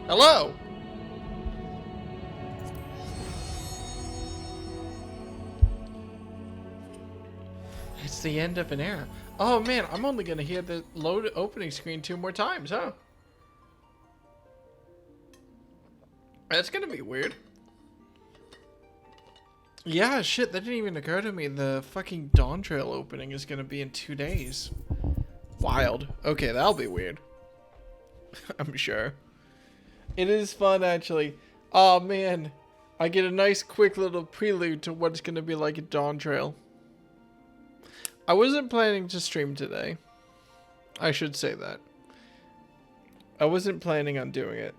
Hello! It's the end of an era. Oh man, I'm only gonna hear the load opening screen 2 more times, huh? That's gonna be weird. Yeah, shit, that didn't even occur to me. The fucking DAWNTRAIL opening is gonna be in 2 days. Wild. Okay, that'll be weird. I'm sure. It is fun, actually. Oh man, I get a nice quick little prelude to what it's gonna be like at DAWNTRAIL. I wasn't planning to stream today. I should say that. I wasn't planning on doing it.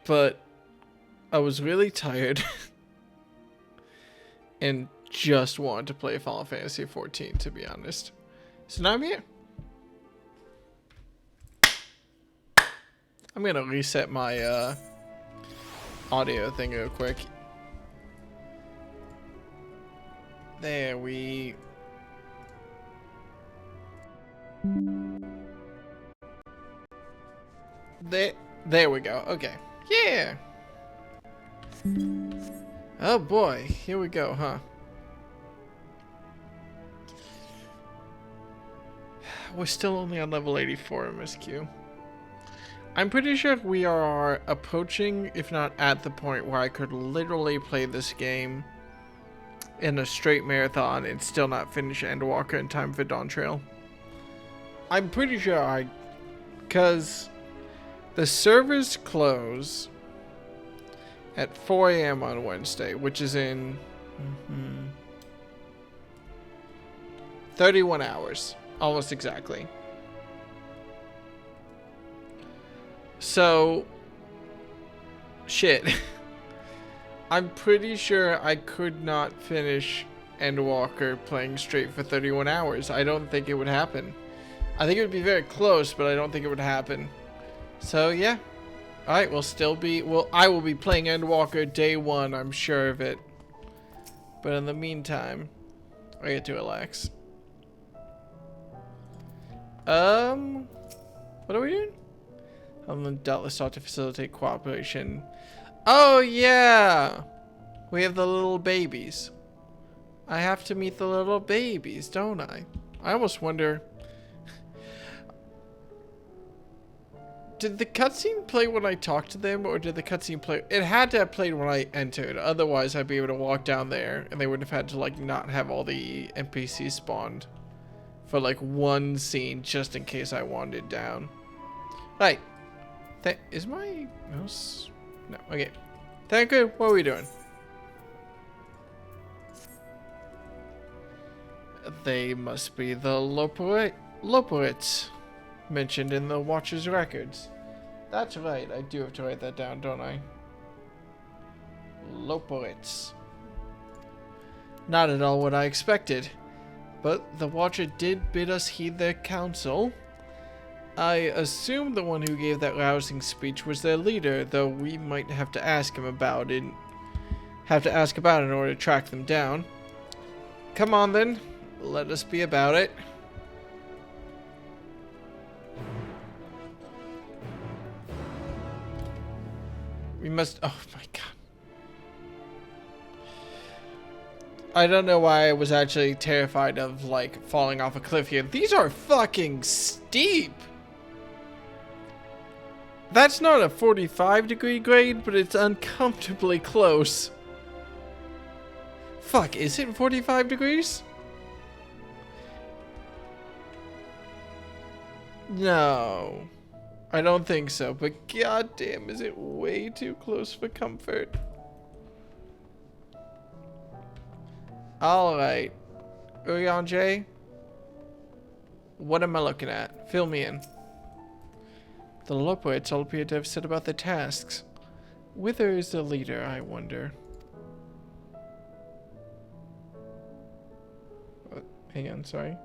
But I was really tired and just wanted to play Final Fantasy XIV, to be honest. So now I'm here. I'm gonna reset my audio thing real quick. There we... There we go. Okay. Yeah! Oh boy, here we go, huh? We're still only on level 84 MSQ. I'm pretty sure we are approaching, if not at the point where I could literally play this game in a straight marathon and still not finish Endwalker in time for DAWNTRAIL. I'm pretty sure because the servers close at 4 a.m. on Wednesday, which is in 31 hours, almost exactly. So, shit. I'm pretty sure I could not finish Endwalker playing straight for 31 hours. I don't think it would happen. I think it would be very close, but I don't think it would happen. So, yeah. Alright, we'll still be... Well, I will be playing Endwalker day 1, I'm sure of it. But in the meantime, I get to relax. What are we doing? I'm doubtless sought to facilitate cooperation. Oh, yeah! We have the little babies. I have to meet the little babies, don't I? I almost wonder... Did the cutscene play when I talked to them, or did the cutscene play... It had to have played when I entered. Otherwise, I'd be able to walk down there, and they would have had to, like, not have all the NPCs spawned for, like, one scene, just in case I wandered down. Right. Is my mouse... No, okay. Thank you. What are we doing? They must be the Loporits mentioned in the Watcher's records. That's right. I do have to write that down, don't I? Loporits. Not at all what I expected. But the Watcher did bid us heed their counsel. I assume the one who gave that rousing speech was their leader, though we might have to ask him about it. In order to track them down. Come on then, let us be about it. We must... Oh my god. I don't know why I was actually terrified of, like, falling off a cliff here. These are fucking steep! That's not a 45-degree grade, but it's uncomfortably close. Fuck, is it 45 degrees? No. I don't think so, but goddamn, is it way too close for comfort. Alright. Urion J, what am I looking at? Fill me in. The Loporits all appear to have set about their tasks. Whither is the leader, I wonder? Hang on, sorry.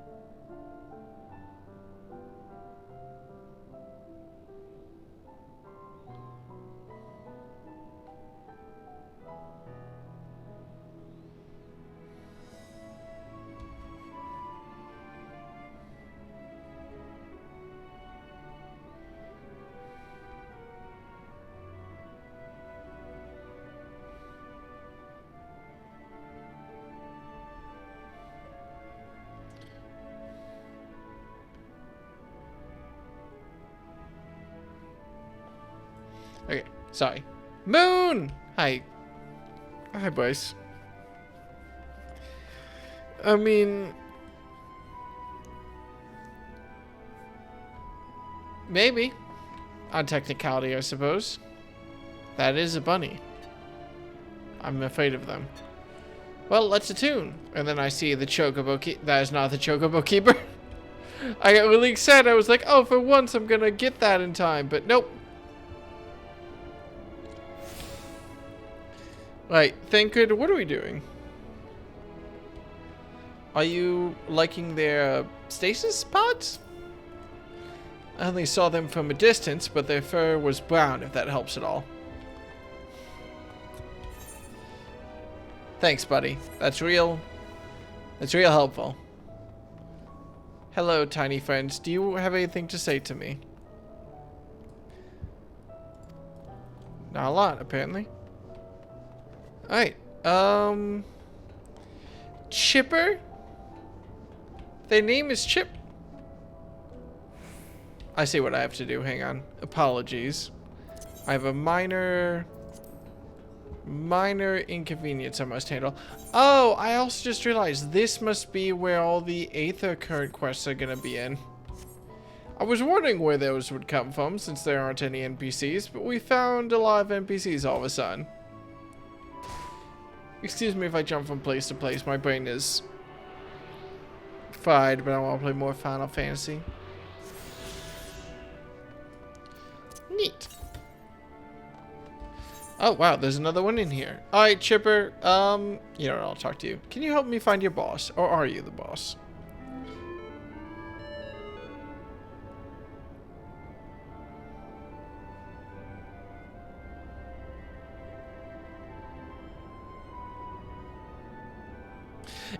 Sorry. Moon! Hi. Hi, boys. I mean... maybe. On technicality, I suppose. That is a bunny. I'm afraid of them. Well, let's attune. And then I see the chocobo keeper. That is not the chocobo keeper. I got really excited. I was like, oh, for once I'm gonna get that in time. But nope. Right, Thancred, what are we doing? Are you liking their stasis pods? I only saw them from a distance, but their fur was brown, if that helps at all. Thanks, buddy. That's real helpful. Hello, tiny friends. Do you have anything to say to me? Not a lot, apparently. Alright, Chipper? Their name is Chip. I see what I have to do, hang on. Apologies. I have a minor inconvenience I must handle. Oh, I also just realized this must be where all the Aether current quests are gonna be in. I was wondering where those would come from since there aren't any NPCs, but we found a lot of NPCs all of a sudden. Excuse me if I jump from place to place. My brain is fried, but I want to play more Final Fantasy. Neat. Oh, wow. There's another one in here. All right, Chipper. You know what? I'll talk to you. Can you help me find your boss? Or are you the boss?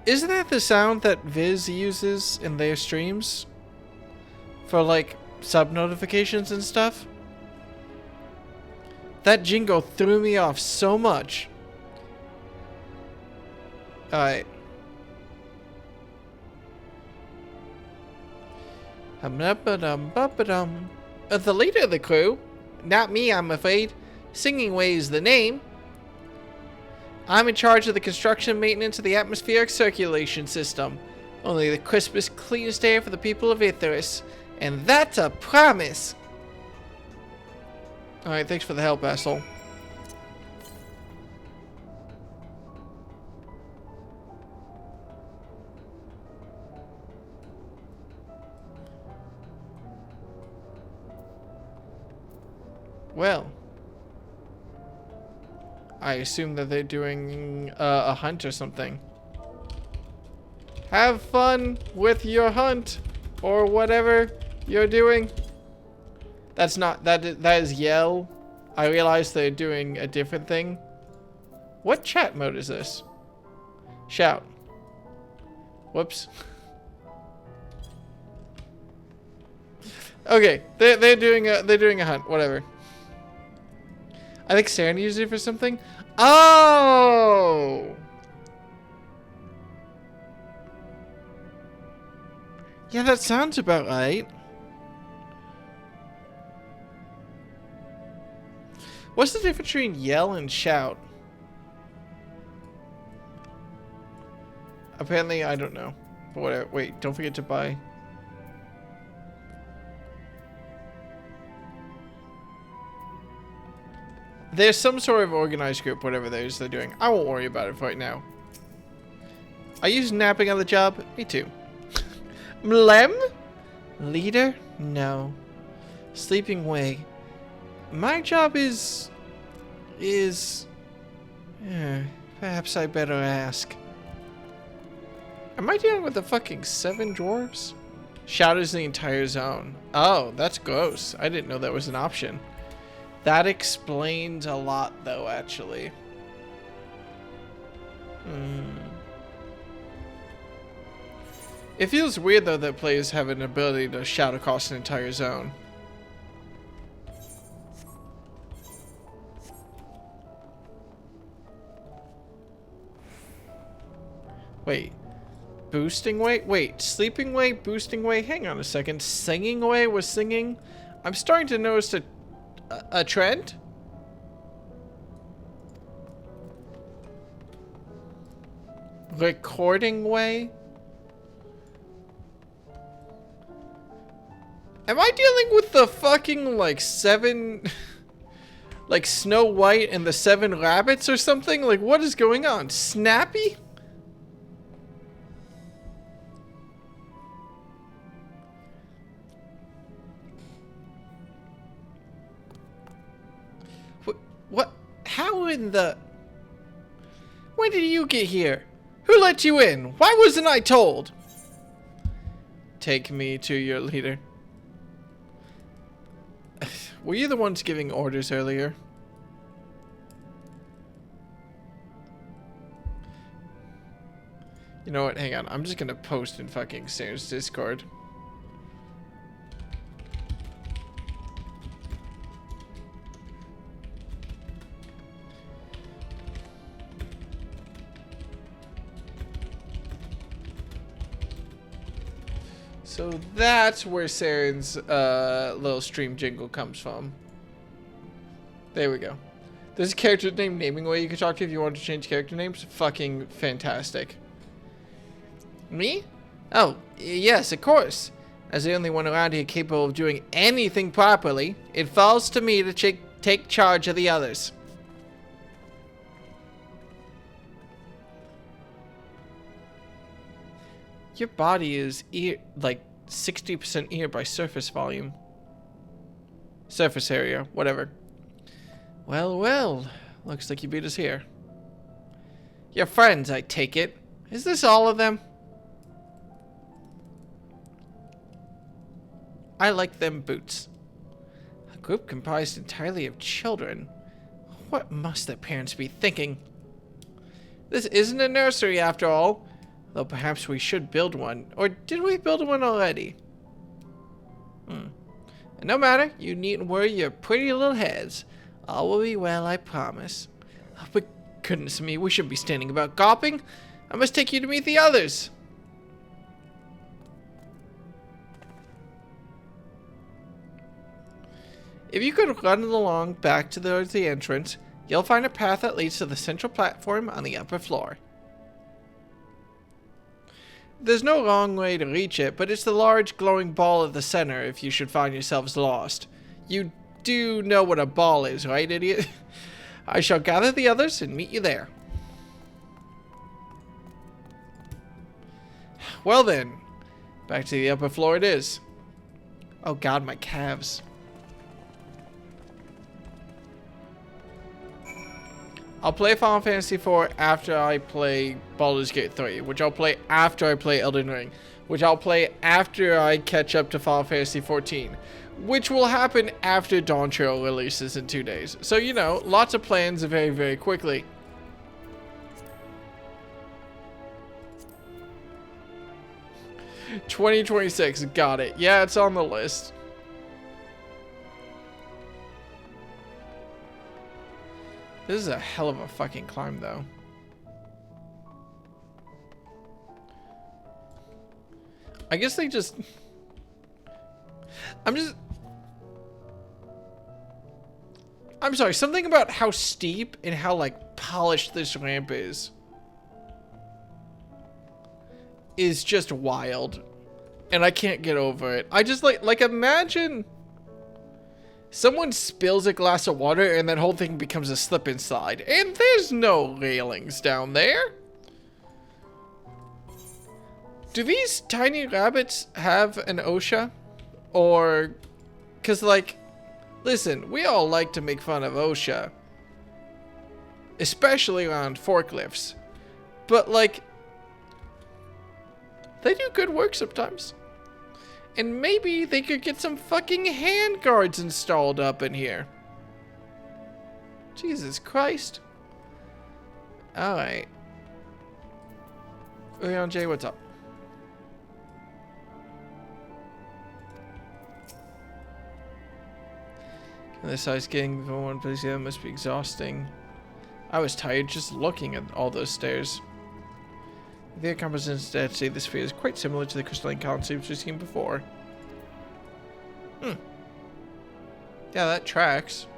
Isn't that the sound that Viz uses in their streams? For, like, sub-notifications and stuff? That jingle threw me off so much. Alright. The leader of the crew? Not me, I'm afraid. Singing Way is the name. I'm in charge of the construction maintenance of the atmospheric circulation system. Only the crispest, cleanest air for the people of Icarus. And that's a promise! Alright, thanks for the help, asshole. Well. I assume that they're doing a hunt or something. Have fun with your hunt or whatever you're doing. That's not that is yell. I realize they're doing a different thing. What chat mode is this? Shout. Whoops. Okay, they're doing a hunt, whatever. I think Saren used it for something. Oh! Yeah, that sounds about right. What's the difference between yell and shout? Apparently, I don't know. But whatever. Wait, don't forget to buy. There's some sort of organized group, whatever they're doing. I won't worry about it right now. Are you napping on the job? Me too. Mlem? Leader? No. Sleeping Way. My job is... perhaps I better ask. Am I dealing with the fucking 7 dwarves? Shatters the entire zone. Oh, that's gross. I didn't know that was an option. That explains a lot, though, actually. It feels weird, though, that players have an ability to shout across an entire zone. Wait. Boosting Way? Wait. Sleeping Way? Boosting Way? Hang on a second. Singing Way was singing? I'm starting to notice a trend? recording way? Am I dealing with the fucking, like, 7... like Snow White and the 7 rabbits or something? Like, what is going on? Snappy? What? How in the... When did you get here? Who let you in? Why wasn't I told? Take me to your leader. Were you the ones giving orders earlier? You know what? Hang on. I'm just gonna post in fucking Sarah's Discord. So that's where Saren's little stream jingle comes from. There we go. There's a character name naming way you can talk to if you want to change character names. Fucking fantastic. Me? Oh, yes, of course. As the only one around here capable of doing anything properly, it falls to me to take charge of the others. Your body is like 60% ear by surface volume. Surface area, whatever. Well, well. Looks like you beat us here. Your friends, I take it. Is this all of them? I like them boots. A group comprised entirely of children. What must their parents be thinking? This isn't a nursery after all. Though perhaps we should build one. Or did we build one already? No matter, you needn't worry your pretty little heads. All will be well, I promise. Oh, but goodness me, we shouldn't be standing about gawping. I must take you to meet the others. If you could run along back to the entrance, you'll find a path that leads to the central platform on the upper floor. There's no wrong way to reach it, but it's the large glowing ball at the center if you should find yourselves lost. You do know what a ball is, right, idiot? I shall gather the others and meet you there. Well then, back to the upper floor it is. Oh god, my calves. I'll play Final Fantasy IV after I play Baldur's Gate 3, which I'll play after I play Elden Ring, which I'll play after I catch up to Final Fantasy XIV, which will happen after DAWNTRAIL releases in 2 days. So, you know, lots of plans very, very quickly. $2026, got it. Yeah, it's on the list. This is a hell of a fucking climb, though. I guess they just... I'm sorry, something about how steep and how, like, polished this ramp is just wild. And I can't get over it. I just, like imagine... someone spills a glass of water and that whole thing becomes a slip and slide. And there's no railings down there. Do these tiny rabbits have an OSHA? Or... because, like... listen, we all like to make fun of OSHA. Especially around forklifts. But, like... they do good work sometimes. And maybe they could get some fucking hand guards installed up in here. Jesus Christ. Alright. Leon J, what's up? This ice getting from one place to the other must be exhausting. I was tired just looking at all those stairs. The composition instead say this sphere is quite similar to the crystalline concepts we've seen before. Yeah, that tracks.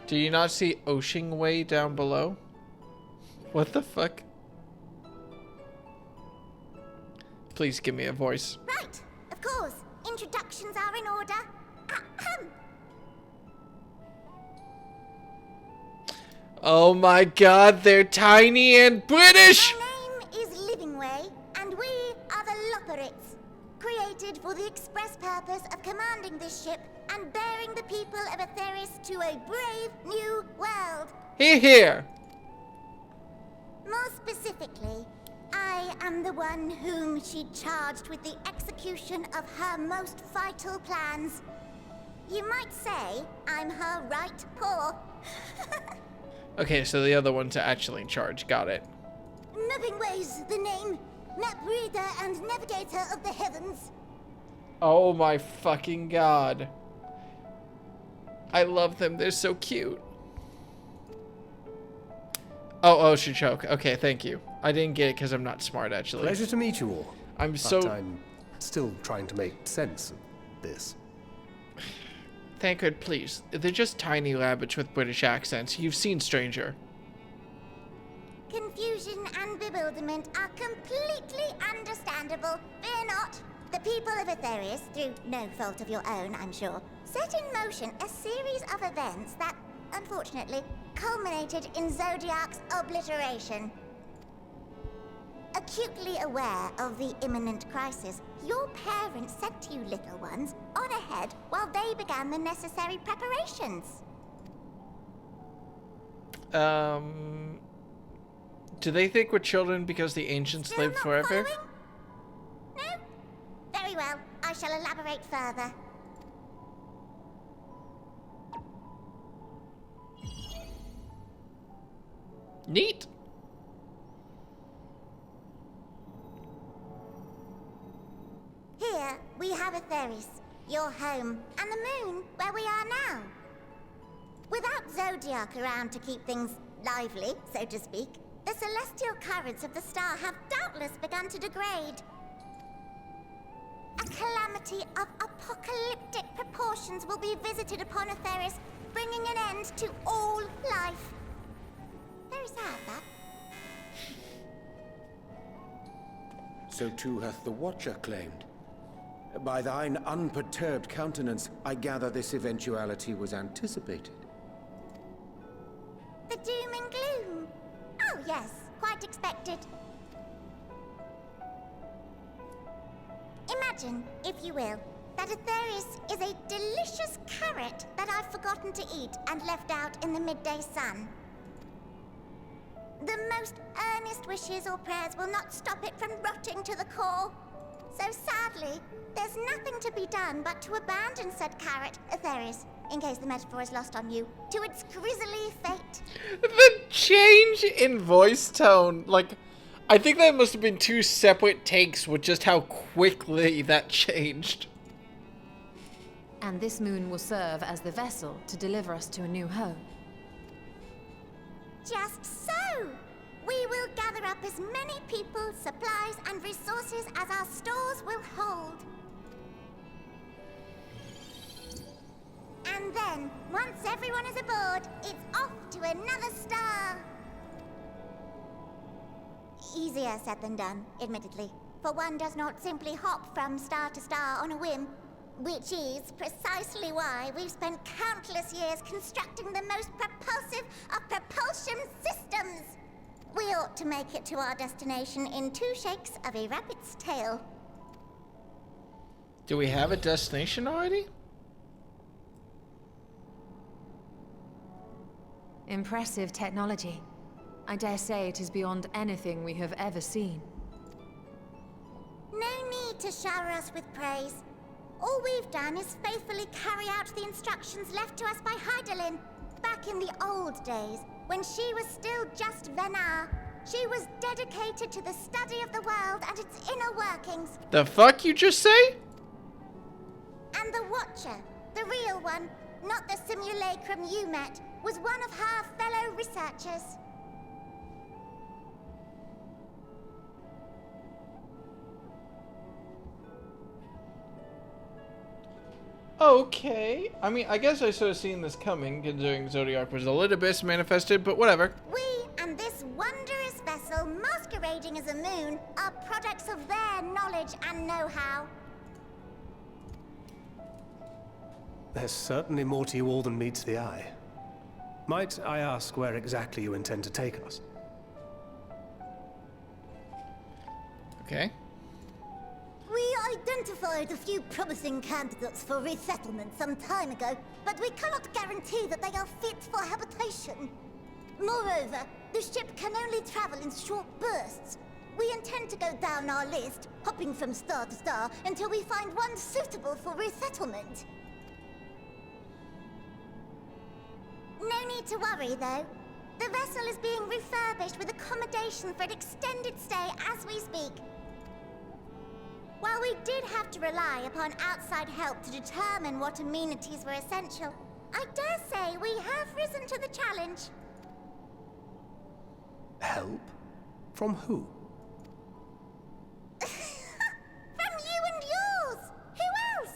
Do you not see Ocean Way down below? What the fuck? Please give me a voice. Right, of course. Introductions are in order. Ahem. Oh my god, they're tiny and British! My name is Livingway, and we are the Loporits, created for the express purpose of commanding this ship and bearing the people of Atheris to a brave new world. Here, here. More specifically, I am the one whom she charged with the execution of her most vital plans. You might say I'm her right paw. Okay, so the other one's actually in charge. Got it. Livingway's the name, map reader and navigator of the heavens. Oh my fucking god. I love them. They're so cute. Oh, ocean choke. Okay, thank you. I didn't get it because I'm not smart, actually. Pleasure to meet you all. I'm so... But I'm still trying to make sense of this. Thancred, please. They're just tiny rabbits with British accents. You've seen Stranger. Confusion and bewilderment are completely understandable. Fear not. The people of Atheris, through no fault of your own, I'm sure, set in motion a series of events that, unfortunately, culminated in Zodiac's obliteration. Acutely aware of the imminent crisis, your parents sent you little ones on ahead while they began the necessary preparations. Do they think we're children because the ancients Still lived not forever? following? No? Very well. I shall elaborate further. Neat. Here, we have Atheris, your home, and the moon, where we are now. Without Zodiac around to keep things lively, so to speak, the celestial currents of the star have doubtless begun to degrade. A calamity of apocalyptic proportions will be visited upon Atheris, bringing an end to all life. Very sad, that. So too hath the Watcher claimed. By thine unperturbed countenance, I gather this eventuality was anticipated. The doom and gloom. Oh yes, quite expected. Imagine, if you will, that Atheris is a delicious carrot that I've forgotten to eat and left out in the midday sun. The most earnest wishes or prayers will not stop it from rotting to the core. So sadly, there's nothing to be done but to abandon said carrot, Atheris, in case the metaphor is lost on you, to its grisly fate. The change in voice tone, like, I think that must have been two separate takes with just how quickly that changed. And this moon will serve as the vessel to deliver us to a new home. Just so! We will gather up as many people, supplies, and resources as our stores will hold. And then, once everyone is aboard, it's off to another star. Easier said than done, admittedly. For one does not simply hop from star to star on a whim. Which is precisely why we've spent countless years constructing the most propulsive of propulsion systems. We ought to make it to our destination in 2 shakes of a rabbit's tail. Do we have a destination already? Impressive technology. I dare say it is beyond anything we have ever seen. No need to shower us with praise. All we've done is faithfully carry out the instructions left to us by Heidelin, back in the old days, when she was still just Venar. She was dedicated to the study of the world and its inner workings. The fuck you just say? And the Watcher, the real one, not the simulacrum you met, was one of her fellow researchers. Okay. I mean, I guess I should have seen this coming, considering Zodiac was a little bit manifested, but whatever. We and this wondrous vessel masquerading as a moon are products of their knowledge and know-how. There's certainly more to you all than meets the eye. Might I ask where exactly you intend to take us? Okay. We identified a few promising candidates for resettlement some time ago, but we cannot guarantee that they are fit for habitation. Moreover, the ship can only travel in short bursts. We intend to go down our list, hopping from star to star, until we find one suitable for resettlement. No need to worry, though. The vessel is being refurbished with accommodation for an extended stay as we speak. While we did have to rely upon outside help to determine what amenities were essential, I dare say we have risen to the challenge. Help? From who? From you and yours! Who else?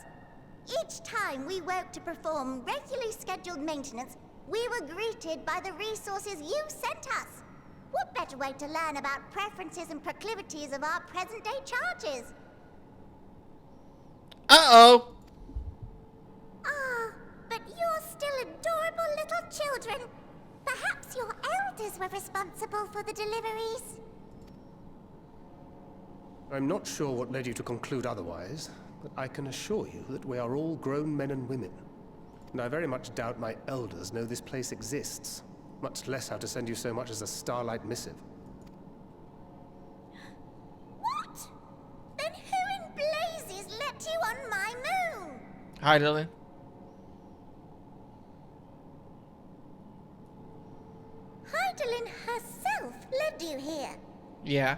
Each time we woke to perform regularly scheduled maintenance, we were greeted by the resources you sent us. What better way to learn about preferences and proclivities of our present-day charges? Uh-oh. Ah, but you're still adorable little children. Perhaps your elders were responsible for the deliveries. I'm not sure what led you to conclude otherwise, but I can assure you that we are all grown men and women. And I very much doubt my elders know this place exists, much less how to send you so much as a starlight missive. What? Then who in blazes let you on my moon? Hi, Dylan. Heidelin herself led you here. Yeah.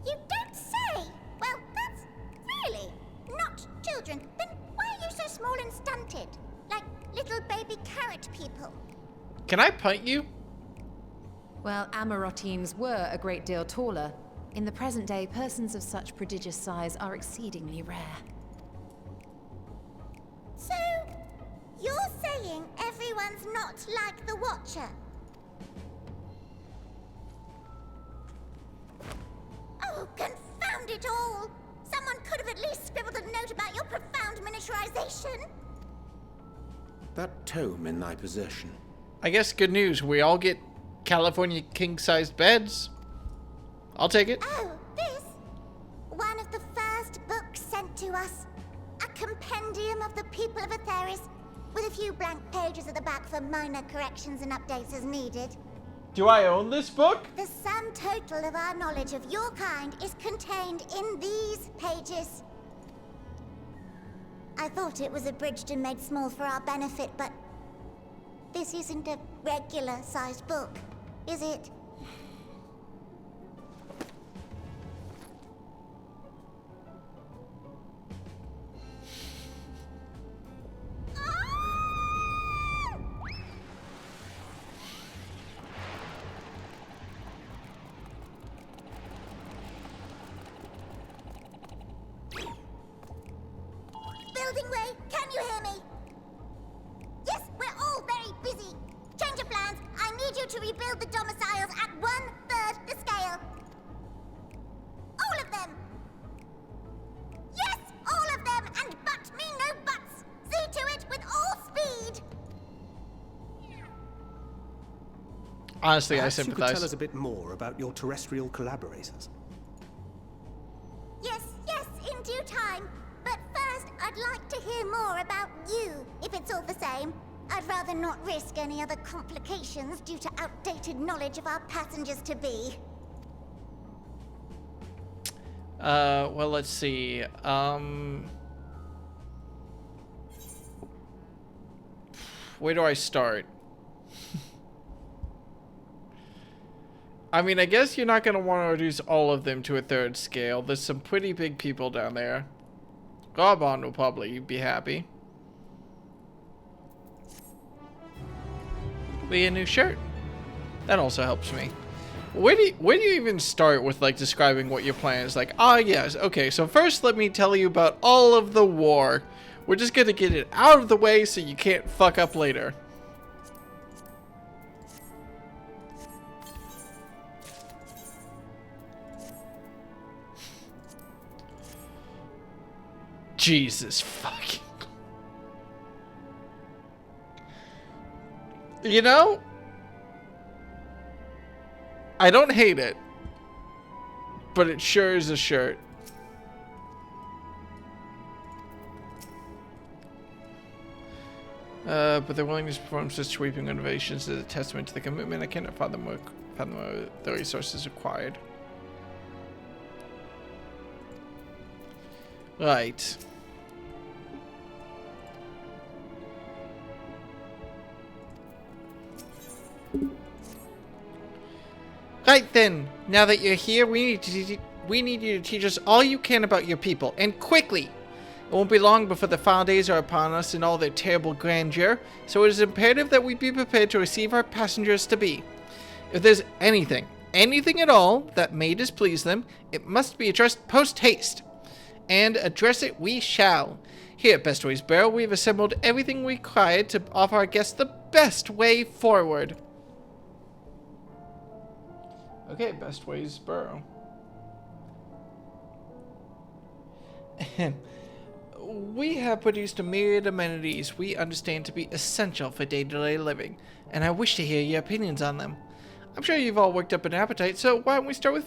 You don't say. Well, that's really not children. Then why are you so small and stunted? Like little baby carrot people. Can I punt you? Well, Amarotines were a great deal taller. In the present day, persons of such prodigious size are exceedingly rare. So, you're saying everyone's not like the Watcher? Oh, confound it all! Someone could have at least scribbled a note about your profound miniaturization. That tome in thy possession. I guess good news. We all get California king-sized beds. I'll take it. Oh, this? One of the first books sent to us. A compendium of the people of Atheris, with a few blank pages at the back for minor corrections and updates as needed. Do I own this book? The sum total of our knowledge of your kind is contained in these pages. I thought it was abridged and made small for our benefit, but this isn't a regular-sized book, is it? Building way, can you hear me? Yes, we're all very busy. Change of plans. I need you to rebuild the domiciles at 1/3 the scale. All of them. Yes, all of them, and but me no buts. See to it with all speed. Honestly, Perhaps I you could tell us sympathize. a bit more about your terrestrial collaborators. Yes, in due time. But first, I'd like to hear more about you, if it's all the same. I'd rather not risk any other complications due to outdated knowledge of our passengers-to-be. Well, let's see. Where do I start? I mean, I guess you're not going to want to reduce all of them to a 3rd scale. There's some pretty big people down there. Garbon will probably be happy. Be a new shirt. That also helps me. Where do you even start with like describing what your plan is? Like, ah, yes, okay. So first, let me tell you about all of the war We're just gonna get it out of the way so you can't fuck up later. Jesus fucking. You know? I don't hate it. But it sure is a shirt. But their willingness to perform such sweeping innovations is a testament to the commitment. I cannot fathom the resources required. Right. Right then, now that you're here, we need you to teach us all you can about your people, and quickly! It won't be long before the final days are upon us in all their terrible grandeur, so it is imperative that we be prepared to receive our passengers to be. If there's anything at all, that may displease them, it must be addressed post-haste. And address it we shall. Here at Bestways Barrow, we've assembled everything required to offer our guests the best way forward. Okay, Bestways Barrow. We have produced a myriad amenities we understand to be essential for day-to-day living, and I wish to hear your opinions on them. I'm sure you've all worked up an appetite, so why don't we start with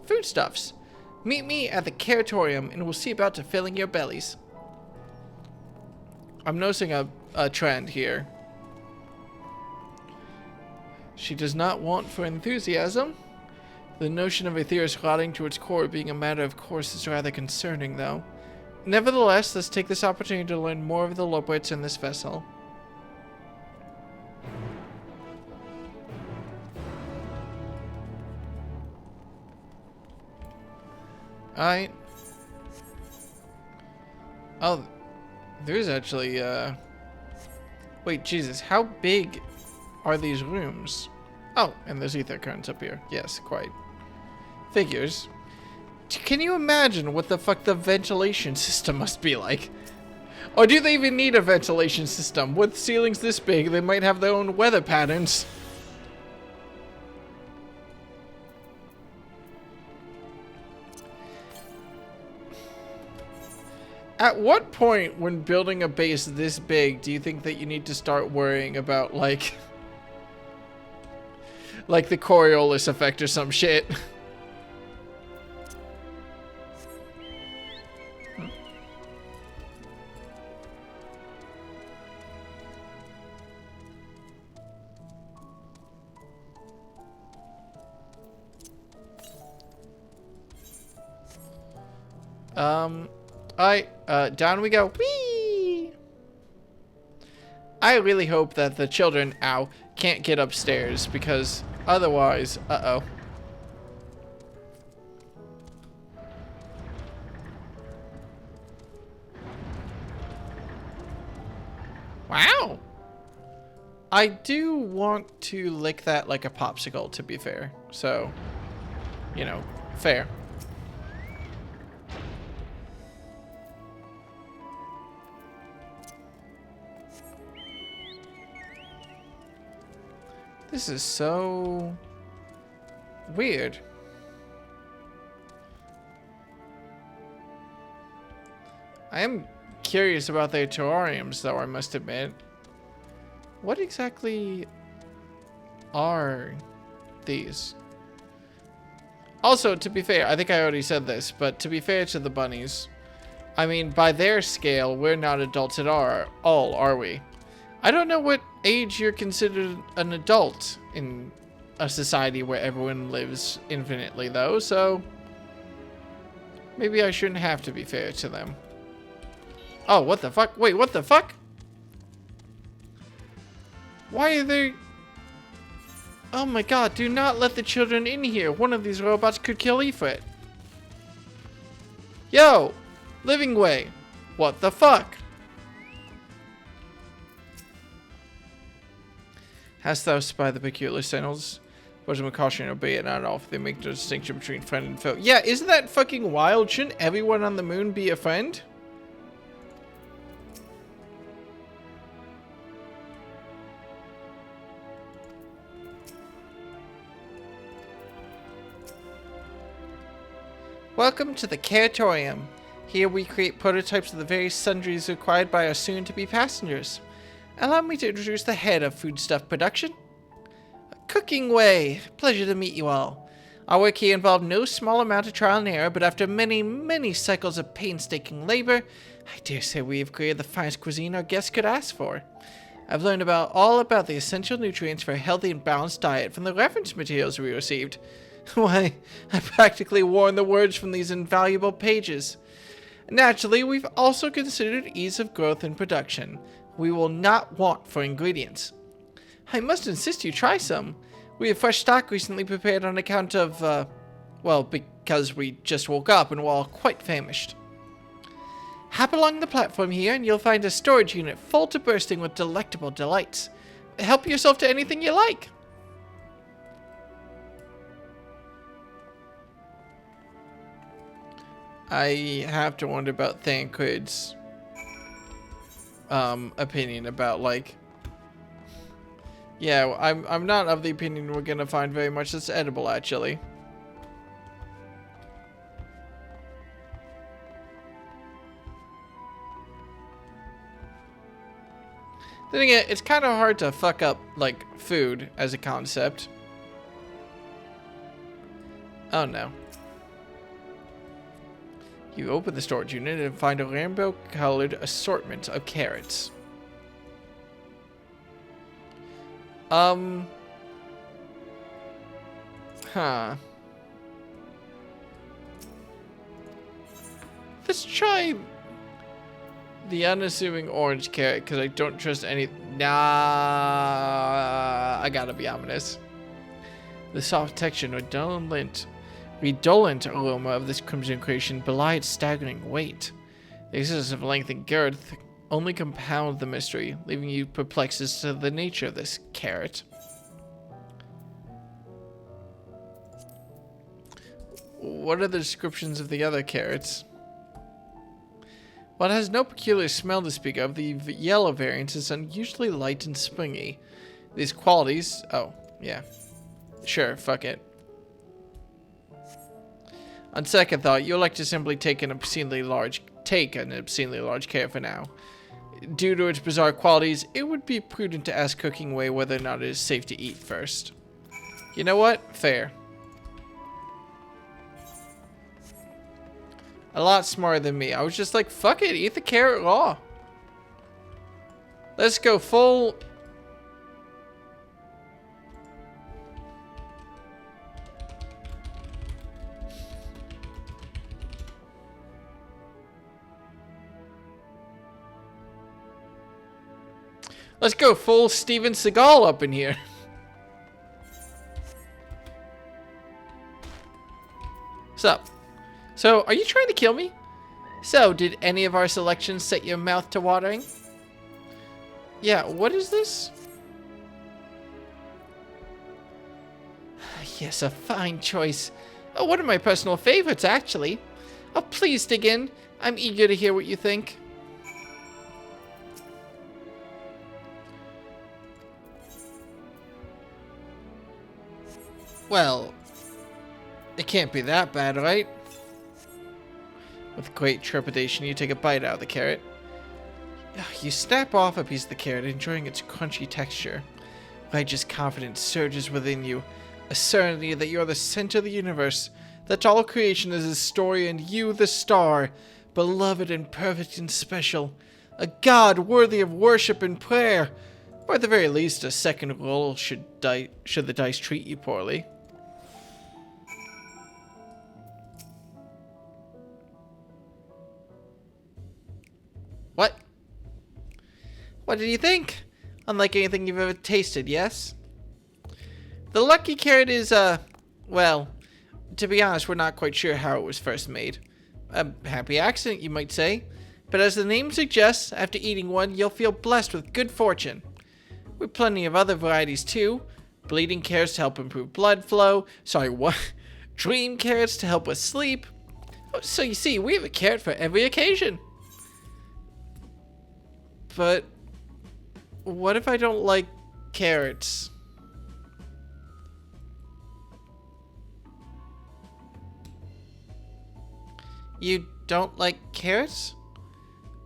foodstuffs? Meet me at the Caratorium, and we'll see about to filling your bellies. I'm noticing a trend here. She does not want for enthusiasm. The notion of Aetherius rotting to its core being a matter of course is rather concerning, though. Nevertheless, let's take this opportunity to learn more of the Lopoids in this vessel. Alright. Oh, there's actually, wait, Jesus, how big are these rooms? Oh, and there's ether currents up here. Yes, quite. Figures. Can you imagine what the fuck the ventilation system must be like? Or do they even need a ventilation system? With ceilings this big, they might have their own weather patterns. At what point when building a base this big do you think that you need to start worrying about, like the Coriolis effect or some shit? Alright, down we go. Whee! I really hope that the children, ow, can't get upstairs, because otherwise, uh-oh. Wow! I do want to lick that like a popsicle, to be fair. So, you know, fair. This is so weird. I am curious about their terrariums, though, I must admit. What exactly are these? Also, to be fair, I think I already said this, but to be fair to the bunnies, I mean, by their scale, we're not adults at all, are we? I don't know what age you're considered an adult in a society where everyone lives infinitely, though, so maybe I shouldn't have to be fair to them. Oh, what the fuck? Wait, what the fuck? Why are they... Oh my god, do not let the children in here. One of these robots could kill Ifrit. Yo! Living Way. What the fuck? Hast thou spied the peculiar signals? But with caution, obey it not all, for they make no distinction between friend and foe. Yeah, isn't that fucking wild? Shouldn't everyone on the moon be a friend? Welcome to the Carrotorium. Here we create prototypes of the various sundries required by our soon-to-be passengers. Allow me to introduce the head of foodstuff production. Cooking Way. Pleasure to meet you all. Our work here involved no small amount of trial and error, but after many, many cycles of painstaking labor, I dare say we have created the finest cuisine our guests could ask for. I've learned all about the essential nutrients for a healthy and balanced diet from the reference materials we received. Why, I practically worn the words from these invaluable pages. Naturally, we've also considered ease of growth and production. We will not want for ingredients. I must insist you try some. We have fresh stock recently prepared on account of, well, because we just woke up and we're all quite famished. Hop along the platform here and you'll find a storage unit full to bursting with delectable delights. Help yourself to anything you like. I have to wonder about Thancred's opinion about, like, yeah, I'm not of the opinion we're gonna find very much that's edible, actually. Then again, it's kind of hard to fuck up, like, food as a concept. Oh no. You open the storage unit and find a rainbow-colored assortment of carrots. Huh. Let's try the unassuming orange carrot, because I don't trust any... Nah, I gotta be ominous. The soft texture and redolent aroma of this crimson creation belie its staggering weight. The existence of length and girth only compound the mystery, leaving you perplexed as to the nature of this carrot. What are the descriptions of the other carrots? While it has no peculiar smell to speak of, the yellow variant is unusually light and springy. These qualities... Oh, yeah. Sure, fuck it. On second thought, you'll like to simply take an obscenely large carrot for now. Due to its bizarre qualities, it would be prudent to ask Cooking Way whether or not it is safe to eat first. You know what? Fair. A lot smarter than me. I was just like, fuck it, eat the carrot raw. Let's go full... Let's go full Steven Seagal up in here. What's up? So, are you trying to kill me? So, did any of our selections set your mouth to watering? Yeah, what is this? Yes, a fine choice. Oh, one of my personal favorites, actually. Oh, please dig in. I'm eager to hear what you think. Well, it can't be that bad, right? With great trepidation, you take a bite out of the carrot. You snap off a piece of the carrot, enjoying its crunchy texture. Righteous confidence surges within you, a certainty that you are the center of the universe, that all creation is a story and you the star, beloved and perfect and special, a god worthy of worship and prayer, or at the very least a second roll should the dice treat you poorly. What? What did you think? Unlike anything you've ever tasted, yes? The lucky carrot is, well, to be honest, we're not quite sure how it was first made. A happy accident, you might say. But as the name suggests, after eating one, you'll feel blessed with good fortune. We've plenty of other varieties, too. Bleeding carrots to help improve blood flow. Sorry, what? Dream carrots to help with sleep. Oh, so you see, we have a carrot for every occasion. But what if I don't like carrots? You don't like carrots?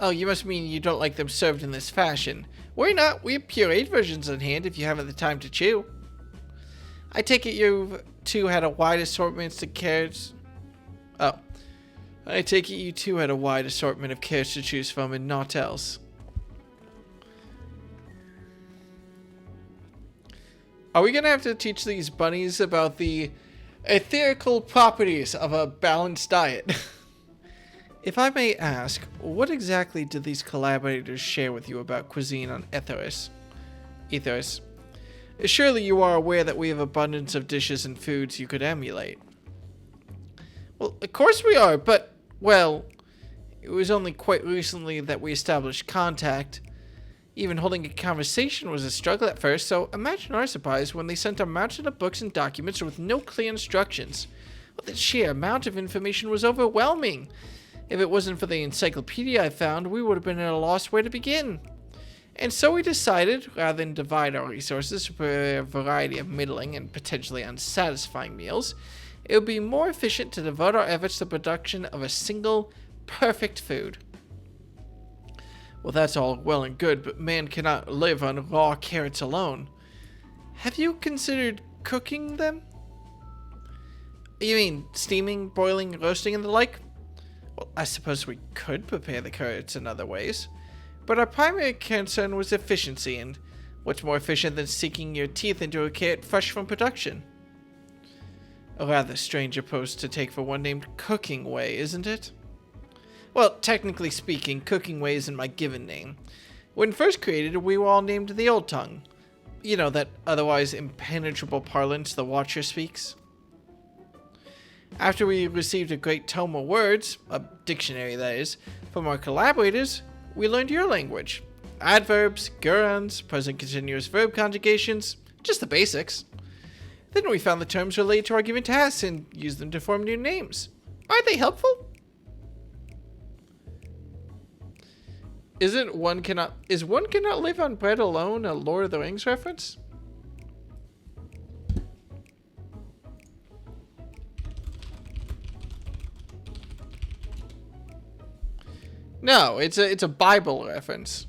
Oh, you must mean you don't like them served in this fashion. Worry not, we have pureed versions on hand if you haven't the time to chew. I take it you two had a wide assortment of carrots. Oh. I take it you two had a wide assortment of carrots to choose from and not else. Are we gonna have to teach these bunnies about the etherical properties of a balanced diet? If I may ask, what exactly did these collaborators share with you about cuisine on Ethos? Surely you are aware that we have abundance of dishes and foods you could emulate. Well, of course we are, but, well, it was only quite recently that we established contact. Even holding a conversation was a struggle at first, so imagine our surprise when they sent a mountain of books and documents with no clear instructions. Well, the sheer amount of information was overwhelming. If it wasn't for the encyclopedia I found, we would have been at a loss where to begin. And so we decided, rather than divide our resources to prepare a variety of middling and potentially unsatisfying meals, it would be more efficient to devote our efforts to the production of a single, perfect food. Well, that's all well and good, but man cannot live on raw carrots alone. Have you considered cooking them? You mean steaming, boiling, roasting, and the like? Well, I suppose we could prepare the carrots in other ways, but our primary concern was efficiency, and what's more efficient than sinking your teeth into a carrot fresh from production? A rather strange approach to take for one named Cooking Way, isn't it? Well, technically speaking, Cooking Way isn't my given name. When first created, we were all named the Old Tongue. You know, that otherwise impenetrable parlance the Watcher speaks. After we received a great tome of words, a dictionary that is, from our collaborators, we learned your language. Adverbs, gerunds, present continuous verb conjugations, just the basics. Then we found the terms related to our given tasks and used them to form new names. Aren't they helpful? Is one cannot live on bread alone a Lord of the Rings reference? No, it's a Bible reference.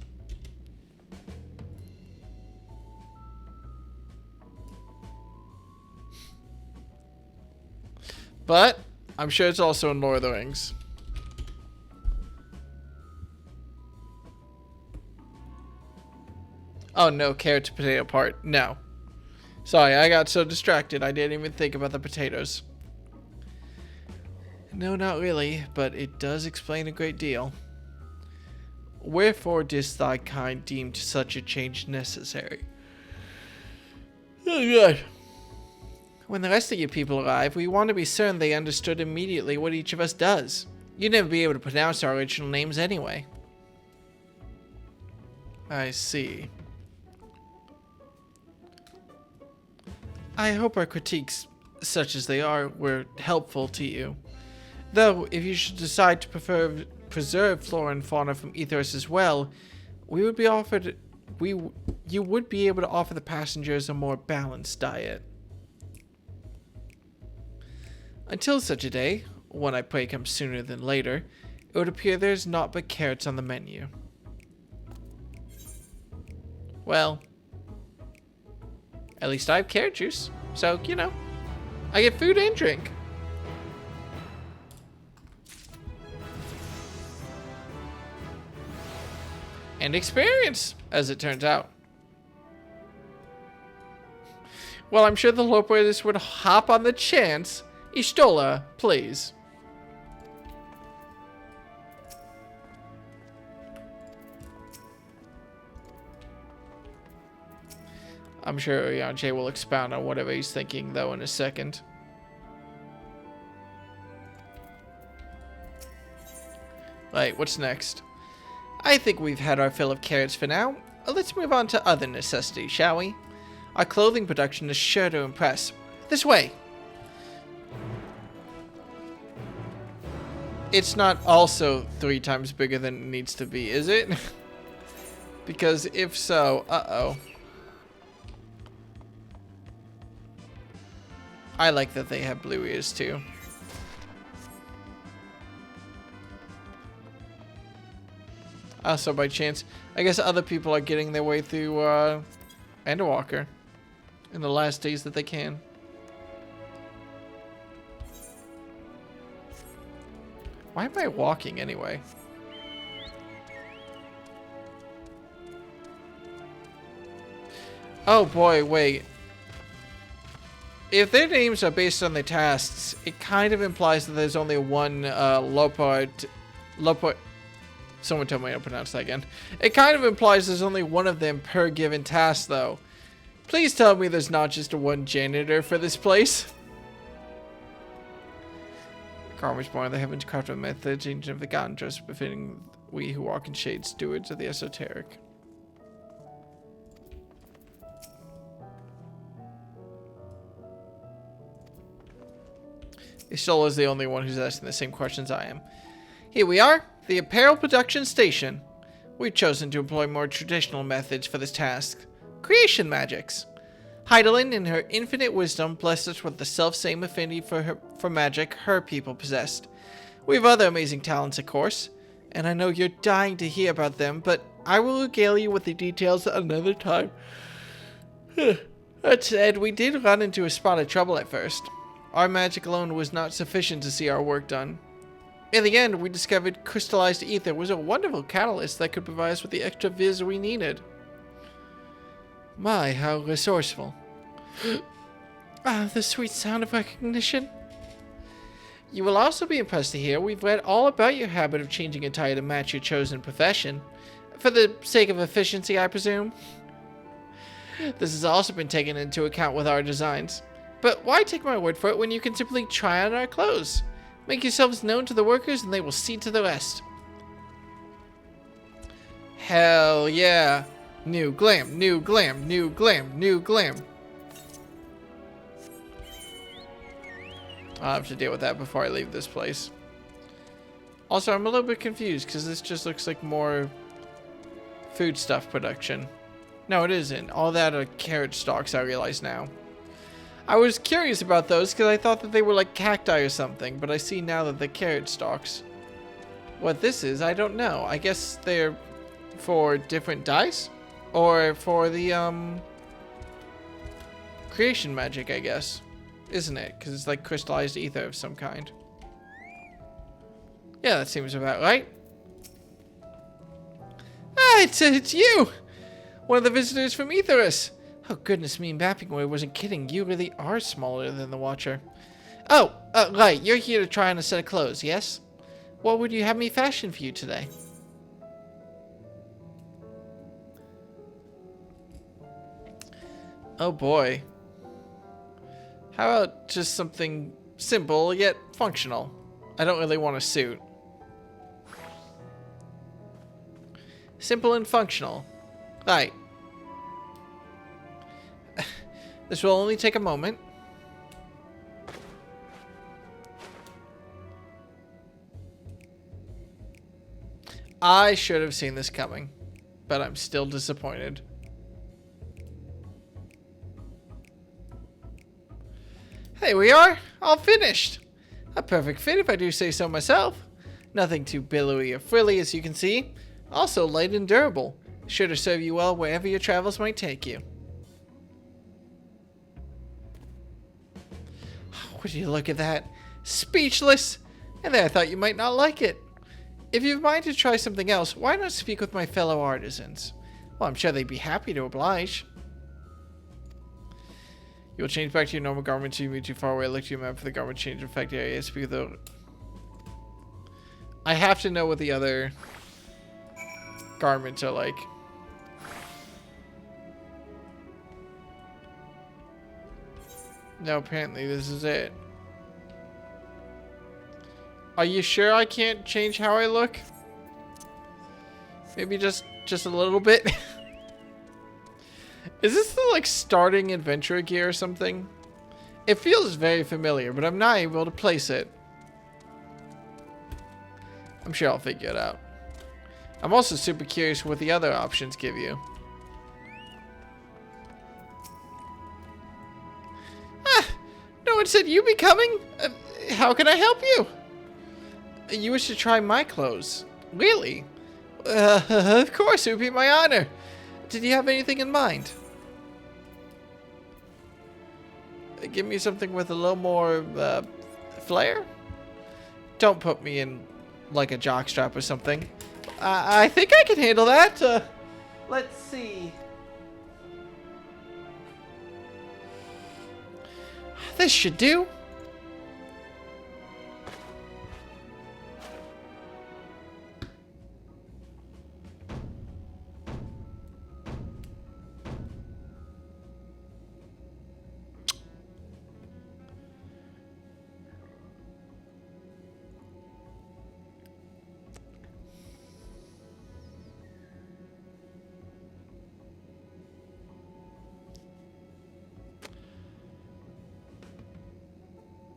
But I'm sure it's also in Lord of the Rings. Oh no, carrot to potato part. No. Sorry, I got so distracted I didn't even think about the potatoes. No, not really, but it does explain a great deal. Wherefore didst thy kind deem such a change necessary? Oh good. When the rest of you people arrive, we want to be certain they understood immediately what each of us does. You'd never be able to pronounce our original names anyway. I see. I hope our critiques, such as they are, were helpful to you. Though, if you should decide to preserve flora and fauna from ethos as well, you would be able to offer the passengers a more balanced diet. Until such a day, one I pray comes sooner than later, it would appear there's naught but carrots on the menu. Well, at least I have carrot juice, so, you know, I get food and drink. And experience, as it turns out. Well, I'm sure the Lopers would hop on the chance. Ishtola, please. I'm sure Jay will expound on whatever he's thinking, though, in a second. Right, what's next? I think we've had our fill of carrots for now. Let's move on to other necessities, shall we? Our clothing production is sure to impress. This way! It's not also 3 times bigger than it needs to be, is it? Because if so, uh-oh. I like that they have blue ears too. Also by chance. I guess other people are getting their way through Endwalker in the last days that they can. Why am I walking anyway? Oh boy, wait. If their names are based on their tasks, it kind of implies that there's only one Lopart. Someone tell me how to pronounce that again. It kind of implies there's only one of them per given task, though. Please tell me there's not just one janitor for this place. Karma was born of the heavens, crafted with methods, ancient of the god, and just befitting we who walk in shade, stewards of the esoteric. Isola is the only one who's asking the same questions I am. Here we are, the apparel production station. We've chosen to employ more traditional methods for this task. Creation magics. Heidelin, in her infinite wisdom, blessed us with the self-same affinity for magic her people possessed. We have other amazing talents, of course, and I know you're dying to hear about them, but I will regale you with the details another time. That said, we did run into a spot of trouble at first. Our magic alone was not sufficient to see our work done. In the end, we discovered crystallized ether was a wonderful catalyst that could provide us with the extra viz we needed. My, how resourceful. Ah, the sweet sound of recognition. You will also be impressed to hear we've read all about your habit of changing attire to match your chosen profession. For the sake of efficiency, I presume. This has also been taken into account with our designs. But why take my word for it when you can simply try on our clothes? Make yourselves known to the workers and they will see to the rest. Hell yeah. New glam, new glam, new glam, new glam. I'll have to deal with that before I leave this place. Also, I'm a little bit confused because this just looks like more food stuff production. No, it isn't. All that are carrot stalks, I realize now. I was curious about those because I thought that they were like cacti or something, but I see now that they're carrot stalks. What this is, I don't know. I guess they're for different dice? Or for the, creation magic, I guess. Isn't it? Because it's like crystallized ether of some kind. Yeah, that seems about right. Ah, it's you! One of the visitors from Aetherus. Oh, goodness me, Mappingway wasn't kidding. You really are smaller than the Watcher. Oh, right. You're here to try on a set of clothes, yes? What would you have me fashion for you today? Oh, boy. How about just something simple yet functional? I don't really want a suit. Simple and functional. Right. This will only take a moment. I should have seen this coming, but I'm still disappointed. There we are, all finished. A perfect fit if I do say so myself. Nothing too billowy or frilly as you can see. Also light and durable. Sure to serve you well wherever your travels might take you. Would you look at that? Speechless! And there I thought you might not like it. If you've mind to try something else, why not speak with my fellow artisans? Well, I'm sure they'd be happy to oblige. You'll change back to your normal garments if you move too far away. Look to your map for the garment change effect area. Speak with the... I have to know what the other garments are like. No, apparently this is it. Are you sure I can't change how I look? Maybe just a little bit? Is this the, like, starting adventure gear or something? It feels very familiar, but I'm not able to place it. I'm sure I'll figure it out. I'm also super curious what the other options give you. Ah! No one said you'd be coming? How can I help you? You wish to try my clothes? Really? Of course, it would be my honor. Did you have anything in mind? Give me something with a little more flair? Don't put me in like a jockstrap or something. I think I can handle that. Let's see. This should do.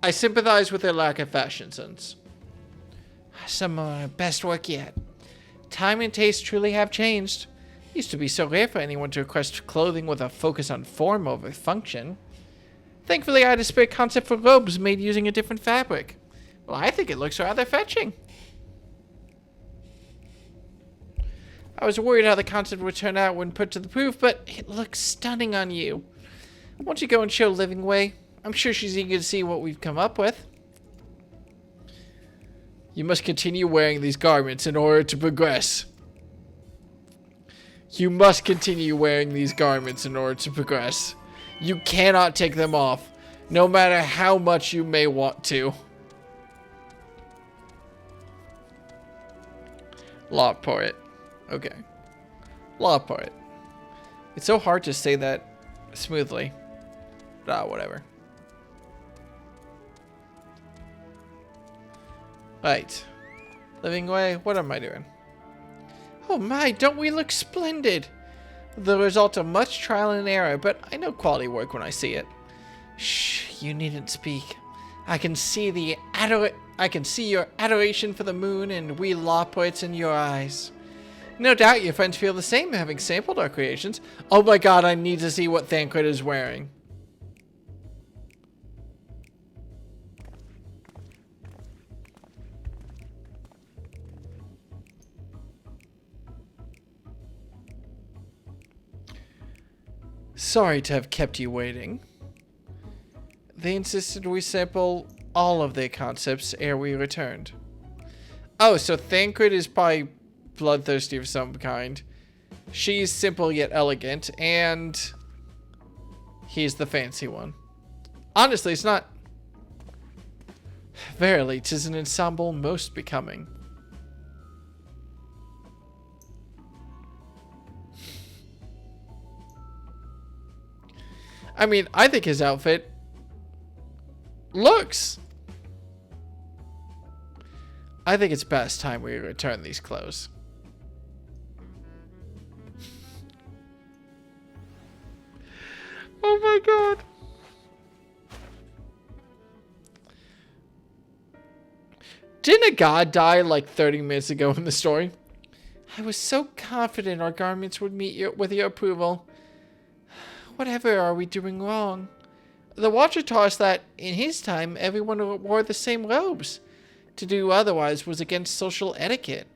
I sympathize with their lack of fashion sense. Some of our best work yet. Time and taste truly have changed. Used to be so rare for anyone to request clothing with a focus on form over function. Thankfully, I had a spare concept for robes made using a different fabric. Well, I think it looks rather fetching. I was worried how the concept would turn out when put to the proof, but it looks stunning on you. Won't you go and show Living Way? I'm sure she's eager to see what we've come up with. You must continue wearing these garments in order to progress. You must continue wearing these garments in order to progress. You cannot take them off, no matter how much you may want to. Law poet. Okay. Law poet. It's so hard to say that smoothly. Whatever. Right. Living Way, what am I doing? Oh my, don't we look splendid? The result of much trial and error, but I know quality work when I see it. Shh, you needn't speak. I can see your adoration for the moon and we law poets in your eyes. No doubt your friends feel the same, having sampled our creations. Oh my god, I need to see what Thancred is wearing. Sorry to have kept you waiting. They insisted we sample all of their concepts ere we returned. Oh, so Thancred is probably bloodthirsty of some kind. She's simple yet elegant, and he's the fancy one. Honestly, it's not... Verily, 'tis an ensemble most becoming. I mean, I think his outfit looks... I think it's best time we return these clothes. Oh my god. Didn't a god die like 30 minutes ago in the story? I was so confident our garments would meet with your approval. Whatever are we doing wrong? The Watcher taught us that, in his time, everyone wore the same robes. To do otherwise was against social etiquette.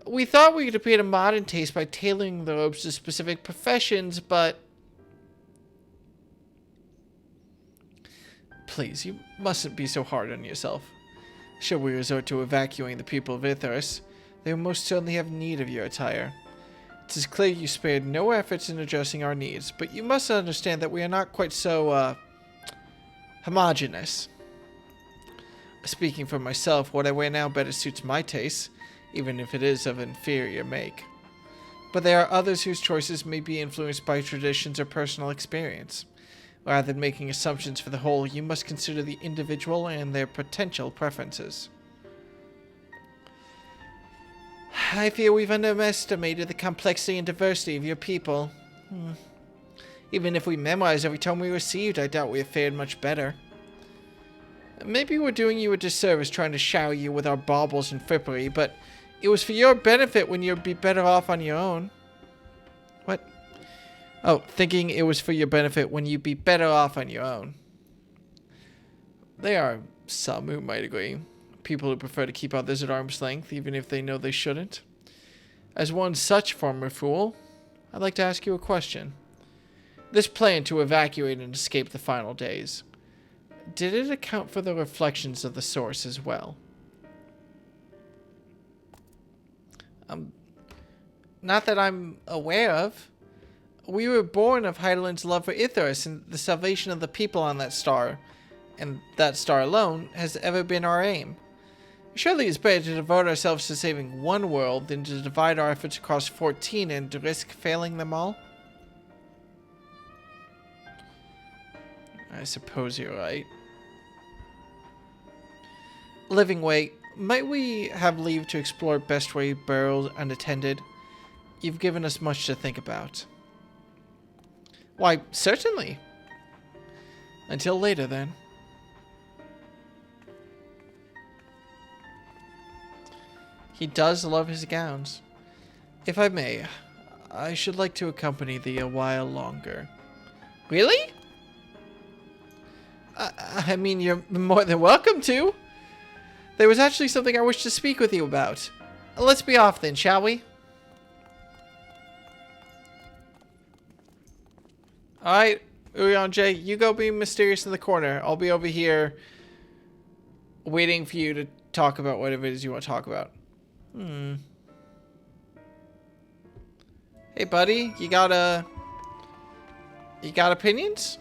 We thought we could appear to modern taste by tailoring the robes to specific professions, but... Please, you mustn't be so hard on yourself. Should we resort to evacuating the people of Ithris, they will most certainly have need of your attire. It is clear you spared no efforts in addressing our needs, but you must understand that we are not quite so, homogeneous. Speaking for myself, what I wear now better suits my taste, even if it is of inferior make. But there are others whose choices may be influenced by traditions or personal experience. Rather than making assumptions for the whole, you must consider the individual and their potential preferences. I fear we've underestimated the complexity and diversity of your people. Even if we memorized every tome we received, I doubt we have fared much better. Maybe we're doing you a disservice trying to shower you with our baubles and frippery, but it was for your benefit when you'd be better off on your own. What? Oh, thinking it was for your benefit when you'd be better off on your own. There are some who might agree. People who prefer to keep others at arm's length, even if they know they shouldn't. As one such former fool, I'd like to ask you a question. This plan to evacuate and escape the final days, did it account for the reflections of the source as well? Not that I'm aware of. We were born of Heidelin's love for Ithos, and the salvation of the people on that star, and that star alone, has ever been our aim. Surely it's better to devote ourselves to saving one world than to divide our efforts across 14 and to risk failing them all? I suppose you're right. Living Way, might we have leave to explore Bestway Burrows unattended? You've given us much to think about. Why, certainly. Until later, then. He does love his gowns. If I may, I should like to accompany thee a while longer. Really? I mean, you're more than welcome to. There was actually something I wish to speak with you about. Let's be off then, shall we? Alright, Urian-J, you go be mysterious in the corner. I'll be over here waiting for you to talk about whatever it is you want to talk about. Hey, buddy, you got opinions?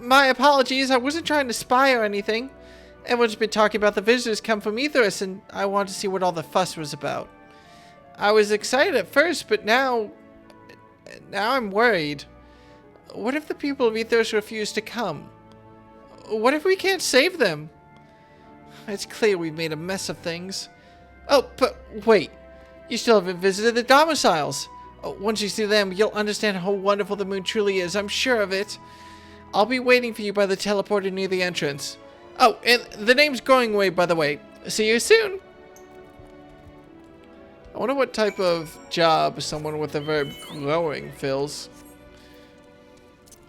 My apologies, I wasn't trying to spy or anything. Everyone's been talking about the visitors come from Ethos, and I wanted to see what all the fuss was about. I was excited at first, but now I'm worried. What if the people of Ethos refuse to come? What if we can't save them? It's clear we've made a mess of things. Oh, but wait. You still haven't visited the domiciles. Once you see them, you'll understand how wonderful the moon truly is. I'm sure of it. I'll be waiting for you by the teleporter near the entrance. Oh, and the name's Going Away, by the way. See you soon. I wonder what type of job someone with the verb glowing fills.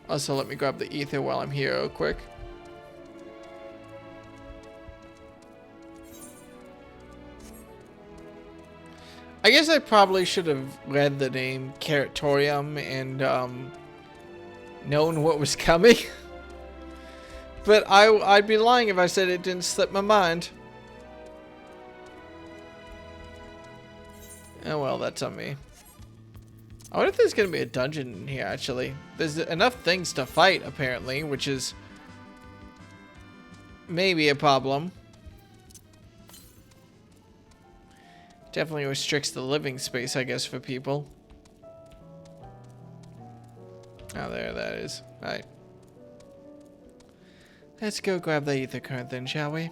Also, let me grab the ether while I'm here real quick. I guess I probably should have read the name Caratorium and known what was coming. But I'd be lying if I said it didn't slip my mind. Oh well, that's on me. I wonder if there's going to be a dungeon in here, actually. There's enough things to fight, apparently, which is maybe a problem. Definitely restricts the living space, I guess, for people. Oh, there that is. Alright. Let's go grab the ether current then, shall we?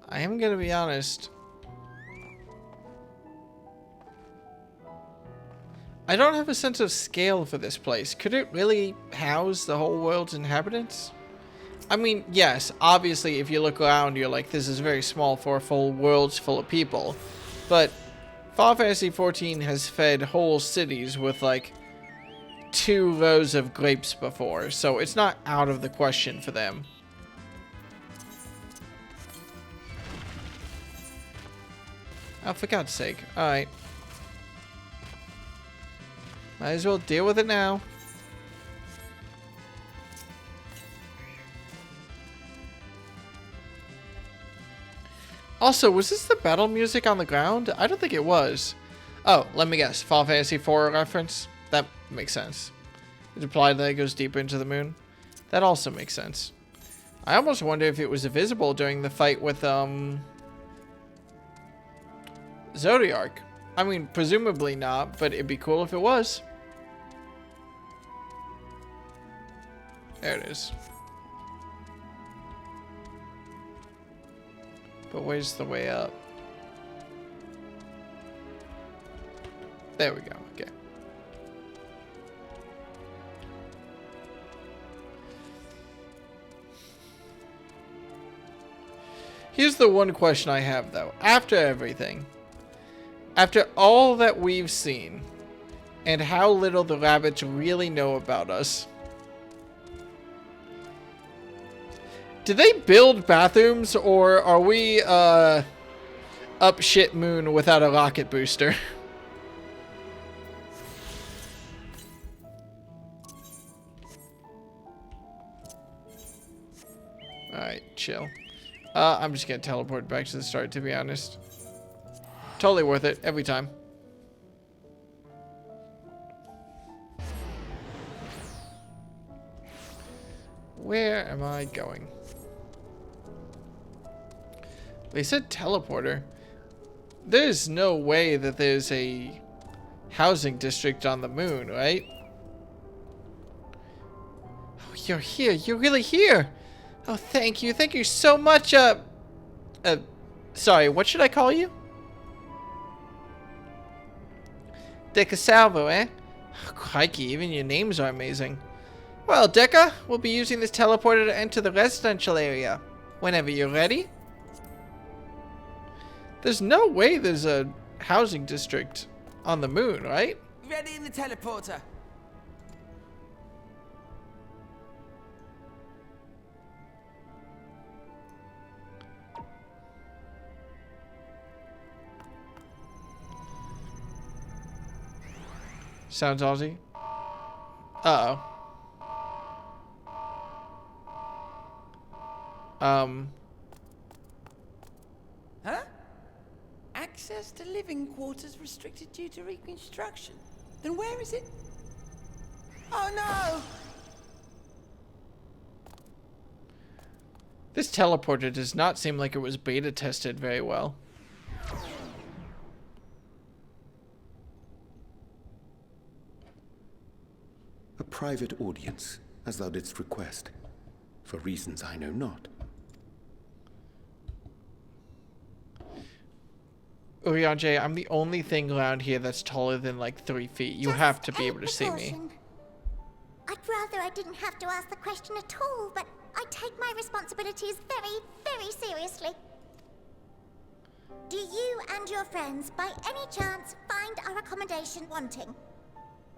I am gonna be honest. I don't have a sense of scale for this place. Could it really house the whole world's inhabitants? I mean, yes, obviously if you look around, you're like, this is very small for a full world's full of people. But Final Fantasy XIV has fed whole cities with like 2 rows of grapes before, so it's not out of the question for them. Oh, for God's sake. Alright. Might as well deal with it now. Also, was this the battle music on the ground? I don't think it was. Oh, let me guess. Final Fantasy IV reference? That makes sense. It implied that it goes deeper into the moon. That also makes sense. I almost wonder if it was visible during the fight with, Zodiark. I mean, presumably not, but it'd be cool if it was. There it is. But where's the way up? There we go. Okay. Here's the one question I have, though. After everything, after all that we've seen, and how little the rabbits really know about us, do they build bathrooms, or are we, up shit moon without a rocket booster? Alright, chill. I'm just gonna teleport back to the start, to be honest. Totally worth it, every time. Where am I going? They said teleporter. There's no way that there's a housing district on the moon, right? Oh, you're here. You're really here. Oh, thank you. Thank you so much. Sorry, what should I call you? Deca Salvo, eh? Oh, crikey, even your names are amazing. Well, Deca, we'll be using this teleporter to enter the residential area. Whenever you're ready. There's no way there's a housing district on the moon, right? Ready in the teleporter. Sounds Aussie. Uh-oh. Huh? Access to living quarters restricted due to reconstruction. Then where is it? Oh no! This teleporter does not seem like it was beta tested very well. A private audience, as thou didst request, for reasons I know not. Urianger, I'm the only thing around here that's taller than like 3 feet. You have to be able to see me. I'd rather I didn't have to ask the question at all, but I take my responsibilities very, very seriously. Do you and your friends, by any chance, find our accommodation wanting?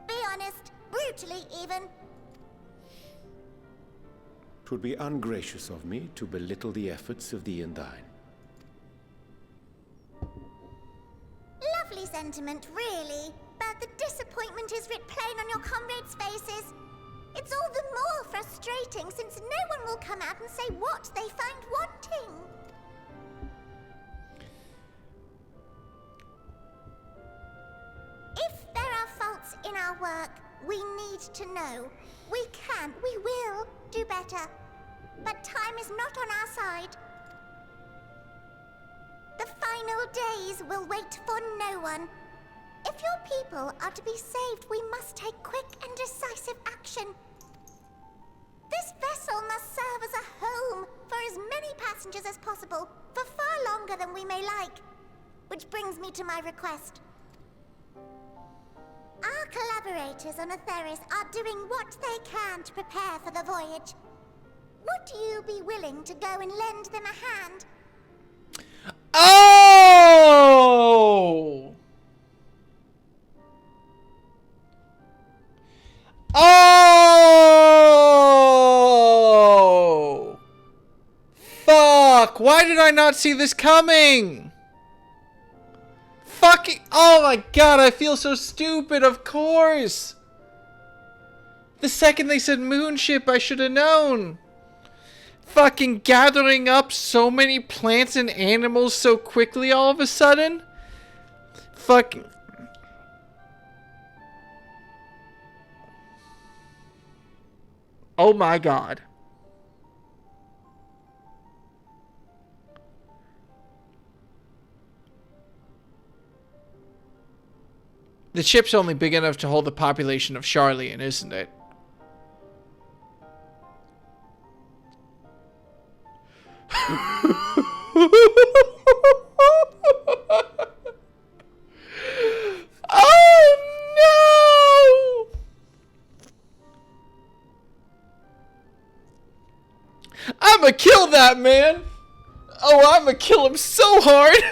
Be honest, brutally even. 'Twould be ungracious of me to belittle the efforts of thee and thine. Lovely sentiment, really. But the disappointment is writ plain on your comrades' faces. It's all the more frustrating since no one will come out and say what they find wanting. If there are faults in our work, we need to know. We can, we will do better. But time is not on our side. The final days will wait for no one. If your people are to be saved, we must take quick and decisive action. This vessel must serve as a home for as many passengers as possible, for far longer than we may like. Which brings me to my request. Our collaborators on Atheris are doing what they can to prepare for the voyage. Would you be willing to go and lend them a hand? Oh! Oh! Fuck! Why did I not see this coming? Fucking... Oh my god, I feel so stupid, of course! The second they said moonship, I should have known. Fucking gathering up so many plants and animals so quickly all of a sudden. Fucking... Oh my god. The ship's only big enough to hold the population of Charlian, isn't it? Oh no! I'ma kill that man! Oh, I'm gonna kill him so hard!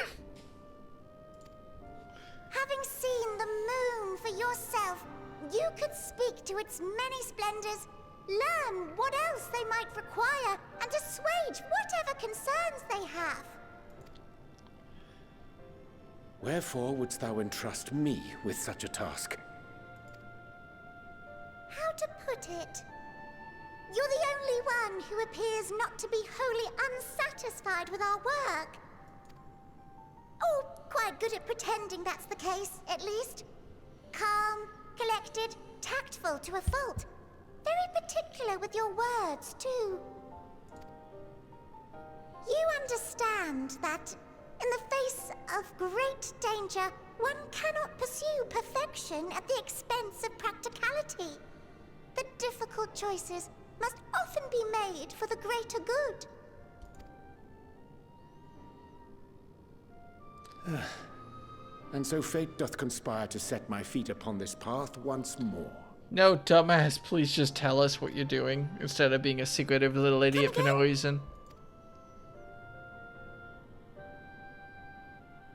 Having seen the moon for yourself, you could speak to its many splendors, learn what else they might require, and assuage whatever concerns they have. Wherefore wouldst thou entrust me with such a task? How to put it? You're the only one who appears not to be wholly unsatisfied with our work. Oh, quite good at pretending that's the case, at least. Calm, collected, tactful to a fault. Very particular with your words, too. You understand that, in the face of great danger, one cannot pursue perfection at the expense of practicality. The difficult choices must often be made for the greater good. And so fate doth conspire to set my feet upon this path once more. No, dumbass, please just tell us what you're doing, instead of being a secretive little idiot for no reason.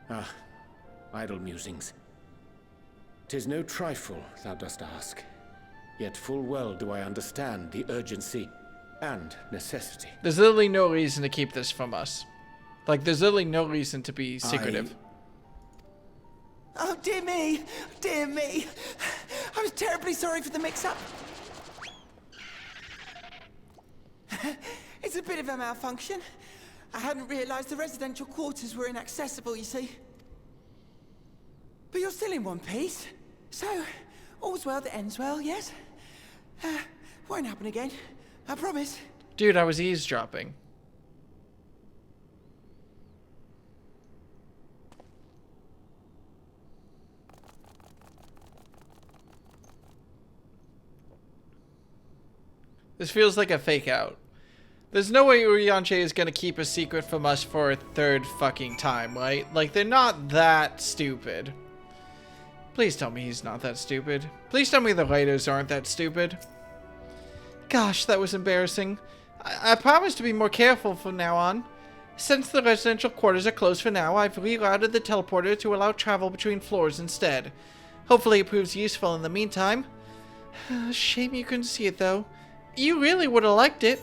Ah, idle musings. 'Tis no trifle thou dost ask. Yet full well do I understand the urgency and necessity. There's literally no reason to keep this from us. Like, there's literally no reason to be secretive. Oh, dear me! Dear me! I was terribly sorry for the mix-up. It's a bit of a malfunction. I hadn't realized the residential quarters were inaccessible, you see. But you're still in one piece. So, all's well that ends well, yes? Won't happen again. I promise. Dude, I was eavesdropping. This feels like a fake out. There's no way Urianche is gonna keep a secret from us for a third fucking time, right? Like, they're not that stupid. Please tell me he's not that stupid. Please tell me the writers aren't that stupid. Gosh, that was embarrassing. I promise to be more careful from now on. Since the residential quarters are closed for now, I've rerouted the teleporter to allow travel between floors instead. Hopefully it proves useful in the meantime. Shame you couldn't see it, though. You really would have liked it.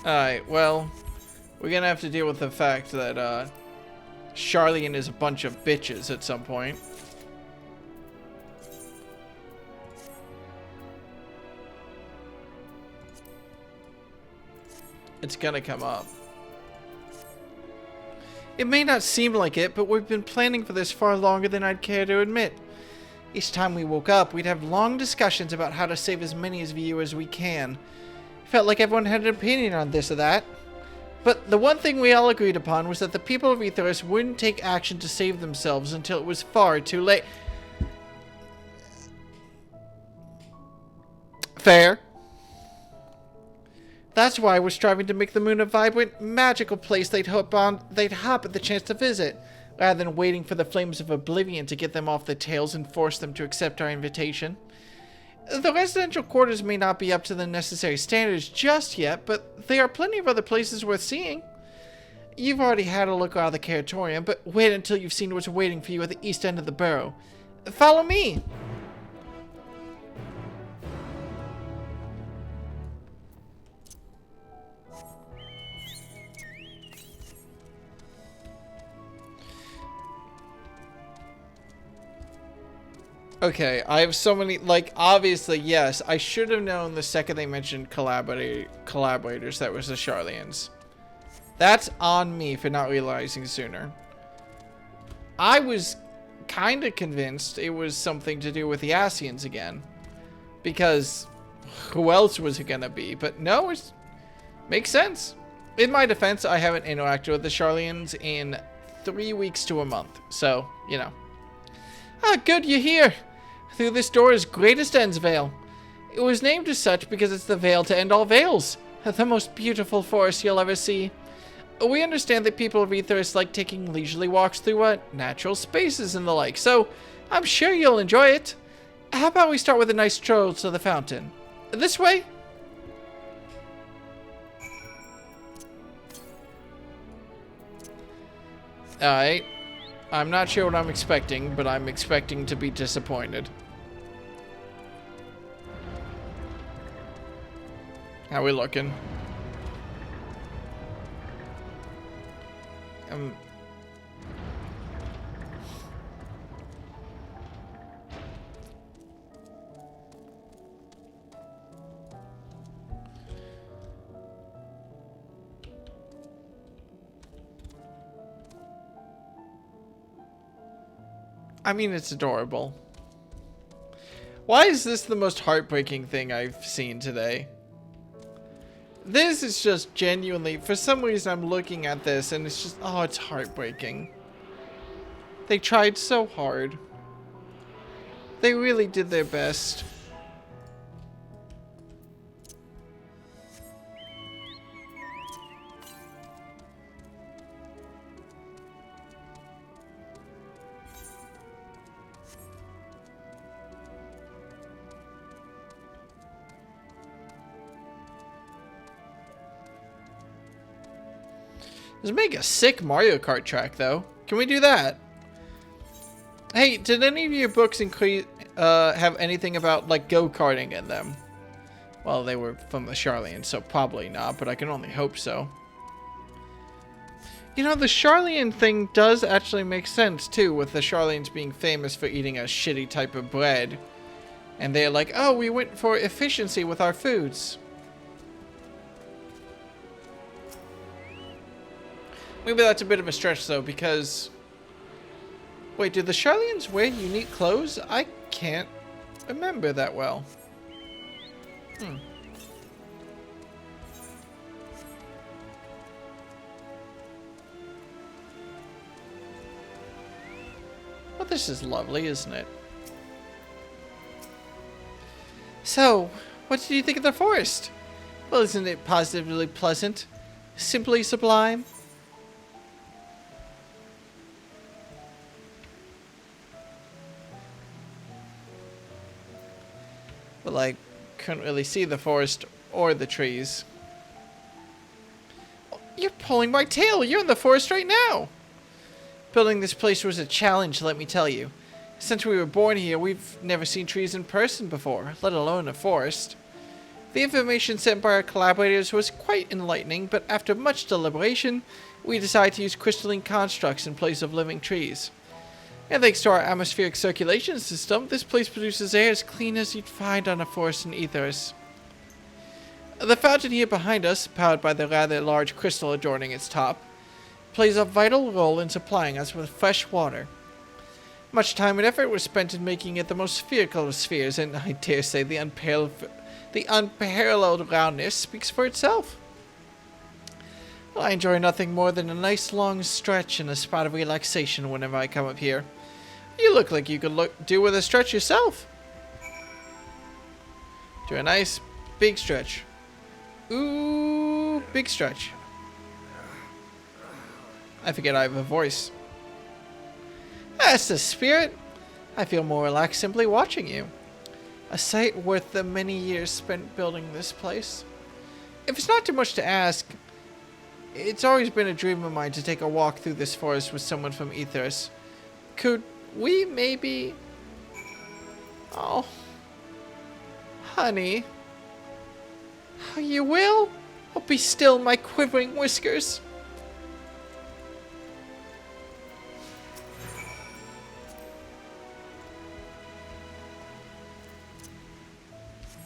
Alright, well, we're gonna have to deal with the fact that, Charlian is a bunch of bitches at some point. It's gonna come up. It may not seem like it, but we've been planning for this far longer than I'd care to admit. Each time we woke up, we'd have long discussions about how to save as many of you as we can. Felt like everyone had an opinion on this or that. But the one thing we all agreed upon was that the people of Aetheris wouldn't take action to save themselves until it was far too late. Fair. That's why we're striving to make the moon a vibrant, magical place they'd hop at the chance to visit, rather than waiting for the flames of oblivion to get them off their tails and force them to accept our invitation. The residential quarters may not be up to the necessary standards just yet, but there are plenty of other places worth seeing. You've already had a look around the Curatorium, but wait until you've seen what's waiting for you at the east end of the borough. Follow me! Okay, I have so many, like, obviously, yes, I should have known the second they mentioned collaborators that was the Charlians. That's on me for not realizing sooner. I was kind of convinced it was something to do with the Asians again. Because who else was it gonna be? But no, it makes sense. In my defense, I haven't interacted with the Charlians in 3 weeks to a month. So, you know. Ah, good, you're here. Through this door is Greatest End's Vale. It was named as such because it's the veil to end all veils. The most beautiful forest you'll ever see. We understand that people of Aetheris like taking leisurely walks through natural spaces and the like, so I'm sure you'll enjoy it. How about we start with a nice stroll to the fountain? This way? Alright. I'm not sure what I'm expecting, but I'm expecting to be disappointed. How we looking? I mean, it's adorable. Why is this the most heartbreaking thing I've seen today? This is just genuinely, for some reason I'm looking at this and it's just, oh, it's heartbreaking. They tried so hard. They really did their best. Let's make a sick Mario Kart track, though. Can we do that? Hey, did any of your books have anything about, like, go-karting in them? Well, they were from the Charlians, so probably not, but I can only hope so. You know, the Charlian thing does actually make sense, too, with the Charlians being famous for eating a shitty type of bread. And they're like, oh, we went for efficiency with our foods. Maybe that's a bit of a stretch, though, because... Wait, do the Charlians wear unique clothes? I can't remember that well. Well, this is lovely, isn't it? So, what did you think of the forest? Well, isn't it positively pleasant? Simply sublime? Well, I couldn't really see the forest or the trees. You're pulling my tail! You're in the forest right now! Building this place was a challenge, let me tell you. Since we were born here, we've never seen trees in person before, let alone a forest. The information sent by our collaborators was quite enlightening, but after much deliberation, we decided to use crystalline constructs in place of living trees. And thanks to our atmospheric circulation system, this place produces air as clean as you'd find on a forest in Ethos. The fountain here behind us, powered by the rather large crystal adorning its top, plays a vital role in supplying us with fresh water. Much time and effort was spent in making it the most spherical of spheres, and I dare say the unparalleled roundness speaks for itself. Well, I enjoy nothing more than a nice long stretch and a spot of relaxation whenever I come up here. You look like you could do with a stretch yourself. Do a nice big stretch. Ooh, big stretch. I forget I have a voice. That's the spirit. I feel more relaxed simply watching you. A sight worth the many years spent building this place. If it's not too much to ask, it's always been a dream of mine to take a walk through this forest with someone from Ethos. Could we maybe... Oh. Honey. You will? Oh, be still, my quivering whiskers.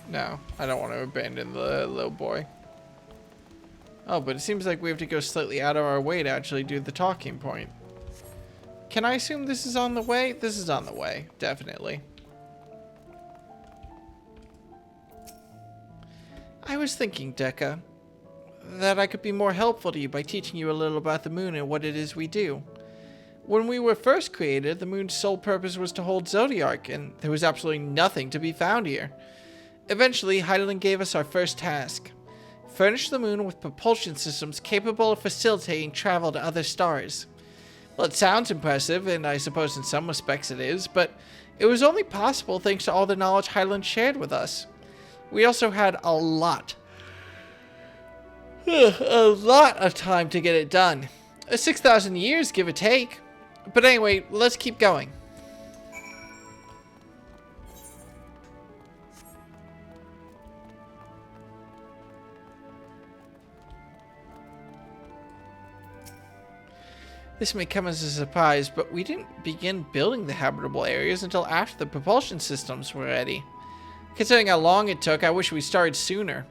No, I don't want to abandon the little boy. Oh, but it seems like we have to go slightly out of our way to actually do the talking point. Can I assume this is on the way? This is on the way, definitely. I was thinking, Dekka, that I could be more helpful to you by teaching you a little about the moon and what it is we do. When we were first created, the moon's sole purpose was to hold Zodiac, and there was absolutely nothing to be found here. Eventually, Heidelin gave us our first task. Furnish the moon with propulsion systems capable of facilitating travel to other stars. Well, it sounds impressive, and I suppose in some respects it is, but It was only possible thanks to all the knowledge Hyland shared with us. We also had a lot of time to get it done. 6,000 years, give or take. But anyway, let's keep going. This may come as a surprise, but we didn't begin building the habitable areas until after the propulsion systems were ready. Considering how long it took, I wish we started sooner.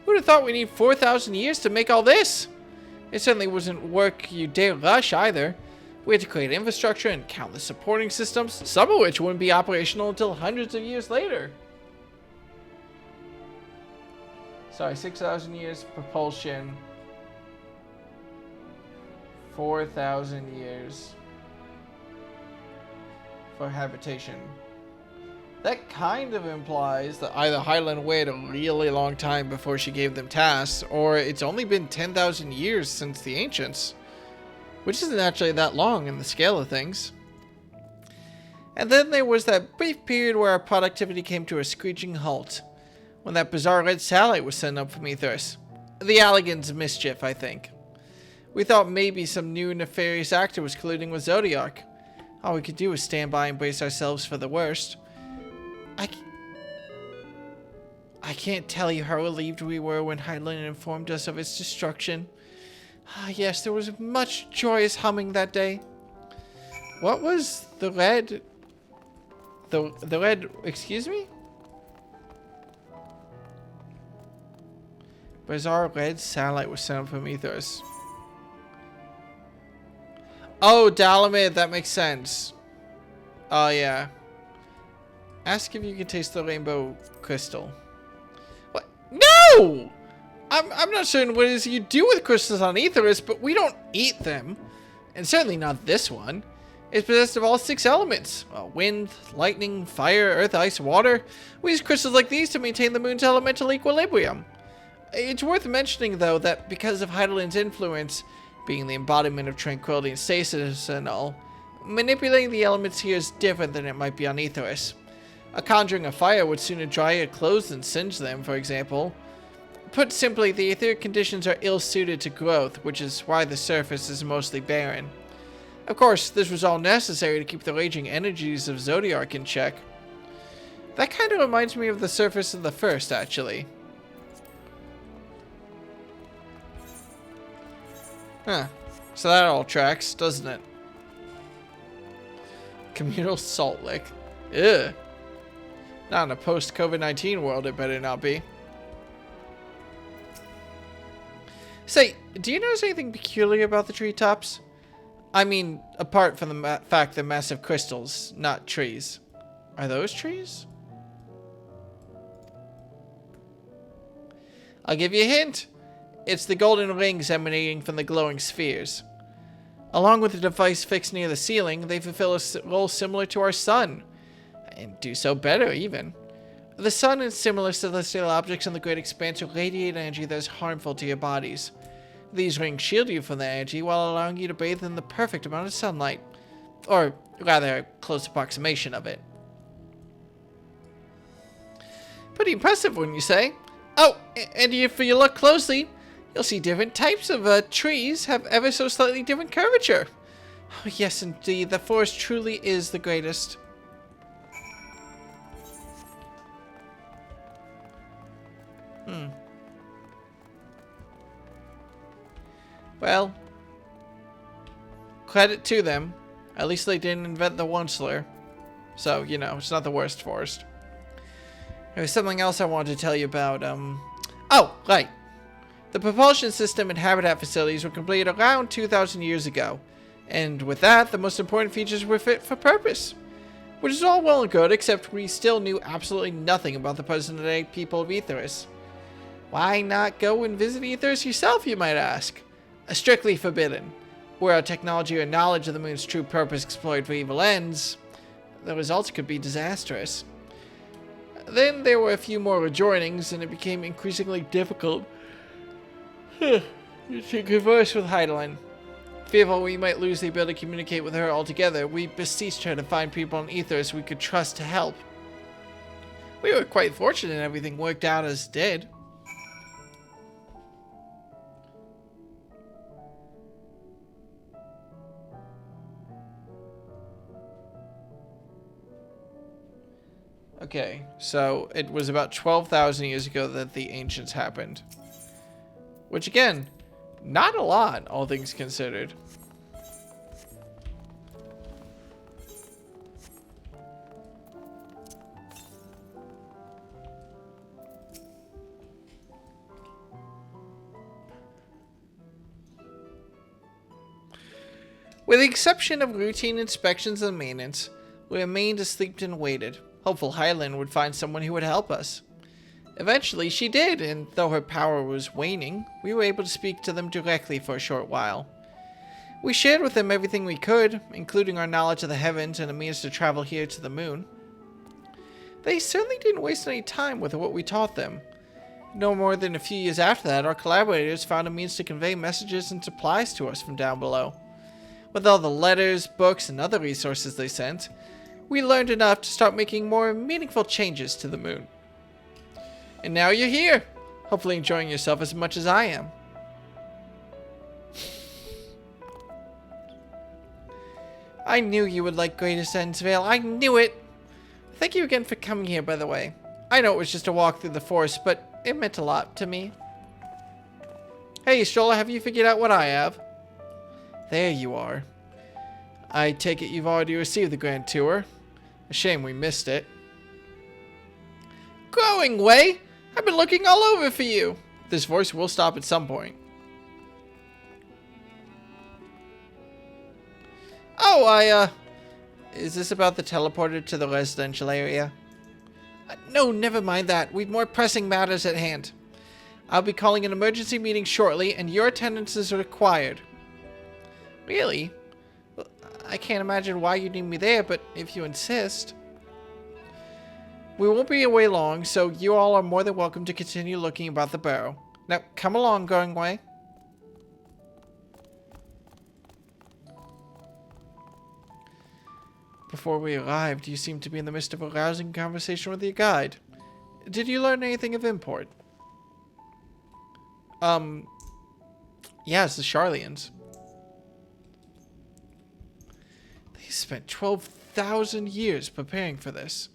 Who would have thought we need 4,000 years to make all this? It certainly wasn't work you dare rush either. We had to create infrastructure and countless supporting systems, some of which wouldn't be operational until hundreds of years later. Sorry, 6,000 years propulsion. 4,000 years for habitation. That kind of implies that either Hyland waited a really long time before she gave them tasks, or it's only been 10,000 years since the Ancients, which isn't actually that long in the scale of things. And then there was that brief period where our productivity came to a screeching halt, when that bizarre red satellite was sent up from Ethos. The Alligans' mischief, I think. We thought maybe some new nefarious actor was colluding with Zodiac. All we could do was stand by and brace ourselves for the worst. I can't tell you how relieved we were when Hyland informed us of its destruction. Ah, yes, there was much joyous humming that day. What was the red... The red... Excuse me? Bizarre red satellite was sent up from Ethos. Oh, Dalamid, that makes sense. Oh, yeah. Ask if you can taste the rainbow crystal. What? No! I'm not certain what it is you do with crystals on Aetheris, but we don't eat them. And certainly not this one. It's possessed of all 6 elements. Wind, lightning, fire, earth, ice, water. We use crystals like these to maintain the moon's elemental equilibrium. It's worth mentioning, though, that because of Hydalin's influence, being the embodiment of tranquility and stasis and all, manipulating the elements here is different than it might be on Aetheris. A conjuring of fire would sooner dry your clothes than singe them, for example. Put simply, the etheric conditions are ill-suited to growth, which is why the surface is mostly barren. Of course, this was all necessary to keep the raging energies of Zodiac in check. That kind of reminds me of the surface of the first, actually. Huh. So that all tracks, doesn't it? Communal salt lick. Ugh. Not in a post-COVID-19 world, it better not be. Say, do you notice anything peculiar about the treetops? I mean, apart from the fact they're massive crystals, not trees. Are those trees? I'll give you a hint. It's the golden rings emanating from the glowing spheres. Along with the device fixed near the ceiling, they fulfill a role similar to our sun. And do so better, even. The sun and similar celestial objects in the great expanse radiate energy that is harmful to your bodies. These rings shield you from the energy while allowing you to bathe in the perfect amount of sunlight. Or, rather, a close approximation of it. Pretty impressive, wouldn't you say? Oh, and if you look closely, you'll see different types of trees have ever so slightly different curvature. Oh, yes, indeed, the forest truly is the greatest. Well, credit to them. At least they didn't invent the Onceler. So, you know, it's not the worst forest. There's something else I wanted to tell you about, Oh, right. The propulsion system and habitat facilities were completed around 2,000 years ago. And with that, the most important features were fit for purpose. Which is all well and good, except we still knew absolutely nothing about the present-day people of Aetheris. Why not go and visit Aetheris yourself, you might ask? Strictly forbidden. Were our technology or knowledge of the moon's true purpose exploited for evil ends, the results could be disastrous. Then there were a few more rejoinings, and it became increasingly difficult to converse with Hydaelyn. Fearful we might lose the ability to communicate with her altogether, we beseeched her to find people on Ethos we could trust to help. We were quite fortunate everything worked out as it did. Okay, so it was about 12,000 years ago that the Ancients happened. Which again, not a lot, all things considered. With the exception of routine inspections and maintenance, we remained asleep and waited, hopeful Hyland would find someone who would help us. Eventually she did, and though her power was waning, we were able to speak to them directly for a short while. We shared with them everything we could, including our knowledge of the heavens and a means to travel here to the moon. They certainly didn't waste any time with what we taught them. No more than a few years after that, our collaborators found a means to convey messages and supplies to us from down below. With all the letters, books, and other resources they sent, we learned enough to start making more meaningful changes to the moon. And now you're here, hopefully enjoying yourself as much as I am. I knew you would like Greatest Endwalker. I knew it! Thank you again for coming here, by the way. I know it was just a walk through the forest, but it meant a lot to me. Hey, Stroller, have you figured out what I have? There you are. I take it you've already received the Grand Tour. A shame we missed it. Growing way! I've been looking all over for you. This voice will stop at some point. Oh, is this about the teleporter to the residential area? No, never mind that. We've more pressing matters at hand. I'll be calling an emergency meeting shortly, and your attendance is required. Really? Well, I can't imagine why you need me there, but if you insist. We won't be away long, so you all are more than welcome to continue looking about the burrow. Now, come along, Going Way. Before we arrived, you seemed to be in the midst of a rousing conversation with your guide. Did you learn anything of import? Yes, the Sharlians. They spent 12,000 years preparing for this.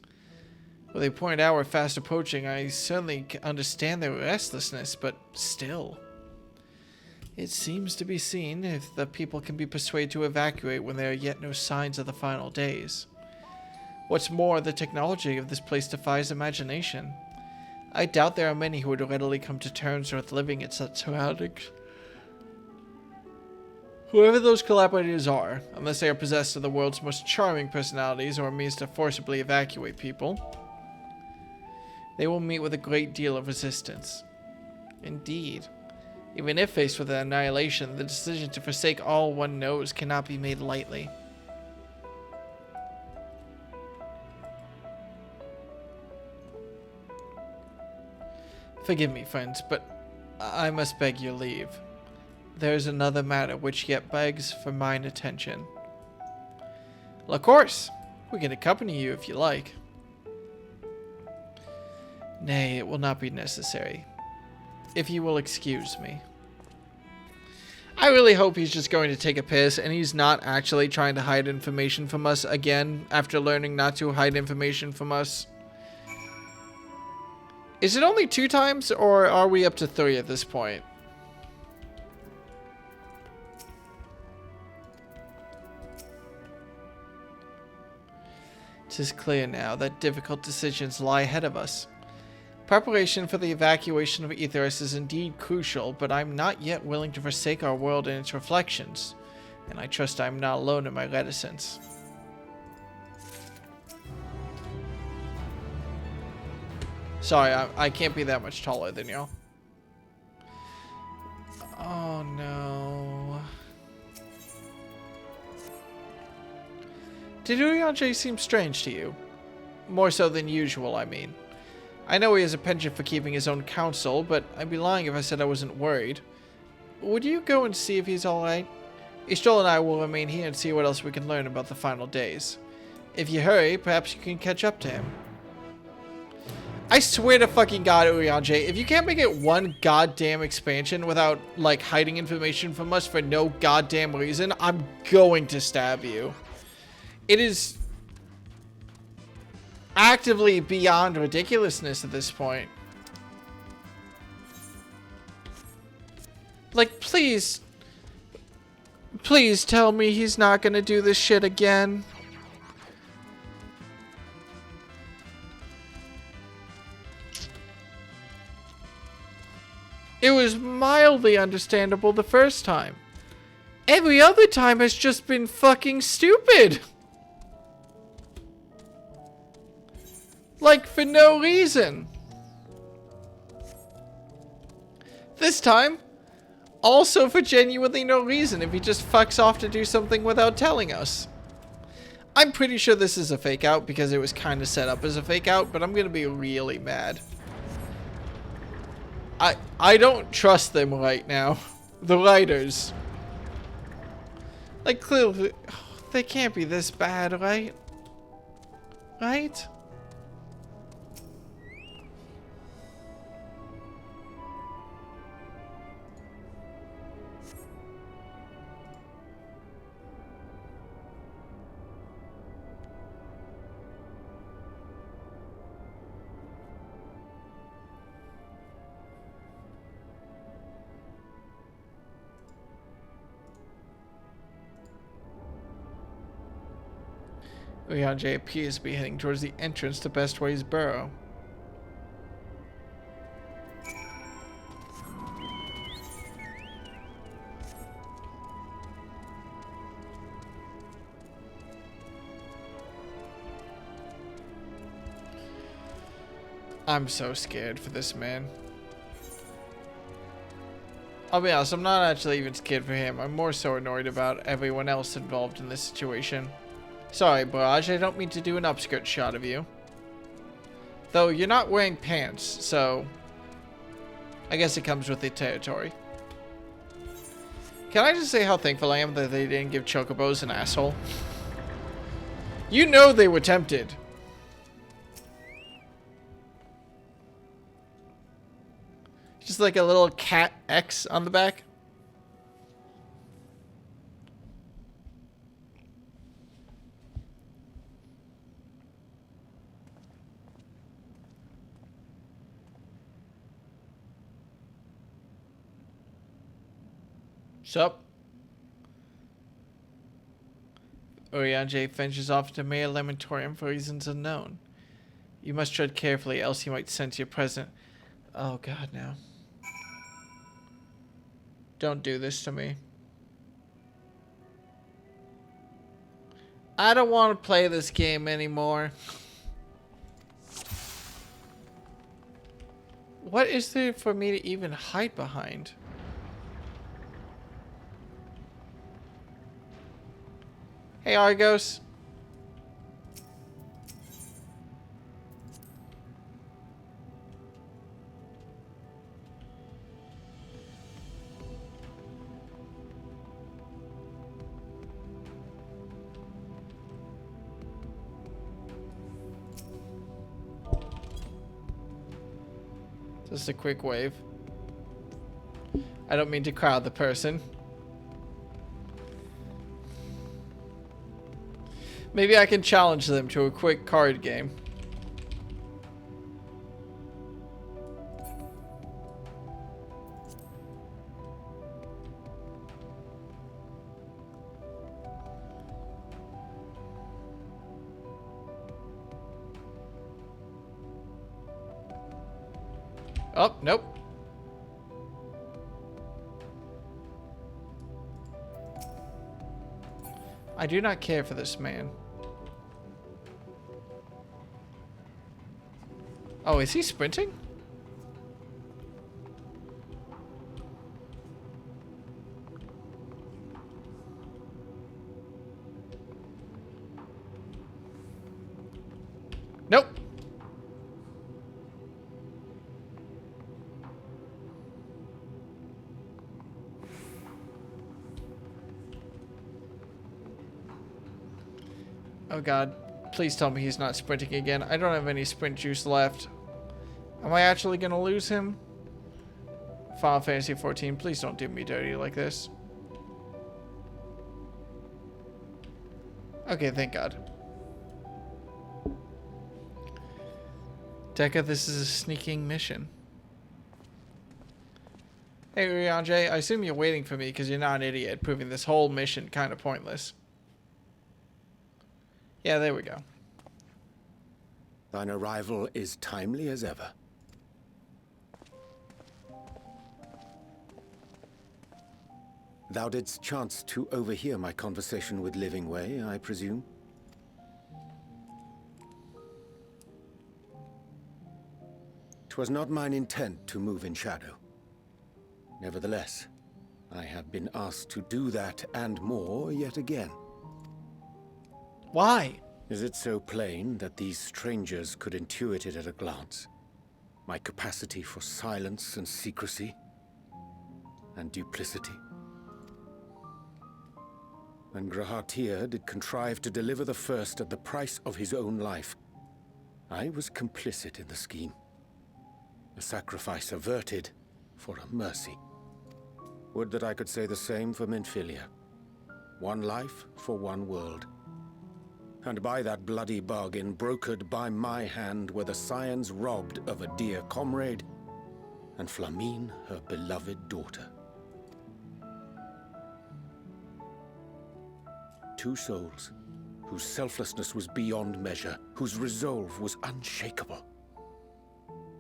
Well, they point out we're fast approaching. I certainly understand their restlessness, but still. It seems to be seen if the people can be persuaded to evacuate when there are yet no signs of the final days. What's more, the technology of this place defies imagination. I doubt there are many who would readily come to terms with living in such surroundings. Whoever those collaborators are, unless they are possessed of the world's most charming personalities or a means to forcibly evacuate people, they will meet with a great deal of resistance. Indeed, even if faced with annihilation, the decision to forsake all one knows cannot be made lightly. Forgive me, friends, but I must beg your leave. There is another matter which yet begs for mine attention. Well, of course, we can accompany you if you like. Nay, it will not be necessary. If you will excuse me. I really hope he's just going to take a piss and he's not actually trying to hide information from us again after learning not to hide information from us. Is it only 2 times or are we up to 3 at this point? It is clear now that difficult decisions lie ahead of us. Preparation for the evacuation of Ethos is indeed crucial, but I'm not yet willing to forsake our world and its reflections, and I trust I'm not alone in my reticence. Sorry, I can't be that much taller than y'all. Oh no. Did Urianger seem strange to you? More so than usual, I mean. I know he has a penchant for keeping his own counsel, but I'd be lying if I said I wasn't worried. Would you go and see if he's alright? Estrel and I will remain here and see what else we can learn about the final days. If you hurry, perhaps you can catch up to him. I swear to fucking God, Urianger, if you can't make it one goddamn expansion without, like, hiding information from us for no goddamn reason, I'm going to stab you. It is actively beyond ridiculousness at this point. Like, please tell me he's not gonna do this shit again. It was mildly understandable the first time. Every other time has just been fucking stupid. Like, for no reason. This time, also for genuinely no reason if he just fucks off to do something without telling us. I'm pretty sure this is a fake out because it was kind of set up as a fake out, but I'm gonna be really mad. I don't trust them right now. The writers. Like, clearly, they can't be this bad, right? Right? Urianger appears to be heading towards the entrance to Bestway's burrow. I'm so scared for this man. I'll be honest, I'm not actually even scared for him. I'm more so annoyed about everyone else involved in this situation. Sorry, Barrage, I don't mean to do an upskirt shot of you. Though you're not wearing pants, so I guess it comes with the territory. Can I just say how thankful I am that they didn't give Chocobos an asshole? You know they were tempted. Just like a little cat X on the back. Sup? Urianger ventures off to Mayor Lamentorium for reasons unknown. You must tread carefully, else he might sense your presence. Oh god, no. Don't do this to me. I don't want to play this game anymore. What is there for me to even hide behind? Hey, Argos. Just a quick wave. I don't mean to crowd the person. Maybe I can challenge them to a quick card game. Oh, nope. I do not care for this man. Oh, is he sprinting? Nope. Oh god. Please tell me he's not sprinting again. I don't have any sprint juice left. Am I actually gonna lose him? Final Fantasy 14, please don't do me dirty like this. Okay, thank god. Deca, this is a sneaking mission. Hey, Ryanje, I assume you're waiting for me because you're not an idiot, proving this whole mission kind of pointless. Yeah, there we go. Thine arrival is timely as ever. Thou didst chance to overhear my conversation with Living Way, I presume? 'Twas not mine intent to move in shadow. Nevertheless, I have been asked to do that and more yet again. Why? Is it so plain that these strangers could intuit it at a glance? My capacity for silence and secrecy and duplicity? When Grahatir did contrive to deliver the first at the price of his own life, I was complicit in the scheme. A sacrifice averted for a mercy. Would that I could say the same for Minfilia. One life for one world. And by that bloody bargain, brokered by my hand, were the scions robbed of a dear comrade, and Flamine her beloved daughter. Two souls, whose selflessness was beyond measure, whose resolve was unshakable.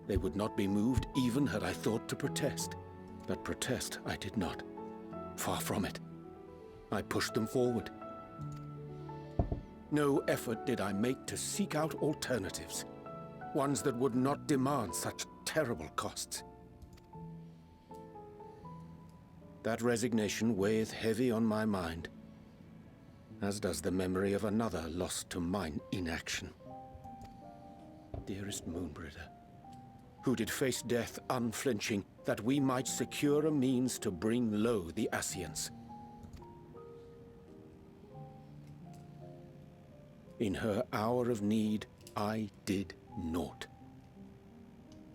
They would not be moved even had I thought to protest. But protest I did not. Far from it. I pushed them forward. No effort did I make to seek out alternatives. Ones that would not demand such terrible costs. That resignation weigheth heavy on my mind, as does the memory of another lost to mine inaction. Dearest Moonbringer, who did face death unflinching, that we might secure a means to bring low the Ascians. In her hour of need, I did naught.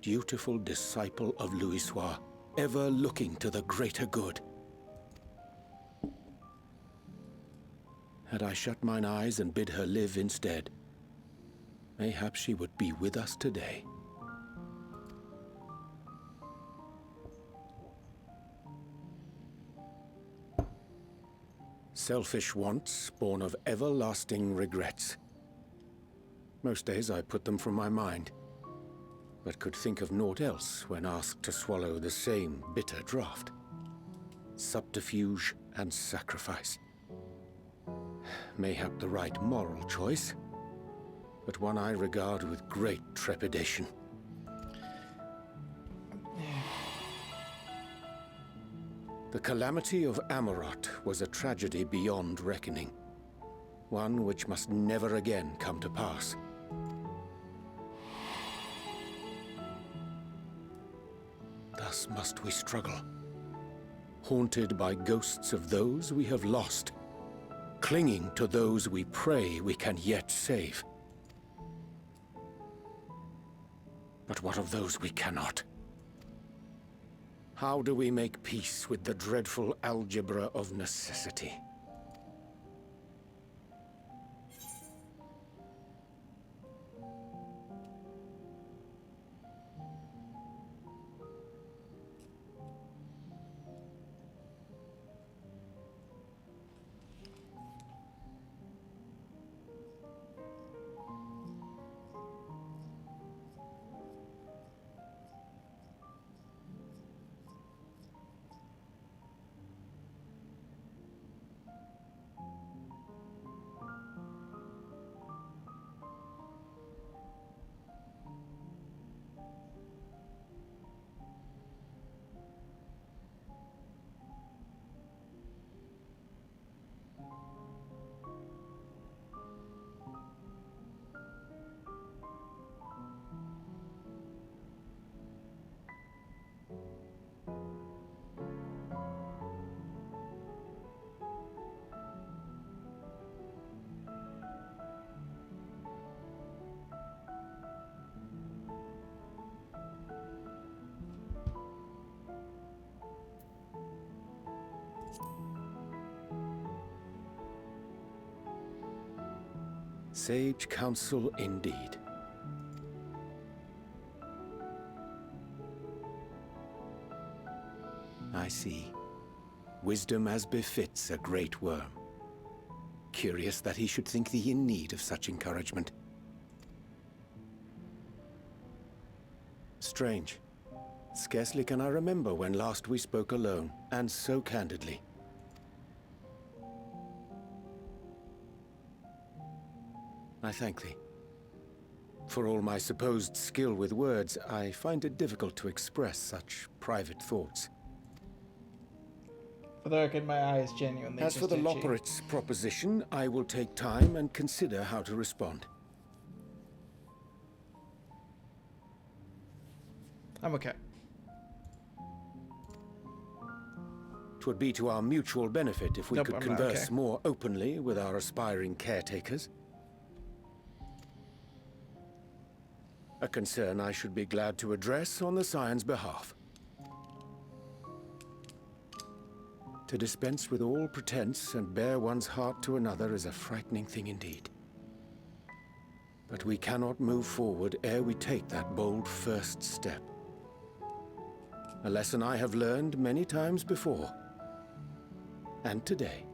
Dutiful disciple of Louisoix, ever looking to the greater good. Had I shut mine eyes and bid her live instead, mayhap she would be with us today. Selfish wants, born of everlasting regrets. Most days I put them from my mind, but could think of naught else when asked to swallow the same bitter draught. Subterfuge and sacrifice. Mayhap the right moral choice, but one I regard with great trepidation. The calamity of Amarot was a tragedy beyond reckoning. One which must never again come to pass. Thus must we struggle, haunted by ghosts of those we have lost, clinging to those we pray we can yet save. But what of those we cannot? How do we make peace with the dreadful algebra of necessity? Sage counsel indeed. I see. Wisdom as befits a great worm. Curious that he should think thee in need of such encouragement. Strange. Scarcely can I remember when last we spoke alone, and so candidly. I thank thee. For all my supposed skill with words, I find it difficult to express such private thoughts. For the record, my eye is genuinely As for the just itchy. Loporrit's proposition, I will take time and consider how to respond. I'm okay. 'Twould be to our mutual benefit if we Nope, could I'm not converse okay. more openly with our aspiring caretakers. A concern I should be glad to address on the Scion's behalf. To dispense with all pretense and bare one's heart to another is a frightening thing indeed. But we cannot move forward ere we take that bold first step. A lesson I have learned many times before. And today.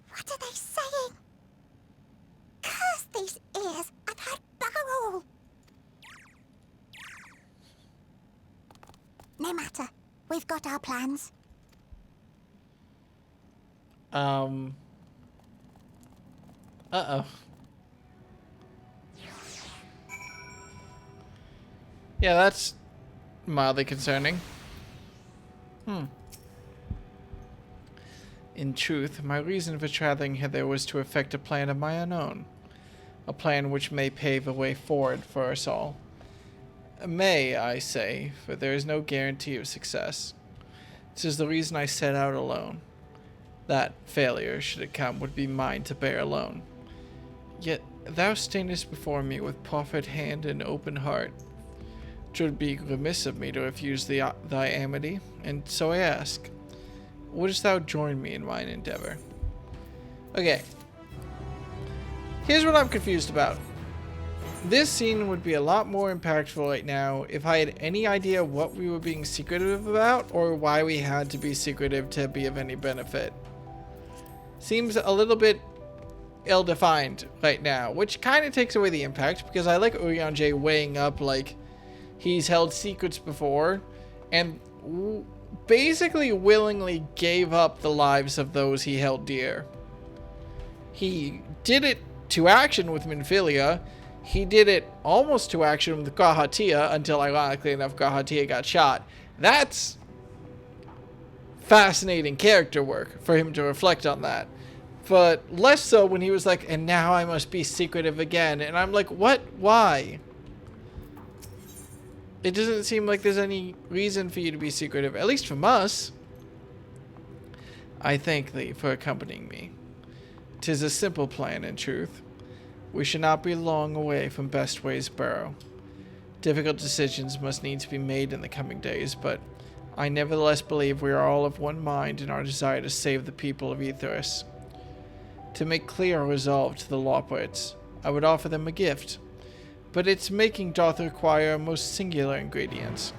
What are they saying? Curse these ears! I've heard bugger all! No matter. We've got our plans. Uh-oh. Yeah, that's mildly concerning. In truth, my reason for traveling hither was to effect a plan of my own. A plan which may pave a way forward for us all. May, I say, for there is no guarantee of success. This is the reason I set out alone. That failure, should it come, would be mine to bear alone. Yet thou standest before me with proffered hand and open heart. 'Twould be remiss of me to refuse thy amity, and so I ask, wouldst thou join me in mine endeavor? Okay. Here's what I'm confused about. This scene would be a lot more impactful right now if I had any idea what we were being secretive about, or why we had to be secretive to be of any benefit. Seems a little bit ill-defined right now, which kind of takes away the impact, because I like Urianger weighing up like he's held secrets before, and basically willingly gave up the lives of those he held dear. He did it to action with Minfilia. He did it almost to action with Gahatia, until ironically enough Gahatia got shot. That's fascinating character work for him to reflect on that. But less so when he was like, and now I must be secretive again. And I'm like, what? Why? It doesn't seem like there's any reason for you to be secretive, at least from us. I thank thee for accompanying me. 'Tis a simple plan, in truth. We should not be long away from Bestway's burrow. Difficult decisions must needs be made in the coming days, but I nevertheless believe we are all of one mind in our desire to save the people of Aetheris. To make clear our resolve to the Loporrits, I would offer them a gift, but its making doth require a most singular ingredients.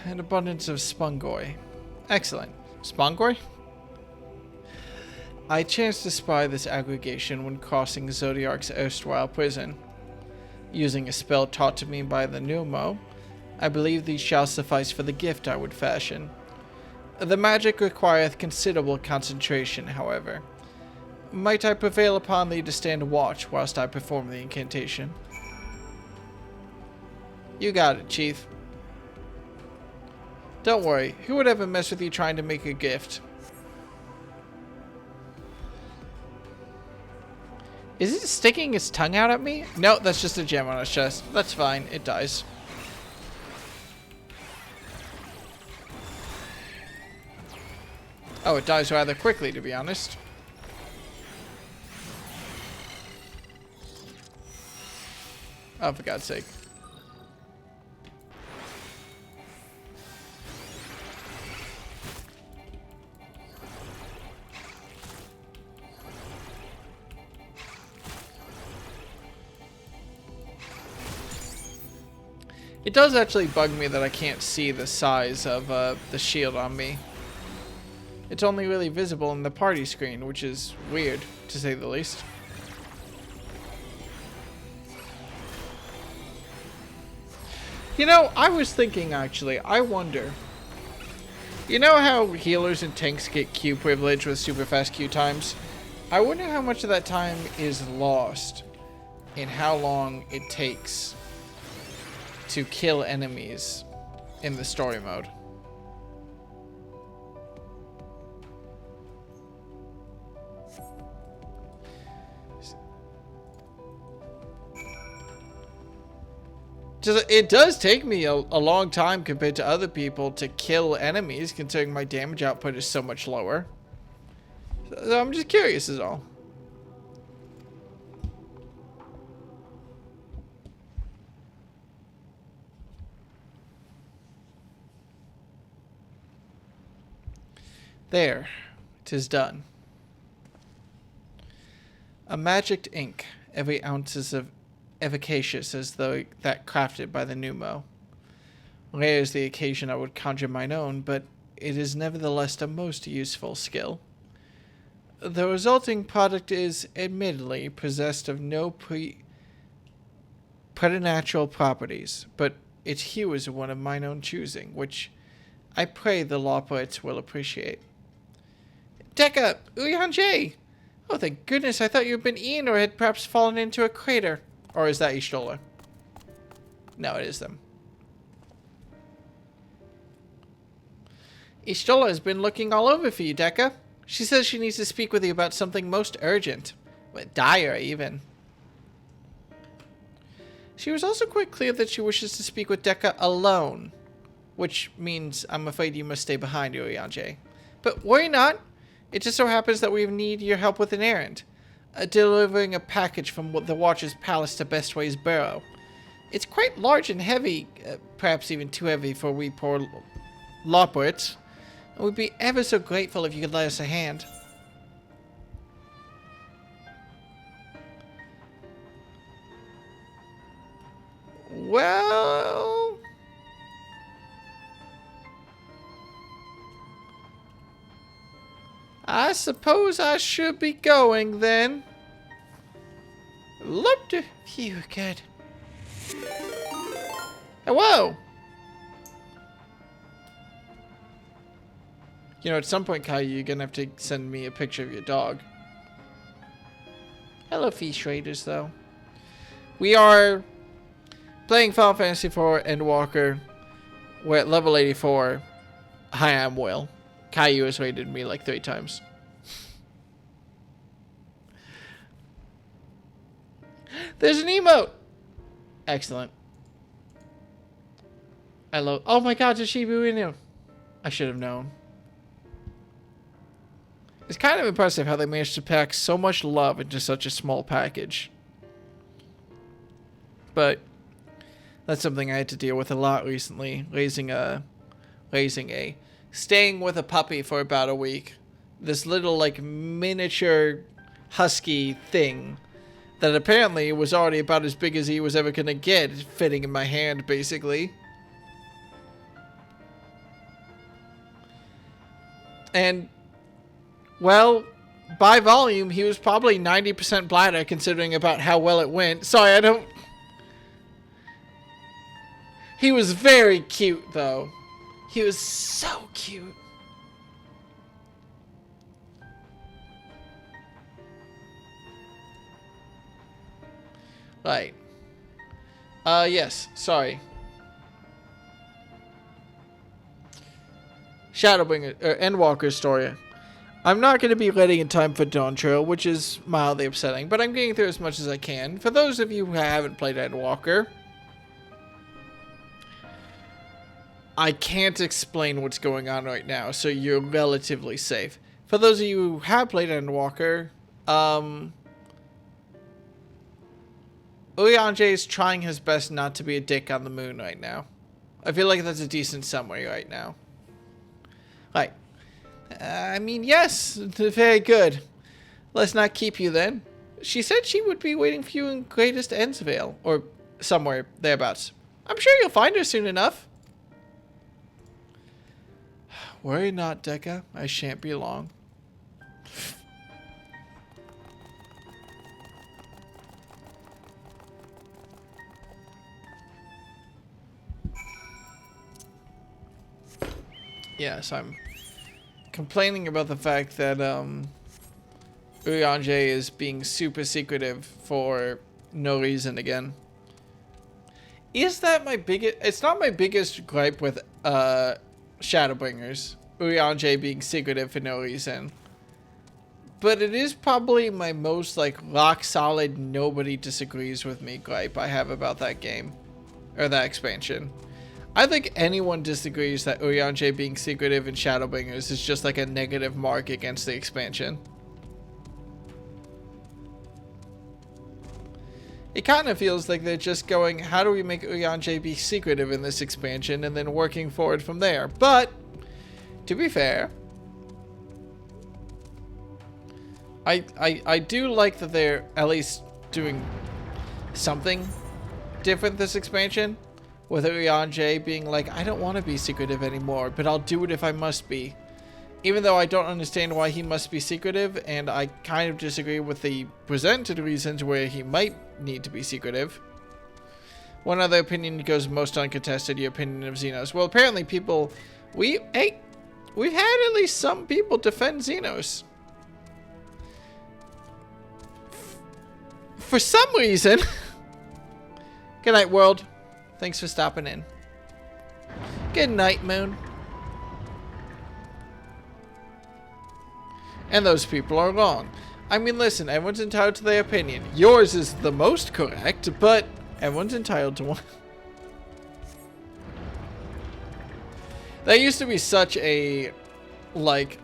An abundance of spongoi. Excellent. Spongoi? I chanced to spy this aggregation when crossing Zodiark's erstwhile prison. Using a spell taught to me by the Pneumo, I believe these shall suffice for the gift I would fashion. The magic requireth considerable concentration, however. Might I prevail upon thee to stand watch whilst I perform the incantation? You got it, Chief. Don't worry, who would ever mess with you trying to make a gift? Is it sticking its tongue out at me? No, that's just a gem on its chest. That's fine. It dies. Oh, it dies rather quickly, to be honest. Oh, for God's sake. It does actually bug me that I can't see the size of the shield on me. It's only really visible in the party screen, which is weird, to say the least. You know, I was thinking actually, I wonder. You know how healers and tanks get Q privilege with super fast Q times? I wonder how much of that time is lost in how long it takes to kill enemies in the story mode. It does take me a long time compared to other people to kill enemies, considering my damage output is so much lower. So I'm just curious is all. There, 'tis done. A magicked ink, every ounce is of efficacious as though that crafted by the pneumo. Rare is the occasion I would conjure mine own, but it is nevertheless a most useful skill. The resulting product is, admittedly, possessed of no preternatural properties, but its hue is one of mine own choosing, which I pray the law poets will appreciate. Dekka! Uyanje! Oh, thank goodness, I thought you had been eaten or had perhaps fallen into a crater. Or is that Ishtola? No, it is them. Ishtola has been looking all over for you, Dekka. She says she needs to speak with you about something most urgent. Dire, even. She was also quite clear that she wishes to speak with Dekka alone. Which means I'm afraid you must stay behind, Uyanje. But worry not. It just so happens that we need your help with an errand. Delivering a package from the Watcher's palace to Bestway's burrow. It's quite large and heavy, perhaps even too heavy for we poor lawpoets. And we'd be ever so grateful if you could lend us a hand. Well... I suppose I should be going then. Look to you good. Hello. You know, at some point, Caillou, you're gonna have to send me a picture of your dog. Hello, fish raiders, though. We are playing Final Fantasy IV Endwalker. We're at level 84. Hi, I'm Will. Caillou has raided me like 3 times. There's an emote! Excellent. I love... Oh my god, there's Shibu Inu. I should have known. It's kind of impressive how they managed to pack so much love into such a small package. But that's something I had to deal with a lot recently. Staying with a puppy for about a week. This little, like, miniature husky thing that apparently was already about as big as he was ever going to get, fitting in my hand, basically. And, well, by volume, he was probably 90% bladder, considering about how well it went. Sorry, I don't... He was very cute, though. He was so cute. Right. Yes, sorry. Shadowbringer, Endwalker's story. I'm not going to be ready in time for DAWNTRAIL, which is mildly upsetting, but I'm getting through as much as I can. For those of you who haven't played Endwalker, I can't explain what's going on right now, so you're relatively safe. For those of you who have played Endwalker, Urianger is trying his best not to be a dick on the moon right now. I feel like that's a decent summary right now. Right. I mean, yes, very good. Let's not keep you then. She said she would be waiting for you in Greatest Endsvale, or somewhere thereabouts. I'm sure you'll find her soon enough. Worry not, Dekka. I shan't be long. Yes, I'm complaining about the fact that Urianger is being super secretive for no reason again. Is that my biggest... It's not my biggest gripe with Shadowbringers, Urianger being secretive for no reason. But it is probably my most, like, rock-solid, nobody disagrees with me gripe I have about that game. Or that expansion. I think anyone disagrees that Urianger being secretive in Shadowbringers is just like a negative mark against the expansion. It kind of feels like they're just going, how do we make Urianger be secretive in this expansion, and then working forward from there. But, to be fair, I do like that they're at least doing something different this expansion. With Urianger being like, I don't want to be secretive anymore, but I'll do it if I must be. Even though I don't understand why he must be secretive, and I kind of disagree with the presented reasons where he might need to be secretive. One other opinion goes most uncontested, your opinion of Xenos. Well, apparently people... we've had at least some people defend Xenos. For some reason... Good night, world. Thanks for stopping in. Good night, Moon. And those people are wrong. I mean, listen, everyone's entitled to their opinion. Yours is the most correct, but everyone's entitled to one. That used to be such a, like,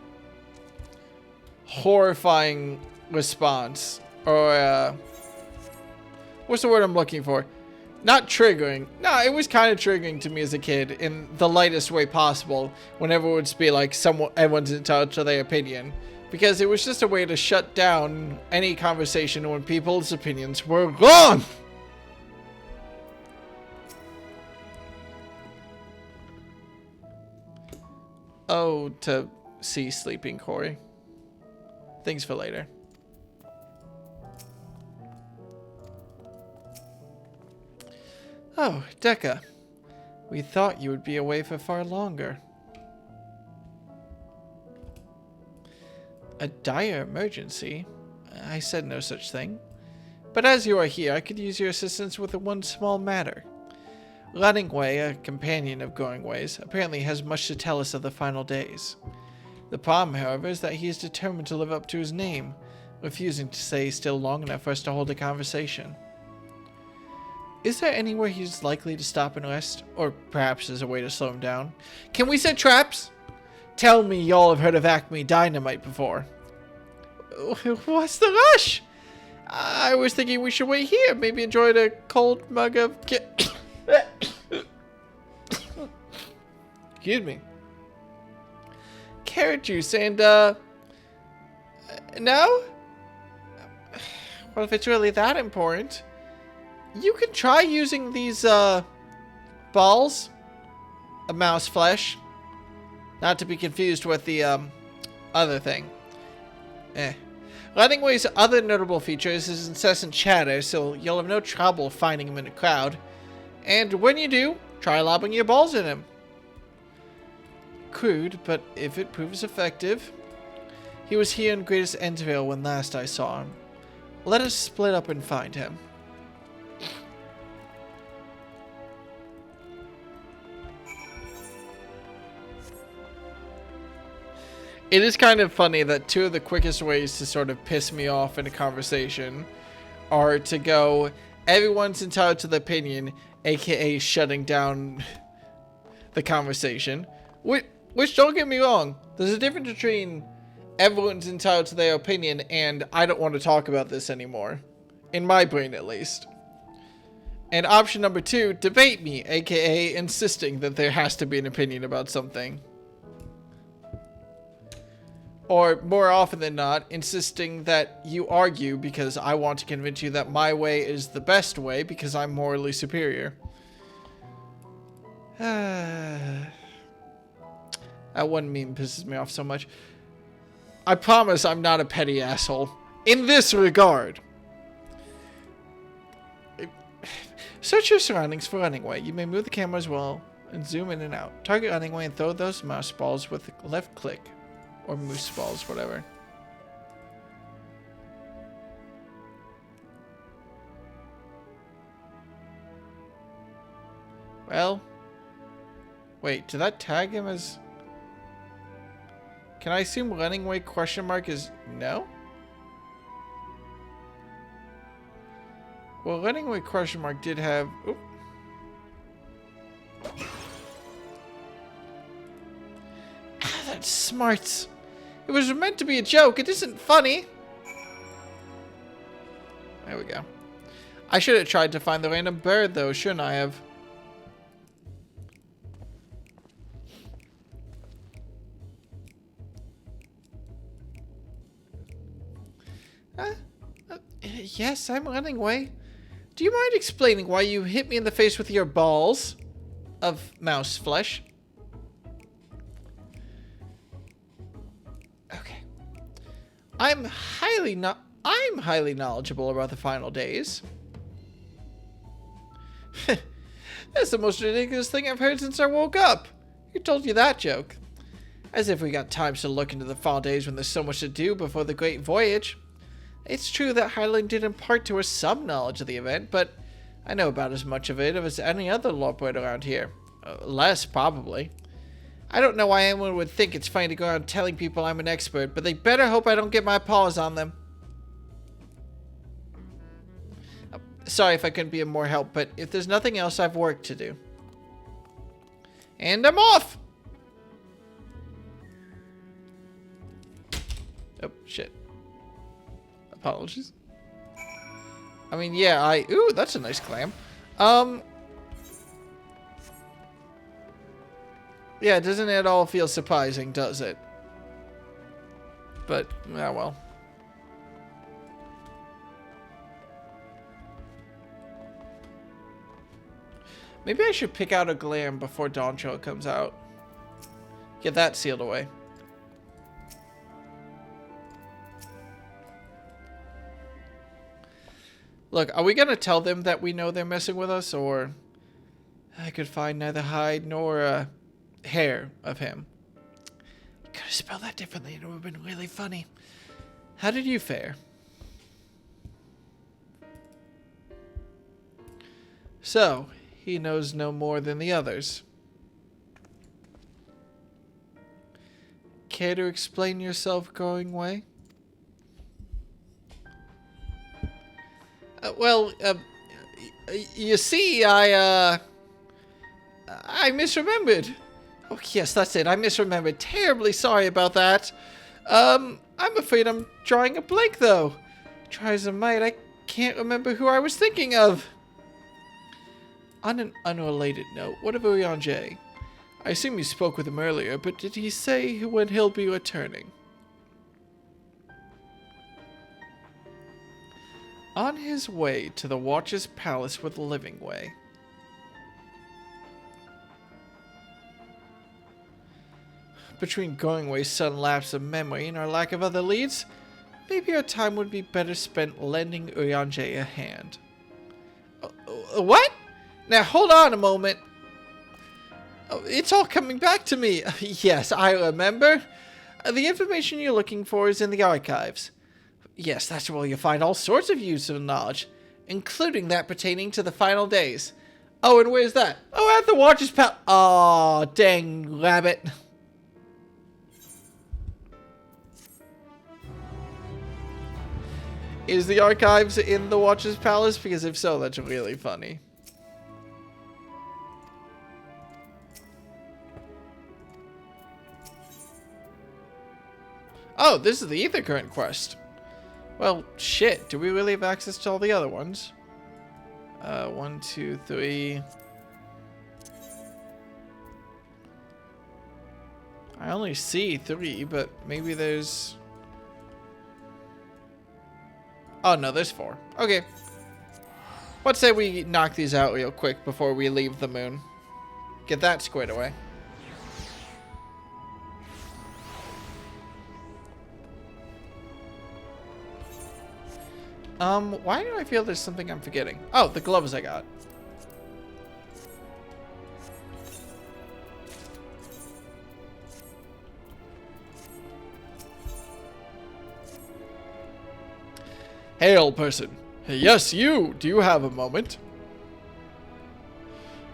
horrifying response. Or, what's the word I'm looking for? Not triggering. No, it was kind of triggering to me as a kid in the lightest way possible. Whenever it would be like everyone's entitled to their opinion. Because it was just a way to shut down any conversation when people's opinions were wrong. Oh, to see sleeping Corey. Things for later. Oh, Dekka. We thought you would be away for far longer. A dire emergency? I said no such thing. But as you are here, I could use your assistance with one small matter. Runningway, a companion of Goringway's, apparently has much to tell us of the final days. The problem, however, is that he is determined to live up to his name, refusing to stay still long enough for us to hold a conversation. Is there anywhere he's likely to stop and rest? Or perhaps as a way to slow him down? Can we set traps? Tell me y'all have heard of Acme Dynamite before. What's the rush? I was thinking we should wait here. Maybe enjoy a cold mug of... Excuse me. Carrot juice and, no? Well, if it's really that important... You can try using these, balls of mouse flesh. Not to be confused with the, other thing. Runningway's other notable feature is his incessant chatter, so you'll have no trouble finding him in a crowd. And when you do, try lobbing your balls at him. Crude, but if it proves effective. He was here in Greatest Endsvale when last I saw him. Let us split up and find him. It is kind of funny that two of the quickest ways to sort of piss me off in a conversation are to go, everyone's entitled to their opinion, aka shutting down the conversation. Which, don't get me wrong, there's a difference between everyone's entitled to their opinion and I don't want to talk about this anymore. In my brain, at least. And option number 2, debate me, aka insisting that there has to be an opinion about something. Or, more often than not, insisting that you argue because I want to convince you that my way is the best way because I'm morally superior. That one meme pisses me off so much. I promise I'm not a petty asshole. In this regard. Search your surroundings for running way. You may move the camera as well and zoom in and out. Target running way and throw those mouse balls with the left click. Or moose balls, whatever. Well. Wait, did that tag him as... Can I assume running way question mark is no? Well, running away question mark did have... Oop. Ah, that's smart. It was meant to be a joke. It isn't funny. There we go. I should have tried to find the random bird, though. Shouldn't I have? Yes, I'm running away. Do you mind explaining why you hit me in the face with your balls of mouse flesh? Okay. I'm highly knowledgeable about the final days. That's the most ridiculous thing I've heard since I woke up. Who told you that joke? As if we got time to look into the fall days when there's so much to do before the great voyage. It's true that Hyland did impart to us some knowledge of the event, but I know about as much of it as any other lawbird around here. Less, probably. I don't know why anyone would think it's funny to go around telling people I'm an expert, but they better hope I don't get my paws on them. Sorry if I couldn't be of more help, but if there's nothing else, I've work to do. And I'm off! Oh, shit. Apologies. I mean, yeah, ooh, that's a nice clam. Yeah, doesn't it all feel surprising, does it? But, ah, well. Maybe I should pick out a glam before DAWNTRAIL comes out. Get that sealed away. Look, are we gonna tell them that we know they're messing with us, or... I could find neither hide nor hair of him. You could have spelled that differently and it would have been really funny. How did you fare? So, he knows no more than the others. Care to explain yourself, going way? You see, I misremembered. Oh, yes, that's it. I misremembered. Terribly sorry about that. I'm afraid I'm drawing a blank, though. Try as I might, I can't remember who I was thinking of. On an unrelated note, what of Urianger? I assume you spoke with him earlier, but did he say when he'll be returning? On his way to the Watcher's Palace with Living Way. Between Goingway's sudden lapse of memory and our lack of other leads, maybe our time would be better spent lending Urianger a hand. What? Now hold on a moment. Oh, it's all coming back to me. Yes, I remember. The information you're looking for is in the archives. Yes, that's where you'll find all sorts of useful knowledge, including that pertaining to the final days. Oh, and where's that? Oh, at the Watcher's Palace. Aw, dang rabbit. Is the archives in the Watcher's Palace? Because if so, that's really funny. Oh, this is the Ether Current quest. Well, shit. Do we really have access to all the other ones? 1, 2, 3. I only see 3, but maybe there's... Oh, no, there's 4. Okay. Let's say we knock these out real quick before we leave the moon. Get that squared away. Why do I feel there's something I'm forgetting? Oh, the gloves I got. Hey, old person. Yes, you. Do you have a moment?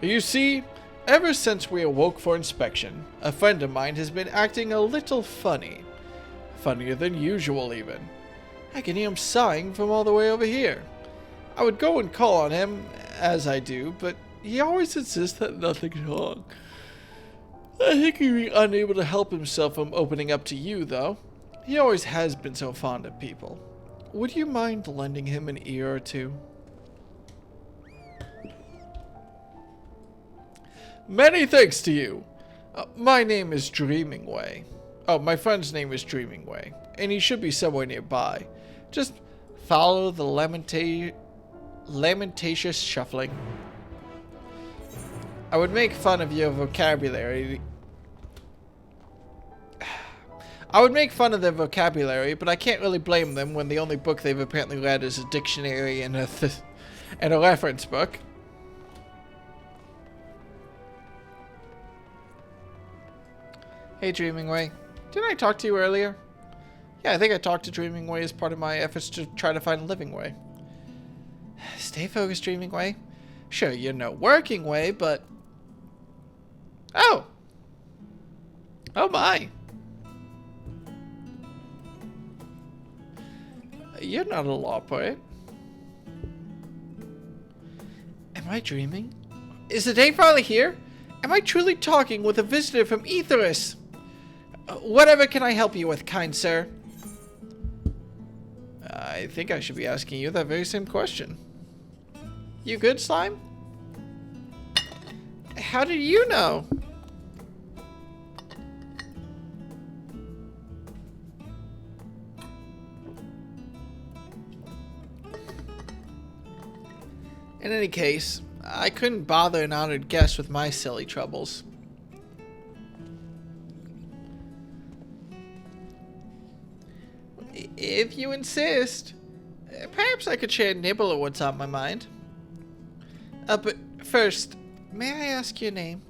You see, ever since we awoke for inspection, a friend of mine has been acting a little funny. Funnier than usual, even. I can hear him sighing from all the way over here. I would go and call on him, as I do, but he always insists that nothing's wrong. I think he'd be unable to help himself from opening up to you, though. He always has been so fond of people. Would you mind lending him an ear or two? Many thanks to you. My name is Dreaming Way. Oh, my friend's name is Dreaming Way, and he should be somewhere nearby. Just follow the lamentatious shuffling. I would make fun of your vocabulary. I would make fun of their vocabulary, but I can't really blame them when the only book they've apparently read is a dictionary and a reference book. Hey, Dreaming Way. Didn't I talk to you earlier? Yeah, I think I talked to Dreaming Way as part of my efforts to try to find a living way. Stay focused, Dreaming Way. Sure, you're no working way, but... Oh! Oh my! You're not a law poet. Am I dreaming? Is the day finally here? Am I truly talking with a visitor from Aetheris? Whatever can I help you with, kind sir? I think I should be asking you that very same question. You good, Slime? How did you know? In any case, I couldn't bother an honored guest with my silly troubles. If you insist, perhaps I could share a nibble of what's on my mind. But first, may I ask your name?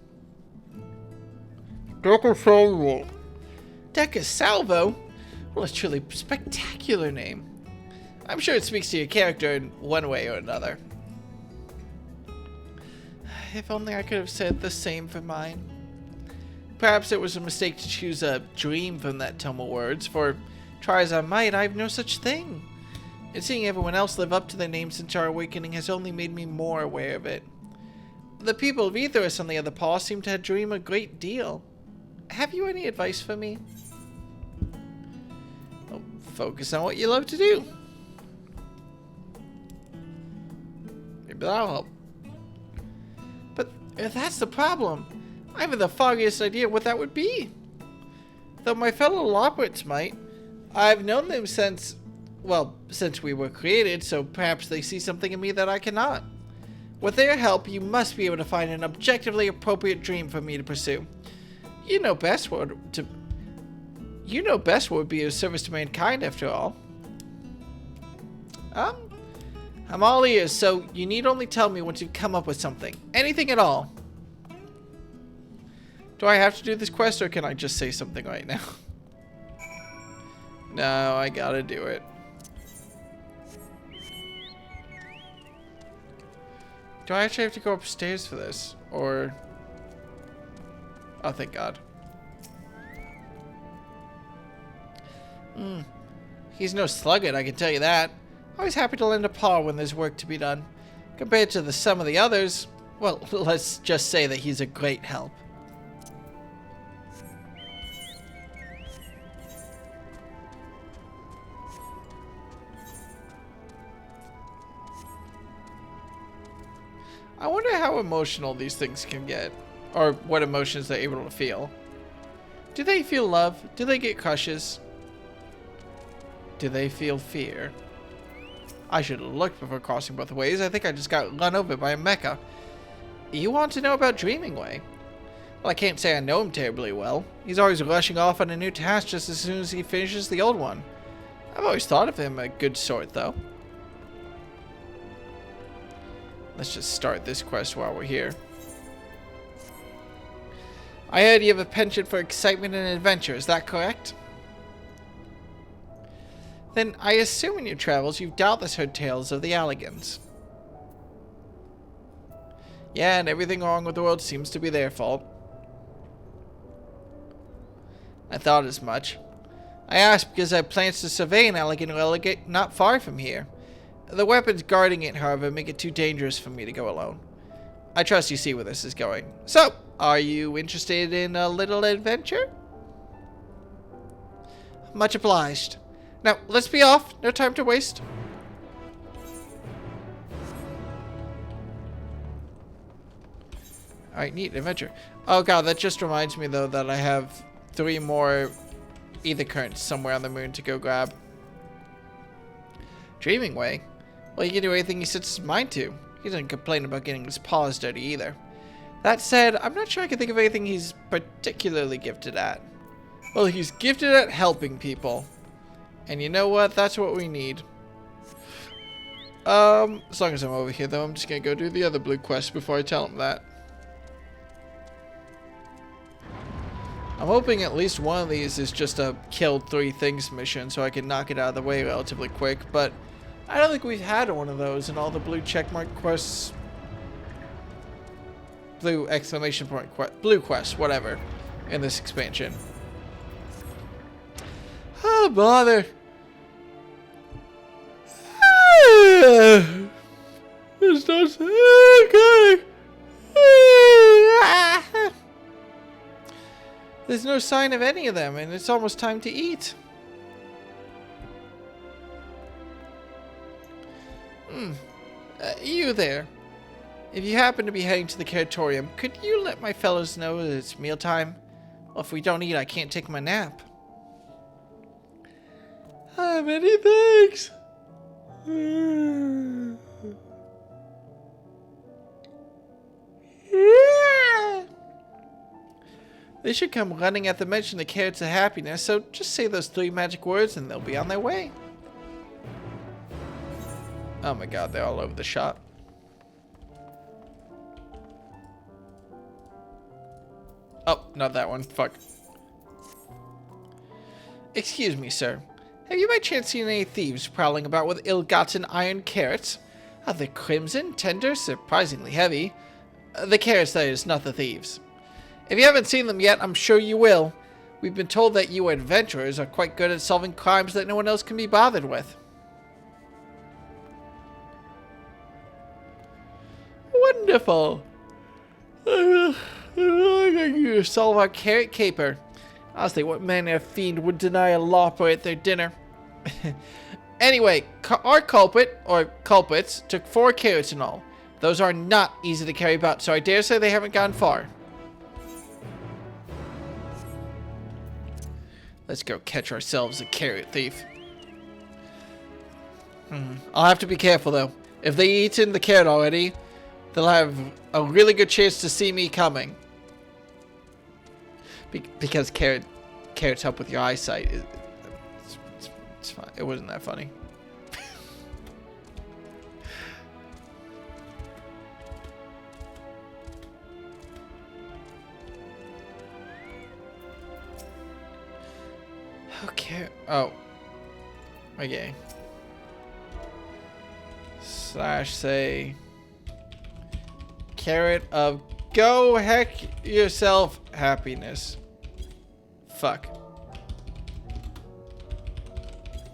Deca Salvo. Deca Salvo? Well, a truly spectacular name. I'm sure it speaks to your character in one way or another. If only I could have said the same for mine. Perhaps it was a mistake to choose a dream from that tome of words, for try as I might, I have no such thing. And seeing everyone else live up to their name since our awakening has only made me more aware of it. The people of Aetheris, on the other paw, seem to dream a great deal. Have you any advice for me? Oh, focus on what you love to do. Maybe that'll help. But if that's the problem, I haven't the foggiest idea what that would be. Though my fellow Lopwits might. I've known them since we were created, so perhaps they see something in me that I cannot. With their help, you must be able to find an objectively appropriate dream for me to pursue. You know best what would be of service to mankind, after all. I'm all ears, so you need only tell me once you've come up with something. Anything at all. Do I have to do this quest, or can I just say something right now? No, I gotta do it. Do I actually have to go upstairs for this? Or... Oh, thank God. He's no sluggard, I can tell you that. Always happy to lend a paw when there's work to be done. Compared to some of the others, well, let's just say that he's a great help. I wonder how emotional these things can get, or what emotions they're able to feel. Do they feel love? Do they get crushes? Do they feel fear? I should have looked before crossing both ways. I think I just got run over by a mecha. You want to know about Dreaming Way? Well, I can't say I know him terribly well. He's always rushing off on a new task just as soon as he finishes the old one. I've always thought of him a good sort, though. Let's just start this quest while we're here. I heard you have a penchant for excitement and adventure, is that correct? Then I assume in your travels you've doubtless heard tales of the Alligans. Yeah, and everything wrong with the world seems to be their fault. I thought as much. I asked because I have plans to survey an Alligan relegate not far from here. The weapons guarding it, however, make it too dangerous for me to go alone. I trust you see where this is going. So, are you interested in a little adventure? Much obliged. Now, let's be off. No time to waste. Alright, neat adventure. Oh god, that just reminds me though that I have 3 more ether currents somewhere on the moon to go grab. Dreaming Way? Well, he can do anything he sets his mind to. He doesn't complain about getting his paws dirty either. That said, I'm not sure I can think of anything he's particularly gifted at. Well, he's gifted at helping people. And you know what? That's what we need. As long as I'm over here though, I'm just gonna go do the other blue quest before I tell him that. I'm hoping at least one of these is just a killed 3 things mission so I can knock it out of the way relatively quick, but I don't think we've had one of those in all the blue checkmark quests. Blue exclamation point blue quests, whatever, in this expansion. Oh, bother. It's not okay. There's no sign of any of them, and it's almost time to eat. You there. If you happen to be heading to the Curatorium, could you let my fellows know that it's mealtime? Well, if we don't eat, I can't take my nap. Many thanks. They should come running at the mention of the carrots of happiness, so just say those 3 magic words and they'll be on their way. Oh my god, they're all over the shop. Oh, not that one. Fuck. Excuse me, sir. Have you by chance seen any thieves prowling about with ill-gotten iron carrots? They're crimson, tender, surprisingly heavy. The carrots, that is, not the thieves. If you haven't seen them yet, I'm sure you will. We've been told that you adventurers are quite good at solving crimes that no one else can be bothered with. Wonderful. I'd like you to solve our carrot caper. Honestly, what manner of fiend would deny a lopper at their dinner? Anyway, our culprit, or culprits, took 4 carrots in all. Those are not easy to carry about, so I dare say they haven't gone far. Let's go catch ourselves a carrot thief. I'll have to be careful, though. If they eaten the carrot already, they'll have a really good chance to see me coming. Because carrots help with your eyesight. It's fine. It wasn't that funny. Okay. Oh. Okay. Slash say carrot of go heck yourself happiness. Fuck.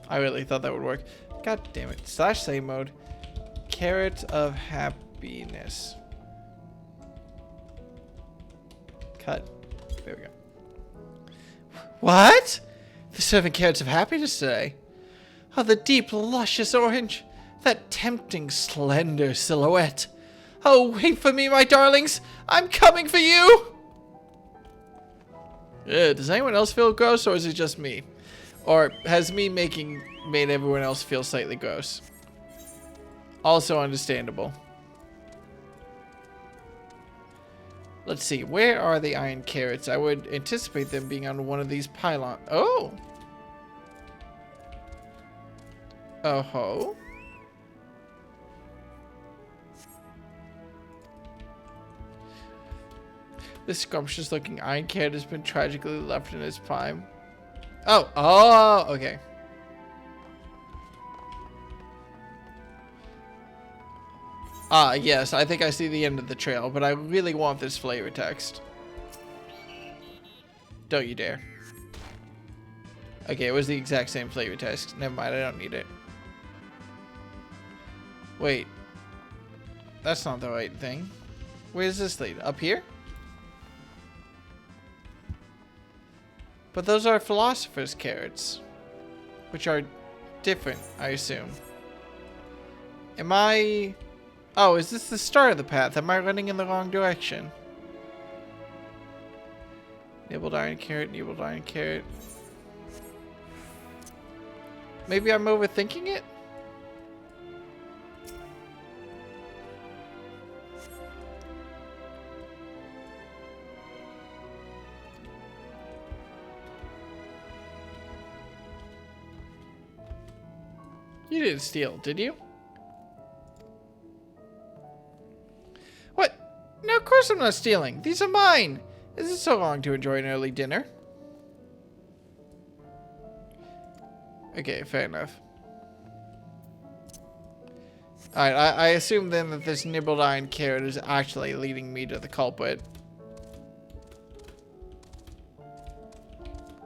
I really thought that would work. God damn it. Slash save mode. Carrot of happiness. Cut. There we go. What? The 7 carrots of happiness today. Oh, the deep, luscious orange. That tempting, slender silhouette. Oh, wait for me, my darlings. I'm coming for you. Does anyone else feel gross, or is it just me? Or has me made everyone else feel slightly gross? Also understandable. Let's see, where are the iron carrots? I would anticipate them being on one of these pylons. Oh! Oh-ho. This scrumptious looking iron carrot has been tragically left in its prime. Oh, okay. Yes, I think I see the end of the trail, but I really want this flavor text. Don't you dare. Okay, it was the exact same flavor text. Never mind, I don't need it. Wait. That's not the right thing. Where does this lead? Up here? But those are philosopher's carrots, which are different, I assume. Am I... Oh, is this the start of the path? Am I running in the wrong direction? Nibbled iron carrot, nibbled iron carrot. Maybe I'm overthinking it? You didn't steal, did you? What? No, of course I'm not stealing. These are mine. Is it so long to enjoy an early dinner? Okay, fair enough. Alright, I assume then that this nibbled iron carrot is actually leading me to the culprit.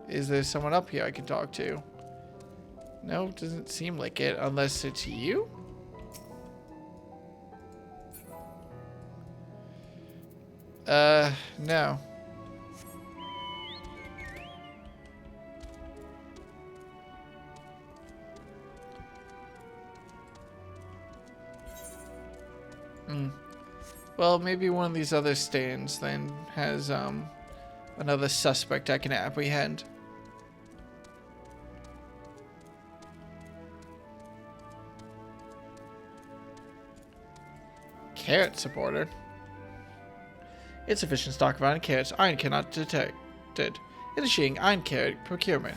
Is there someone up here I can talk to? No, doesn't seem like it, unless it's you? No. Well, maybe one of these other stands then has, another suspect I can apprehend. Carrot supporter. Insufficient stock of iron carrots. Iron cannot detected. Initiating iron carrot procurement.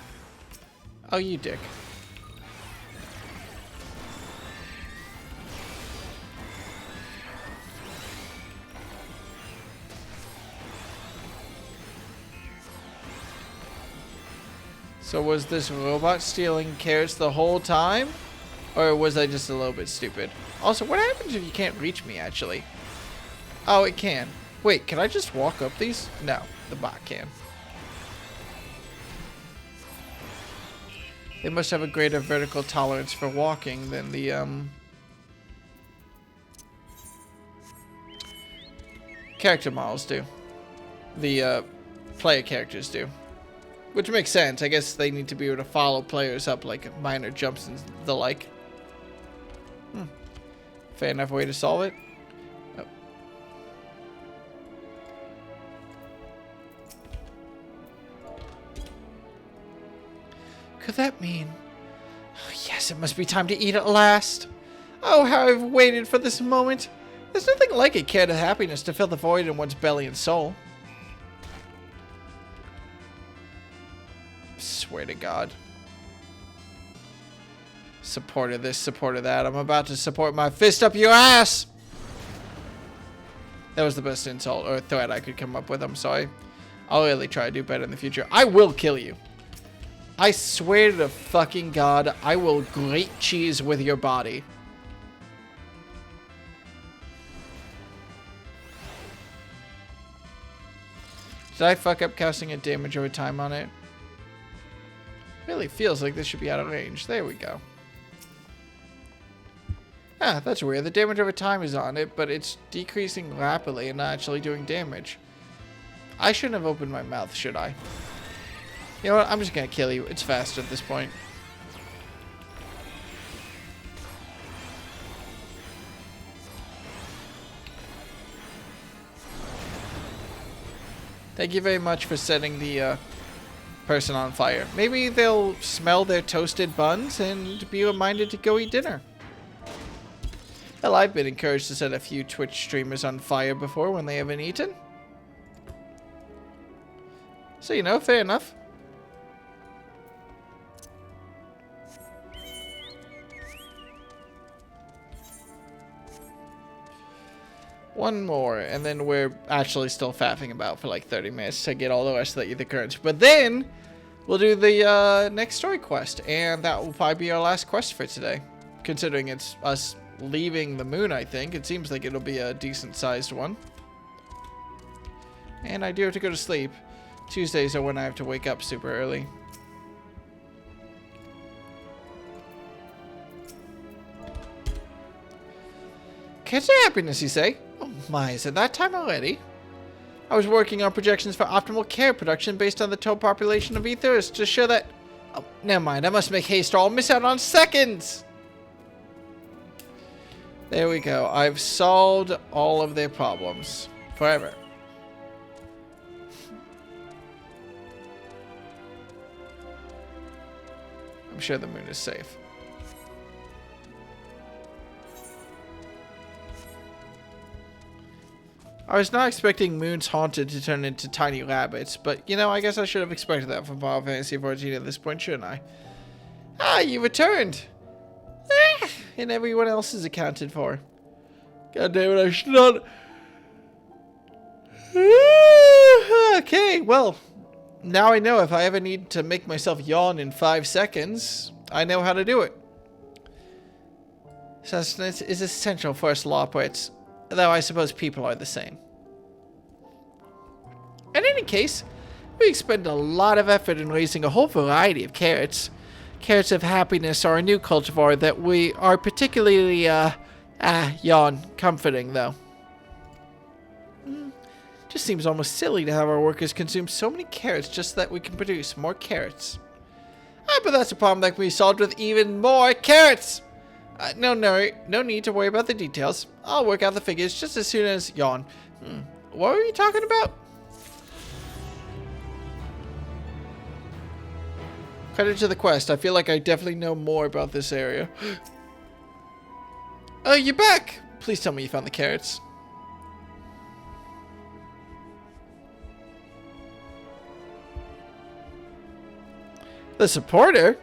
Oh, you dick. So was this robot stealing carrots the whole time? Or was I just a little bit stupid? Also, what happens if you can't reach me, actually? Oh, it can. Wait, can I just walk up these? No, the bot can. They must have a greater vertical tolerance for walking than the, character models do. The, player characters do. Which makes sense. I guess they need to be able to follow players up like minor jumps and the like. Fair enough way to solve it. Oh. Could that mean... Oh, yes, it must be time to eat at last. Oh, how I've waited for this moment. There's nothing like a carrot of happiness to fill the void in one's belly and soul. Swear to God. Supported this, supported that. I'm about to support my fist up your ass! That was the best insult or threat I could come up with. I'm sorry. I'll really try to do better in the future. I will kill you. I swear to fucking God, I will grate cheese with your body. Did I fuck up casting a damage over time on it? Really feels like this should be out of range. There we go. Ah, that's weird. The damage over time is on it, but it's decreasing rapidly and not actually doing damage. I shouldn't have opened my mouth, should I? You know what? I'm just gonna kill you. It's faster at this point. Thank you very much for setting the person on fire. Maybe they'll smell their toasted buns and be reminded to go eat dinner. Hell, I've been encouraged to set a few Twitch streamers on fire before when they haven't eaten. So, you know, fair enough. One more, and then we're actually still faffing about for like 30 minutes to get all the rest of the Ether Currents. But then, we'll do the next story quest, and that will probably be our last quest for today. Considering it's us leaving the moon, I think. It seems like it'll be a decent-sized one. And I do have to go to sleep. Tuesdays are when I have to wake up super early. Kids are happiness, you say? Oh my, is it that time already? I was working on projections for optimal care production based on the total population of Ethers to show that... Oh, never mind, I must make haste or I'll miss out on seconds! There we go. I've solved all of their problems. Forever. I'm sure the moon is safe. I was not expecting moons haunted to turn into tiny rabbits, but, you know, I guess I should have expected that from Final Fantasy XIV at this point, shouldn't I? Ah, you returned! And everyone else is accounted for. God damn it, I should not... Okay, well, now I know if I ever need to make myself yawn in 5 seconds, I know how to do it. Sustenance is essential for us lawbrits, though I suppose people are the same. In any case, we expend a lot of effort in raising a whole variety of carrots. Carrots of happiness are a new cultivar that we are particularly, yawn, comforting, though. Just seems almost silly to have our workers consume so many carrots just so that we can produce more carrots. But that's a problem that can be solved with even more carrots! No need to worry about the details. I'll work out the figures just as soon as yawn. What were you talking about? Credit to the quest. I feel like I definitely know more about this area. Oh, you're back! Please tell me you found the carrots. The supporter?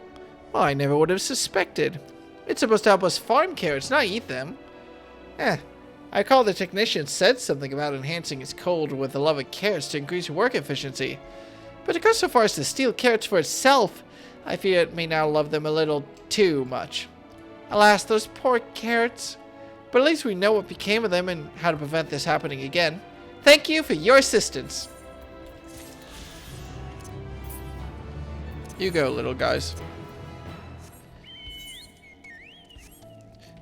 Well, I never would have suspected. It's supposed to help us farm carrots, not eat them. I recall the technician said something about enhancing his code with the love of carrots to increase work efficiency. But to go so far as to steal carrots for itself, I fear it may now love them a little too much. Alas, those poor carrots. But at least we know what became of them and how to prevent this happening again. Thank you for your assistance. You go, little guys.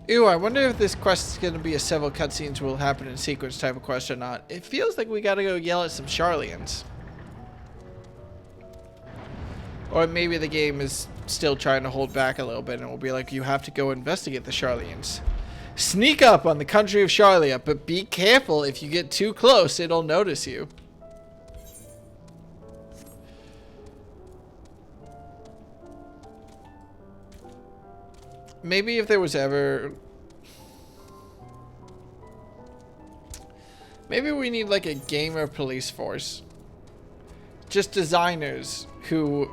Ooh, I wonder if this quest is going to be a several cutscenes will happen in sequence type of quest or not. It feels like we got to go yell at some Sharlians. Or maybe the game is still trying to hold back a little bit and will be like, you have to go investigate the Sharlians. Sneak up on the country of Sharlia, but be careful. If you get too close, it'll notice you. Maybe if there was ever... Maybe we need like a gamer police force. Just designers who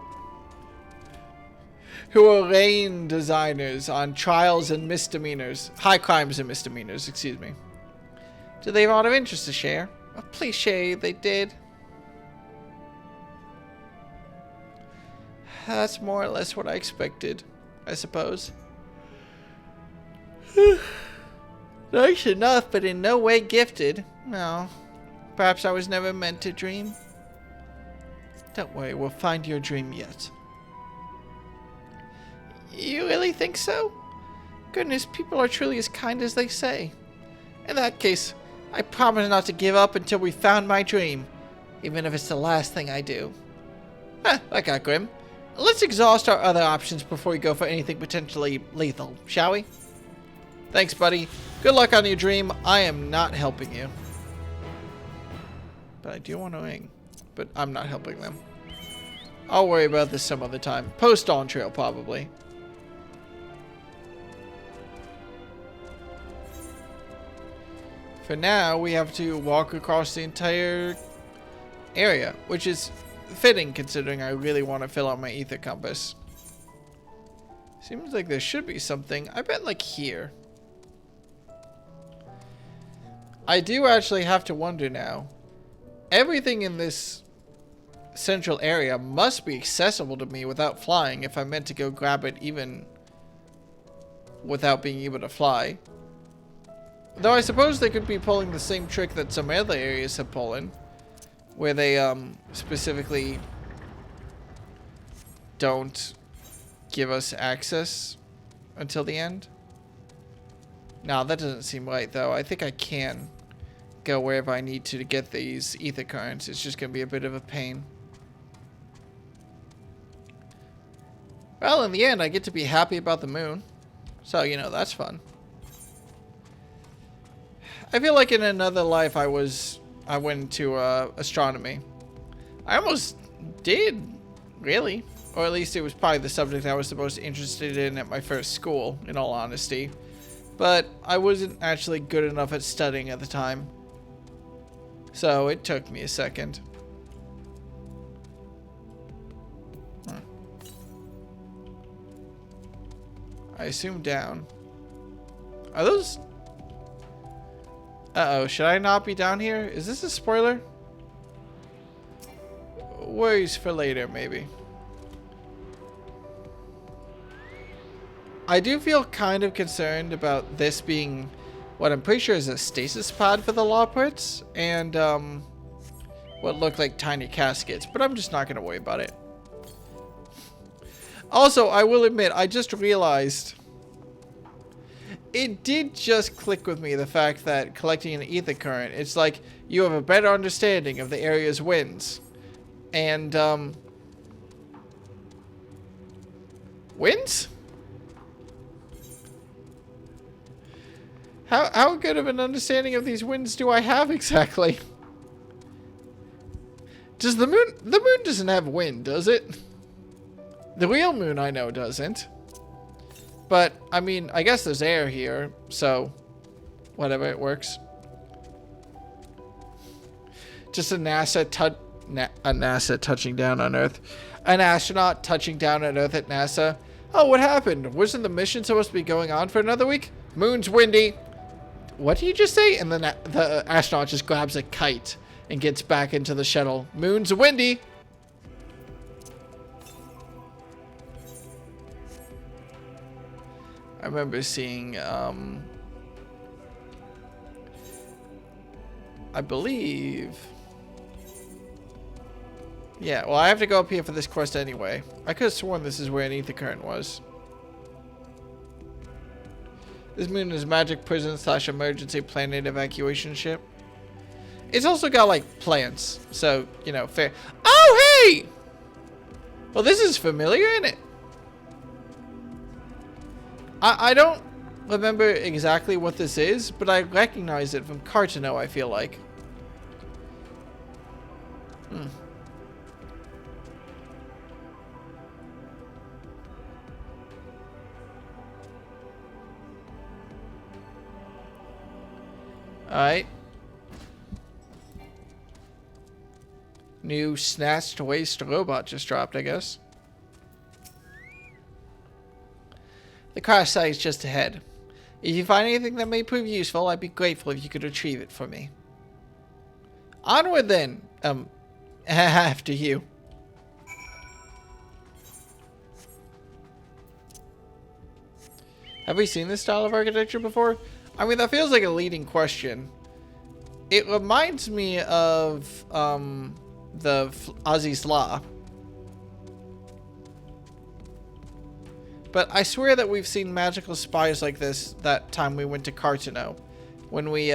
arraign designers on trials and misdemeanors. High crimes and misdemeanors, excuse me. Do they have a lot of interest to share? Oh, please share they did. That's more or less what I expected, I suppose. Nice enough, but in no way gifted. No. Perhaps I was never meant to dream. Don't worry, we'll find your dream yet. You really think so? Goodness, people are truly as kind as they say. In that case, I promise not to give up until we found my dream, even if it's the last thing I do. That got grim. Let's exhaust our other options before we go for anything potentially lethal, shall we? Thanks, buddy. Good luck on your dream. I am not helping you. But I do want to ring. But I'm not helping them. I'll worry about this some other time. Post DAWNTRAIL, probably. For now, we have to walk across the entire area, which is fitting considering I really want to fill out my ether compass. Seems like there should be something. I bet like here. I do actually have to wonder now. Everything in this central area must be accessible to me without flying if I meant to go grab it even without being able to fly. Though I suppose they could be pulling the same trick that some other areas have pulled, where they specifically don't give us access until the end. No, that doesn't seem right though. I think I can go wherever I need to get these ether currents. It's just going to be a bit of a pain. Well, in the end, I get to be happy about the moon. So, you know, that's fun. I feel like in another life I went into astronomy. I almost did, really. Or at least it was probably the subject I was the most interested in at my first school, in all honesty. But I wasn't actually good enough at studying at the time. So it took me a second. I assume down. Are those... Uh-oh, should I not be down here? Is this a spoiler? Worries for later, maybe. I do feel kind of concerned about this being what I'm pretty sure is a stasis pod for the Lawports, and what look like tiny caskets, but I'm just not going to worry about it. Also, I will admit, I just realized it did just click with me, the fact that collecting an ether current, it's like you have a better understanding of the area's winds. And, winds? How good of an understanding of these winds do I have exactly? Does the moon doesn't have wind, does it? The real moon I know doesn't. But, I mean, I guess there's air here, so whatever, it works. Just a NASA touching down on Earth. An astronaut touching down on Earth at NASA. Oh, what happened? Wasn't the mission supposed to be going on for another week? Moon's windy. What did you just say? And then the astronaut just grabs a kite and gets back into the shuttle. Moon's windy. I remember seeing, I believe... Yeah, well, I have to go up here for this quest anyway. I could have sworn this is where an ether current was. This moon is a magic prison / emergency planet evacuation ship. It's also got, like, plants. So, you know, fair. Oh, hey! Well, this is familiar, isn't it? I don't remember exactly what this is, but I recognize it from Cartano, I feel like. Alright. New snatched waste robot just dropped, I guess. The crash site is just ahead. If you find anything that may prove useful, I'd be grateful if you could retrieve it for me. Onward then. After you. Have we seen this style of architecture before? I mean, that feels like a leading question. It reminds me of the Ozzy's Law. But I swear that we've seen magical spires like this that time we went to Cartano. When we,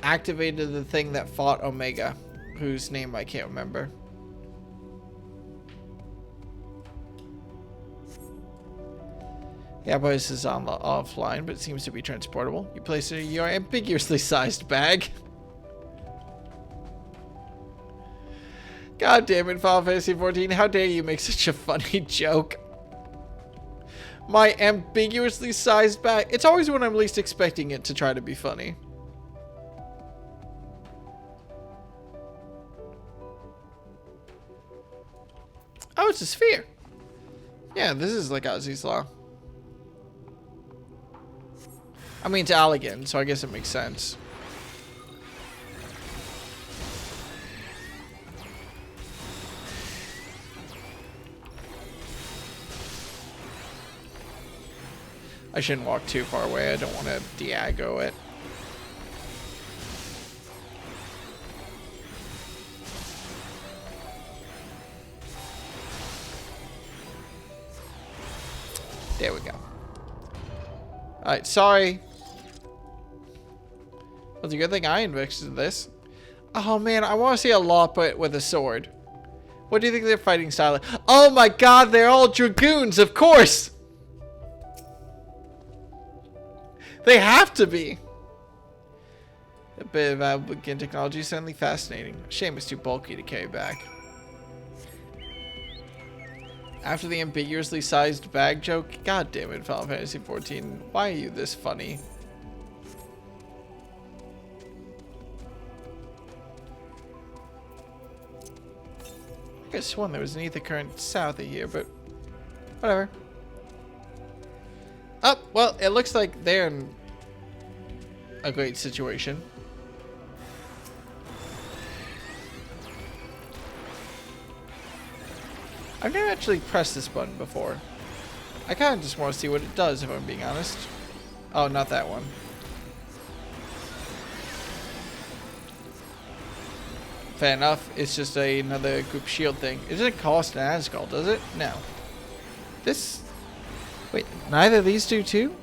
activated the thing that fought Omega. Whose name I can't remember. Yeah, but this is on the offline, but it seems to be transportable. You place it in your ambiguously sized bag. God damn it, Final Fantasy XIV. How dare you make such a funny joke? My ambiguously sized bag. It's always when I'm least expecting it to try to be funny. Oh, it's a sphere. Yeah, this is like Ozzy's Law. I mean, it's Allegan, so I guess it makes sense. I shouldn't walk too far away. I don't want to Diago it. There we go. Alright, sorry. Well, it's a good thing I invested this. Oh man, I want to see a Lopet with a sword. What do you think their fighting style is? Oh my god, they're all dragoons, of course! They have to be! A bit of Allegan technology is certainly fascinating. Shame it's too bulky to carry back. After the ambiguously sized bag joke, god damn it, Final Fantasy XIV, why are you this funny? I could have sworn there was an ether current south of here, but whatever. Oh, well, it looks like they're in a great situation. I've never actually pressed this button before. I kind of just want to see what it does, if I'm being honest. Oh, not that one. Fair enough. It's just another group shield thing. It doesn't cost an Asgol, does it? No. This... Wait, neither of these do too?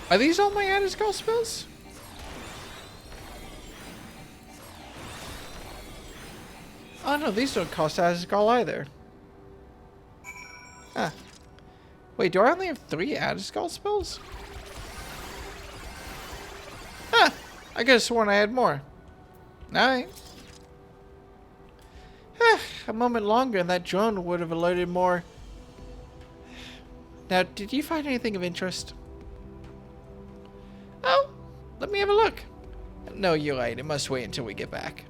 Are these all my Asgol spells? Oh no, these don't cost Asgol either. Huh. Wait, do I only have 3 Asgol spells? Huh. I could have sworn I had more. Alright. A moment longer and that drone would have alerted more. Now, did you find anything of interest? Oh, let me have a look. No, you're right. It must wait until we get back.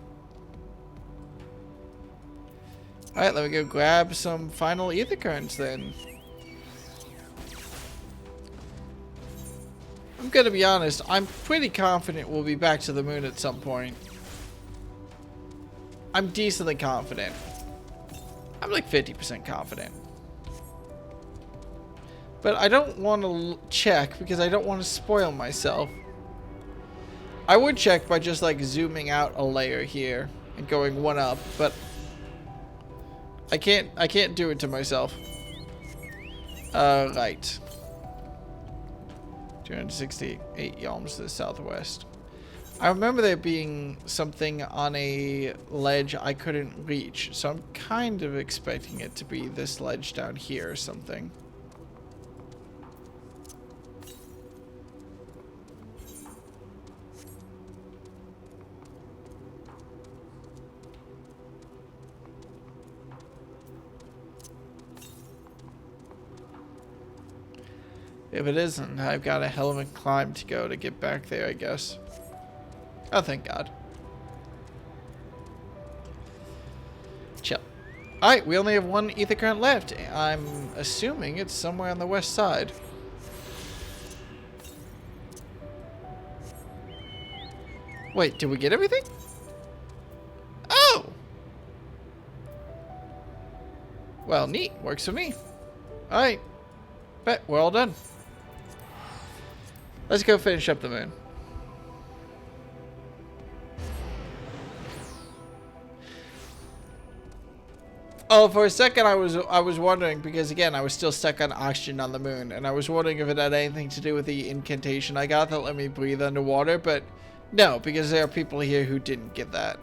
Alright, let me go grab some final ether currents then. I'm gonna be honest, I'm pretty confident we'll be back to the moon at some point. I'm decently confident. I'm like 50% confident. But I don't want to check because I don't want to spoil myself. I would check by just like zooming out a layer here and going one up, but I can't do it to myself. Right. 268 yalms to the southwest. I remember there being something on a ledge I couldn't reach, so I'm kind of expecting it to be this ledge down here or something. If it isn't, I've got a hell of a climb to go to get back there, I guess. Oh, thank God. Chill. Alright, we only have 1 ether current left. I'm assuming it's somewhere on the west side. Wait, did we get everything? Oh! Well, neat. Works for me. Alright. Bet, we're all done. Let's go finish up the moon. Oh, for a second I was wondering, because again I was still stuck on oxygen on the moon, and I was wondering if it had anything to do with the incantation I got that let me breathe underwater, but no, because there are people here who didn't get that.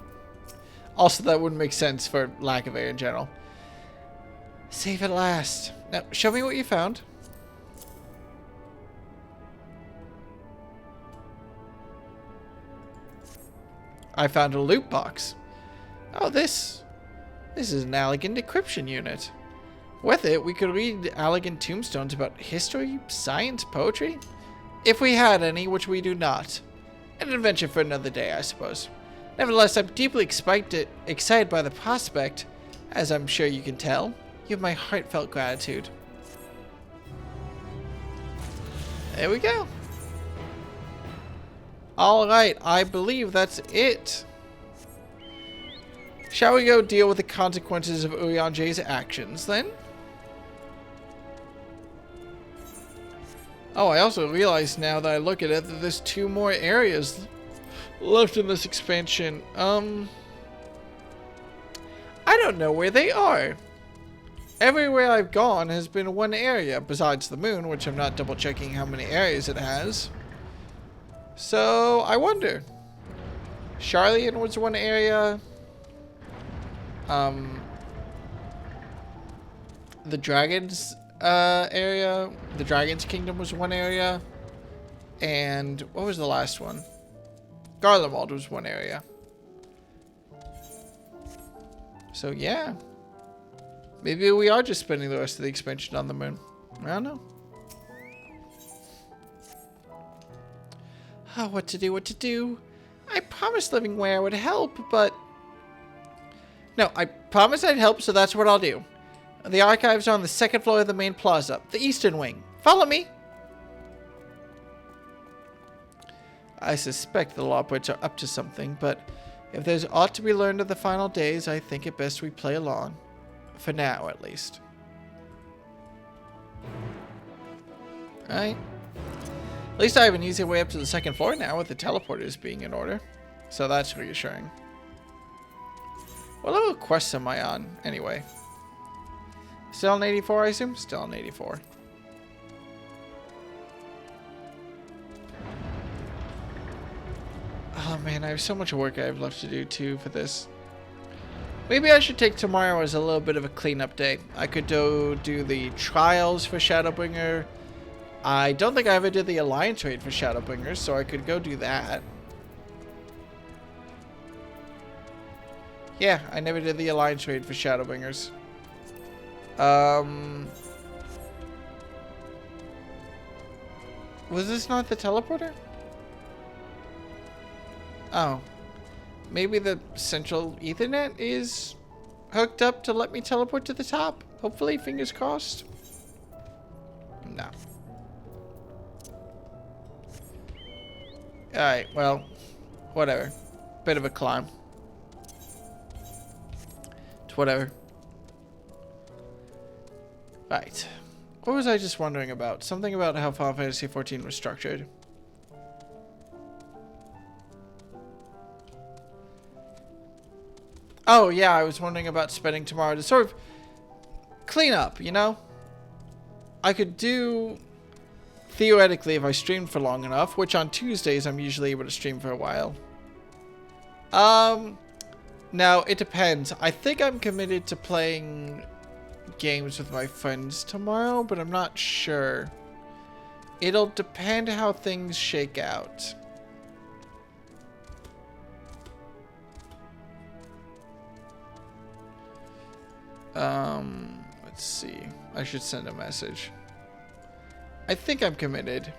Also, that wouldn't make sense for lack of air in general. Save at last. Now, show me what you found. I found a loot box. Oh, this is an elegant decryption unit. With it, we could read elegant tombstones about history, science, poetry. If we had any, which we do not. An adventure for another day, I suppose. Nevertheless, I'm deeply excited by the prospect. As I'm sure you can tell, you have my heartfelt gratitude. There we go. Alright, I believe that's it. Shall we go deal with the consequences of Urianger's actions, then? Oh, I also realize now that I look at it that there's 2 more areas left in this expansion. I don't know where they are. Everywhere I've gone has been 1 area, besides the moon, which I'm not double checking how many areas it has. So, I wonder. Charlian was 1 area. The Dragons area. The Dragon's Kingdom was 1 area. And what was the last one? Garlemald was 1 area. So, yeah. Maybe we are just spending the rest of the expansion on the moon. I don't know. Oh, what to do. I promised living where would help, but... No, I promised I'd help, so that's what I'll do. The archives are on the 2nd floor of the main plaza, the eastern wing. Follow me! I suspect the Lawbirds are up to something, but if there's aught to be learned of the final days, I think it best we play along. For now, at least. Alright. At least I have an easier way up to the 2nd floor now with the teleporters being in order. So that's reassuring. What level quest am I on, anyway? Still on 84, I assume? Still on 84. Oh man, I have so much work I have left to do too for this. Maybe I should take tomorrow as a little bit of a cleanup day. I could do the trials for Shadowbringer. I don't think I ever did the Alliance raid for Shadowbringers, so I could go do that. Yeah, I never did the Alliance raid for Shadowbringers. Was this not the teleporter? Oh. Maybe the central Ethernet is hooked up to let me teleport to the top. Hopefully, fingers crossed. No. Alright, well, whatever. Bit of a climb. It's whatever. Right. What was I just wondering about? Something about how Final Fantasy XIV was structured. Oh, yeah, I was wondering about spending tomorrow to sort of clean up, you know? I could do, theoretically, if I streamed for long enough, which on Tuesdays I'm usually able to stream for a while. Now, it depends. I think I'm committed to playing games with my friends tomorrow, but I'm not sure. It'll depend how things shake out. Let's see. I should send a message. I think I'm committed.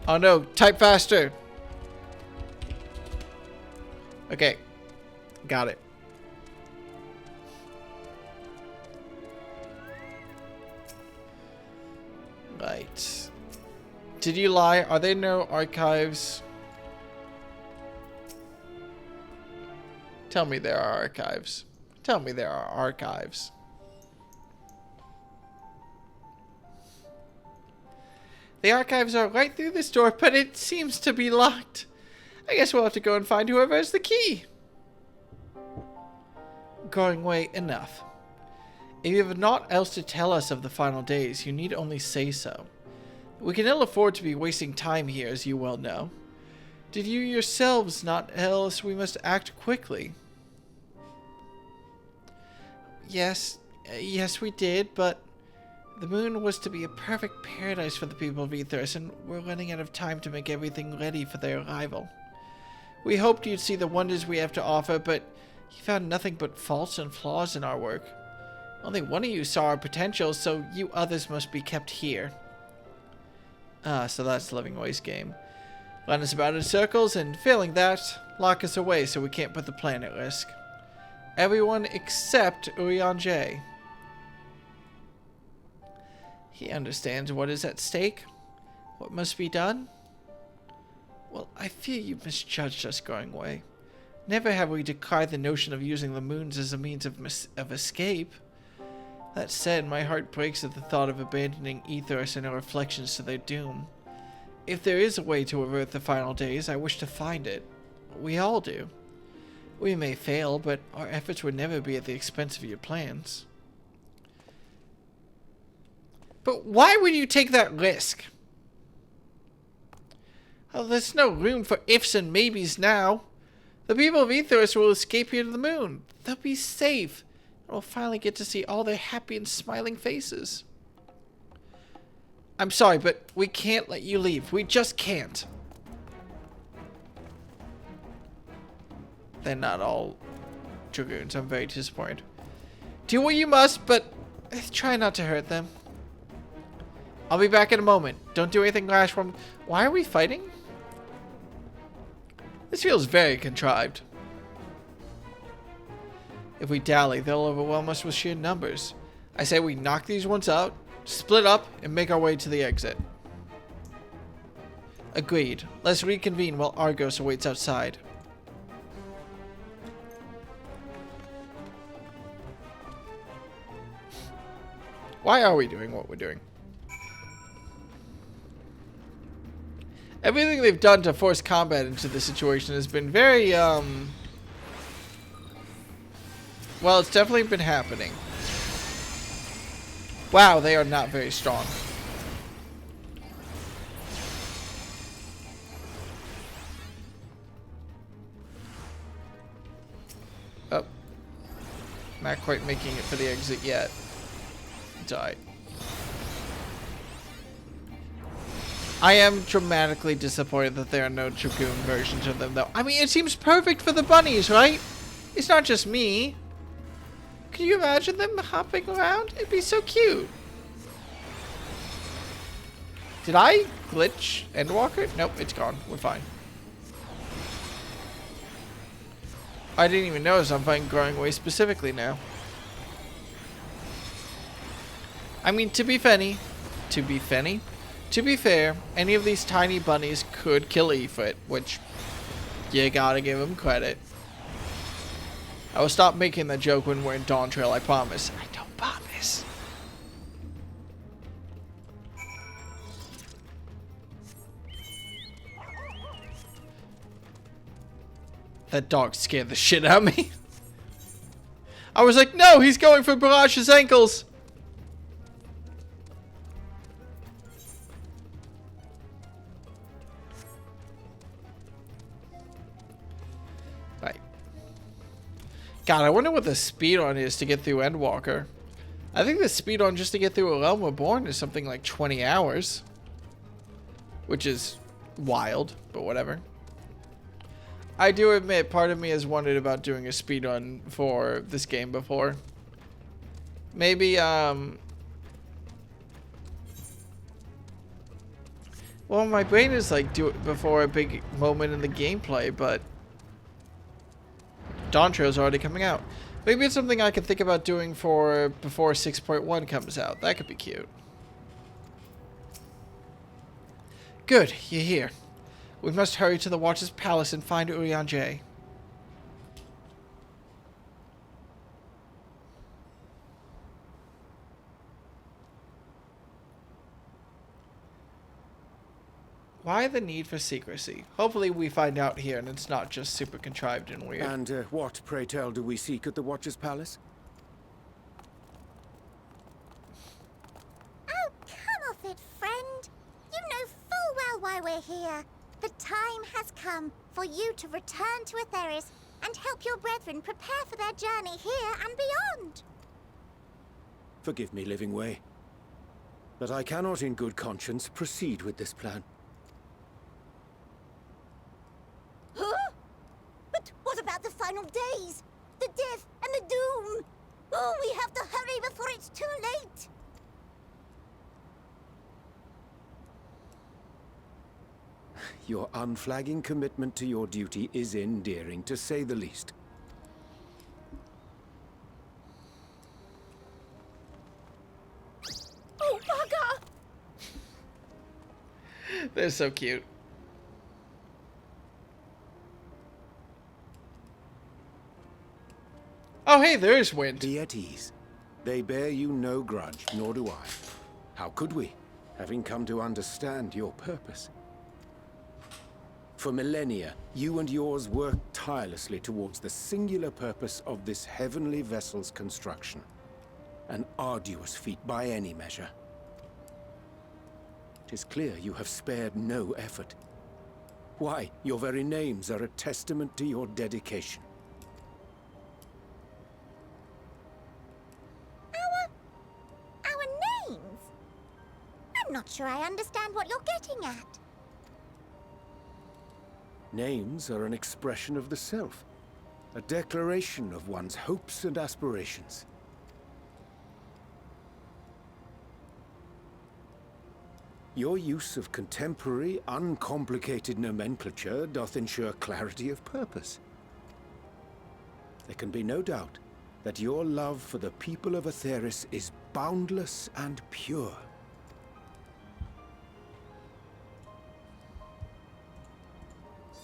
Oh no, type faster. Okay. Got it. Right. Did you lie? Are there no archives? Tell me there are archives. Tell me there are archives. The archives are right through this door, but it seems to be locked. I guess we'll have to go and find whoever has the key. Going away, enough. If you have naught else to tell us of the final days, you need only say so. We can ill afford to be wasting time here, as you well know. Did you yourselves not tell us we must act quickly? Yes, we did, but the moon was to be a perfect paradise for the people of Ethos, and we're running out of time to make everything ready for their arrival. We hoped you'd see the wonders we have to offer, but you found nothing but faults and flaws in our work. Only one of you saw our potential, so you others must be kept here. So that's the Living Waste game. Run us about in circles, and failing that, lock us away so we can't put the plan at risk. Everyone except Urianger. He understands what is at stake, what must be done. Well, I fear you misjudged us going away. Never have we decried the notion of using the moons as a means of escape. That said, my heart breaks at the thought of abandoning Ethos and our reflections to their doom. If there is a way to avert the final days, I wish to find it. We all do. We may fail, but our efforts would never be at the expense of your plans. But why would you take that risk? Oh, there's no room for ifs and maybes now. The people of Ethos will escape here to the moon. They'll be safe. And we'll finally get to see all their happy and smiling faces. I'm sorry, but we can't let you leave. We just can't. They're not all dragoons. I'm very disappointed. Do what you must, but try not to hurt them. I'll be back in a moment. Don't do anything rash from... Why are we fighting? This feels very contrived. If we dally, they'll overwhelm us with sheer numbers. I say we knock these ones out, split up, and make our way to the exit. Agreed. Let's reconvene while Argos awaits outside. Why are we doing what we're doing? Everything they've done to force combat into this situation has been very, well, it's definitely been happening. Wow, they are not very strong. Oh. Not quite making it for the exit yet. Died. I am dramatically disappointed that there are no Dragoon versions of them, though. I mean, it seems perfect for the bunnies, right? It's not just me. Can you imagine them hopping around? It'd be so cute. Did I glitch Endwalker? Nope, it's gone. We're fine. I didn't even notice I'm fighting Growing Way specifically now. I mean, to be fair, any of these tiny bunnies could kill Efoot, which you gotta give them credit. I will stop making that joke when we're in DAWNTRAIL, I promise. I don't promise. That dog scared the shit out of me. I was like, no, he's going for Barrage's ankles. God, I wonder what the speedrun is to get through Endwalker. I think the speedrun just to get through A Realm Reborn is something like 20 hours. Which is wild, but whatever. I do admit, part of me has wondered about doing a speedrun for this game before. Maybe, well, my brain is like, do it before a big moment in the gameplay, but... DAWNTRAIL is already coming out. Maybe it's something I can think about doing for before 6.1 comes out. That could be cute. Good, you're here. We must hurry to the Watcher's Palace and find Urianger. Why the need for secrecy? Hopefully we find out here and it's not just super contrived and weird. And what, pray tell, do we seek at the Watcher's Palace? Oh, come off it, friend. You know full well why we're here. The time has come for you to return to Atheris and help your brethren prepare for their journey here and beyond. Forgive me, Living Way, but I cannot in good conscience proceed with this plan. Huh? But what about the final days? The death and the doom? Oh, we have to hurry before it's too late. Your unflagging commitment to your duty is endearing, to say the least. Oh, bugger! They're so cute. Oh, hey, there is wind. Be at ease. They bear you no grudge, nor do I. How could we, having come to understand your purpose? For millennia, you and yours worked tirelessly towards the singular purpose of this heavenly vessel's construction. An arduous feat by any measure. It is clear you have spared no effort. Why, your very names are a testament to your dedication. Our names? I'm not sure I understand what you're getting at. Names are an expression of the self, a declaration of one's hopes and aspirations. Your use of contemporary, uncomplicated nomenclature doth ensure clarity of purpose. There can be no doubt that your love for the people of Atheris is boundless and pure.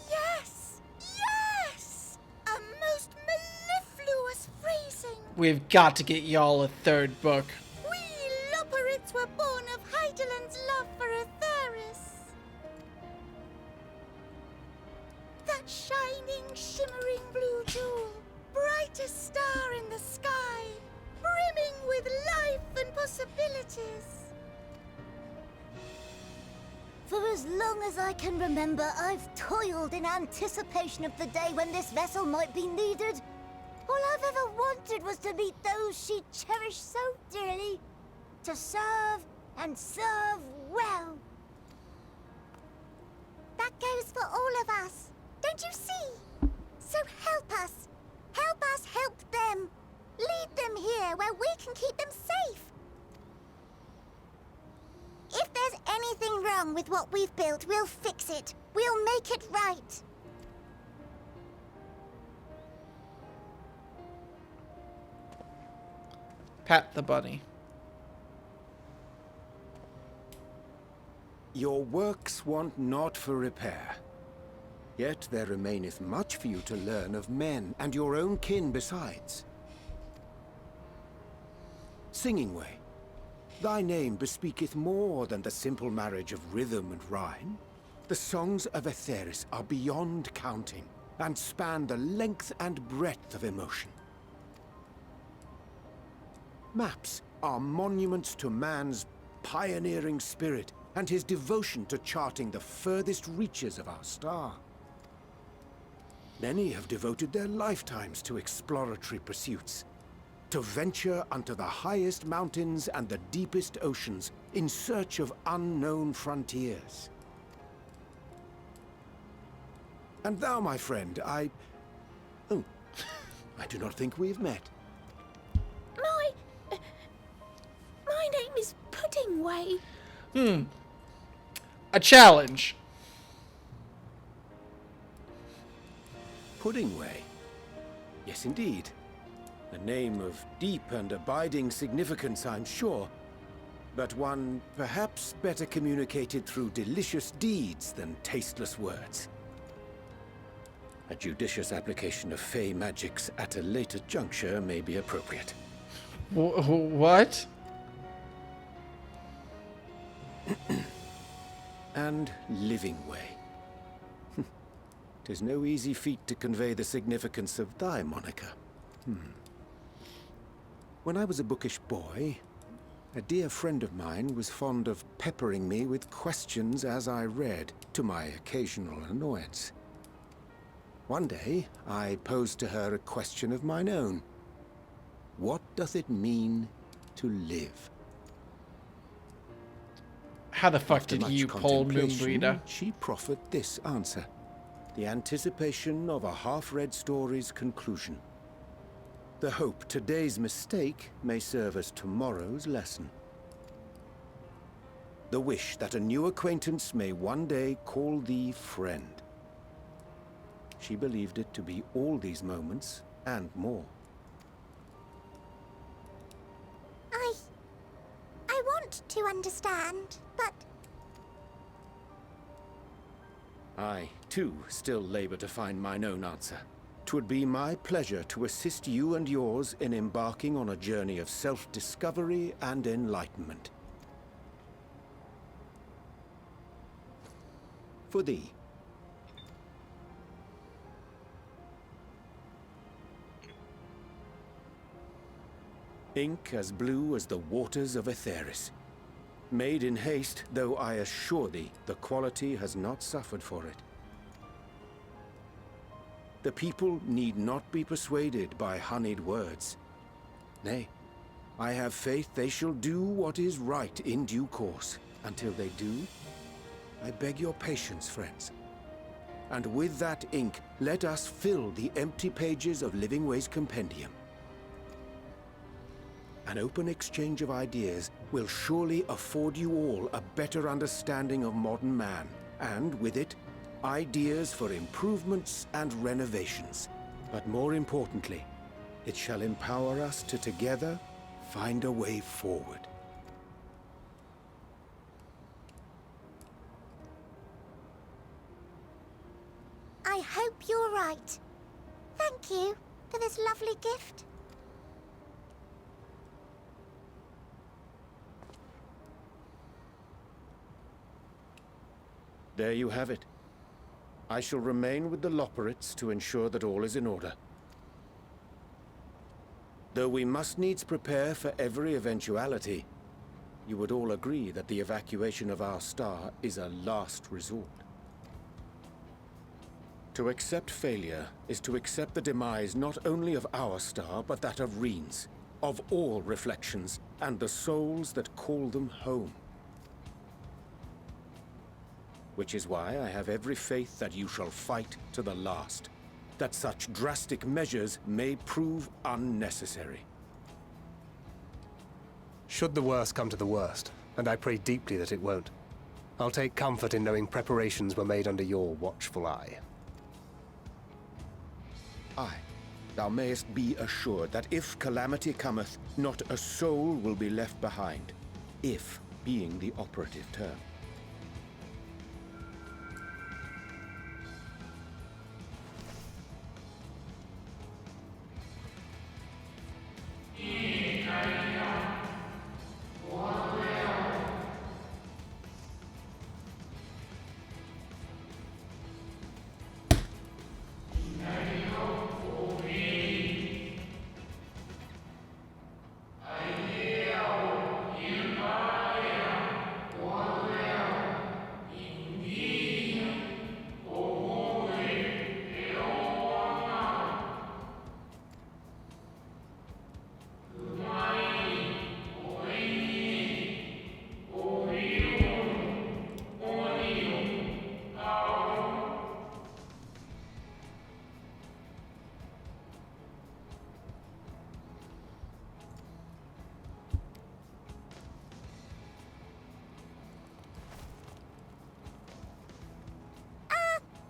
Yes! Yes! A most mellifluous phrasing. We've got to get y'all a third book. We Loperids were born of Hydaelyn's love for Atheris. That shining, shimmering blue jewel, brightest star in the sky, brimming with life and possibilities. For as long as I can remember, I've toiled in anticipation of the day when this vessel might be needed. All I've ever wanted was to meet those she cherished so dearly, to serve and serve well. That goes for all of us, don't you see? So help us help them. Lead them here where we can keep them safe. If there's anything wrong with what we've built, we'll fix it. We'll make it right. Pat the bunny. Your works want not for repair. Yet there remaineth much for you to learn of men, and your own kin besides. Singing Way, thy name bespeaketh more than the simple marriage of rhythm and rhyme. The songs of Atheris are beyond counting, and span the length and breadth of emotion. Maps are monuments to man's pioneering spirit, and his devotion to charting the furthest reaches of our star. Many have devoted their lifetimes to exploratory pursuits, to venture unto the highest mountains and the deepest oceans in search of unknown frontiers. And thou, my friend, I do not think we've met. My name is Puddingway. A challenge. Puddingway? Yes, indeed. A name of deep and abiding significance, I'm sure. But one perhaps better communicated through delicious deeds than tasteless words. A judicious application of fey magics at a later juncture may be appropriate. What? and living way. 'Tis no easy feat to convey the significance of thy moniker. When I was a bookish boy, a dear friend of mine was fond of peppering me with questions as I read, to my occasional annoyance. One day, I posed to her a question of mine own. What doth it mean to live? How the fuck After did much you pull contemplation, Moonbreeder? she proffered this answer. The anticipation of a half-read story's conclusion. The hope today's mistake may serve as tomorrow's lesson. The wish that a new acquaintance may one day call thee friend. She believed it to be all these moments and more. I want to understand, but I, too, still labor to find mine own answer. 'Twould be my pleasure to assist you and yours in embarking on a journey of self-discovery and enlightenment. For thee. Ink as blue as the waters of Aetheris. Made in haste, though I assure thee, the quality has not suffered for it. The people need not be persuaded by honeyed words. Nay, I have faith they shall do what is right in due course. Until they do, I beg your patience, friends. And with that ink, let us fill the empty pages of Living Way's compendium. An open exchange of ideas will surely afford you all a better understanding of modern man, and with it, ideas for improvements and renovations. But more importantly, it shall empower us to together find a way forward. I hope you're right. Thank you for this lovely gift. There you have it. I shall remain with the Loporrits to ensure that all is in order. Though we must needs prepare for every eventuality, you would all agree that the evacuation of our star is a last resort. To accept failure is to accept the demise not only of our star, but that of Reen's, of all reflections, and the souls that call them home. Which is why I have every faith that you shall fight to the last, that such drastic measures may prove unnecessary. Should the worst come to the worst, and I pray deeply that it won't, I'll take comfort in knowing preparations were made under your watchful eye. Aye, thou mayest be assured that if calamity cometh, not a soul will be left behind. If being the operative term.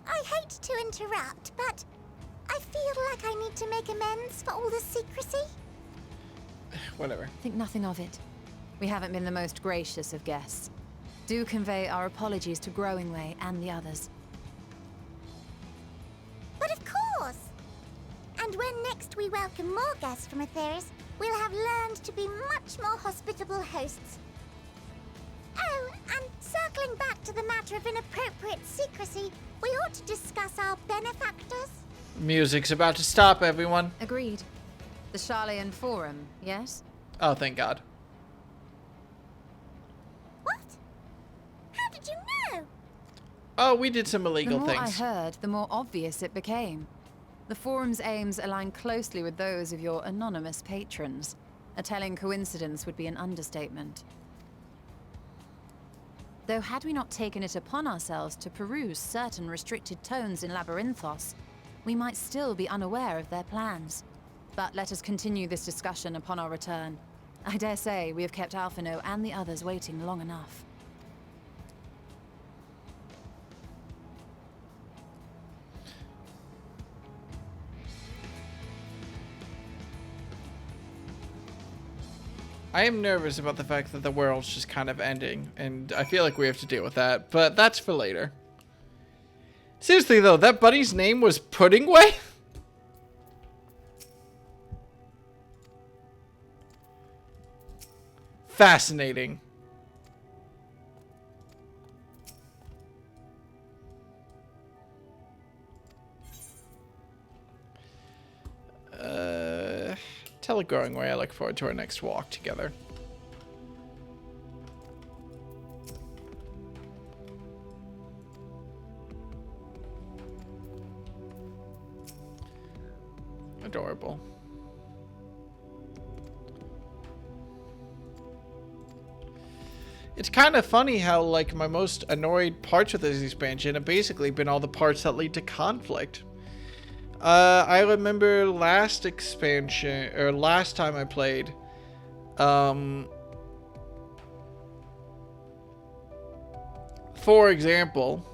I hate to interrupt, but I feel like I need to make amends for all the secrecy. Whatever. Think nothing of it. We haven't been the most gracious of guests. Do convey our apologies to Growingway and the others. But of course! And when next we welcome more guests from Aetheris, we'll have learned to be much more hospitable hosts. Oh, and circling back respect to the matter of inappropriate secrecy, we ought to discuss our benefactors. Music's about to stop, everyone. Agreed. The Charleyan Forum, yes? Oh, thank God. What? How did you know? Oh, we did some illegal The more things. I heard, the more obvious it became. The Forum's aims align closely with those of your anonymous patrons. A telling coincidence would be an understatement. Though had we not taken it upon ourselves to peruse certain restricted tones in Labyrinthos, we might still be unaware of their plans. But let us continue this discussion upon our return. I dare say we have kept Alphino and the others waiting long enough. I am nervous about the fact that the world's just kind of ending, and I feel like we have to deal with that, but that's for later. Seriously though, that buddy's name was Puddingway? Fascinating. Tell a growing way I look forward to our next walk together. Adorable. It's kind of funny how, like, my most annoyed parts of this expansion have basically been all the parts that lead to conflict. I remember last expansion, or last time I played, for example,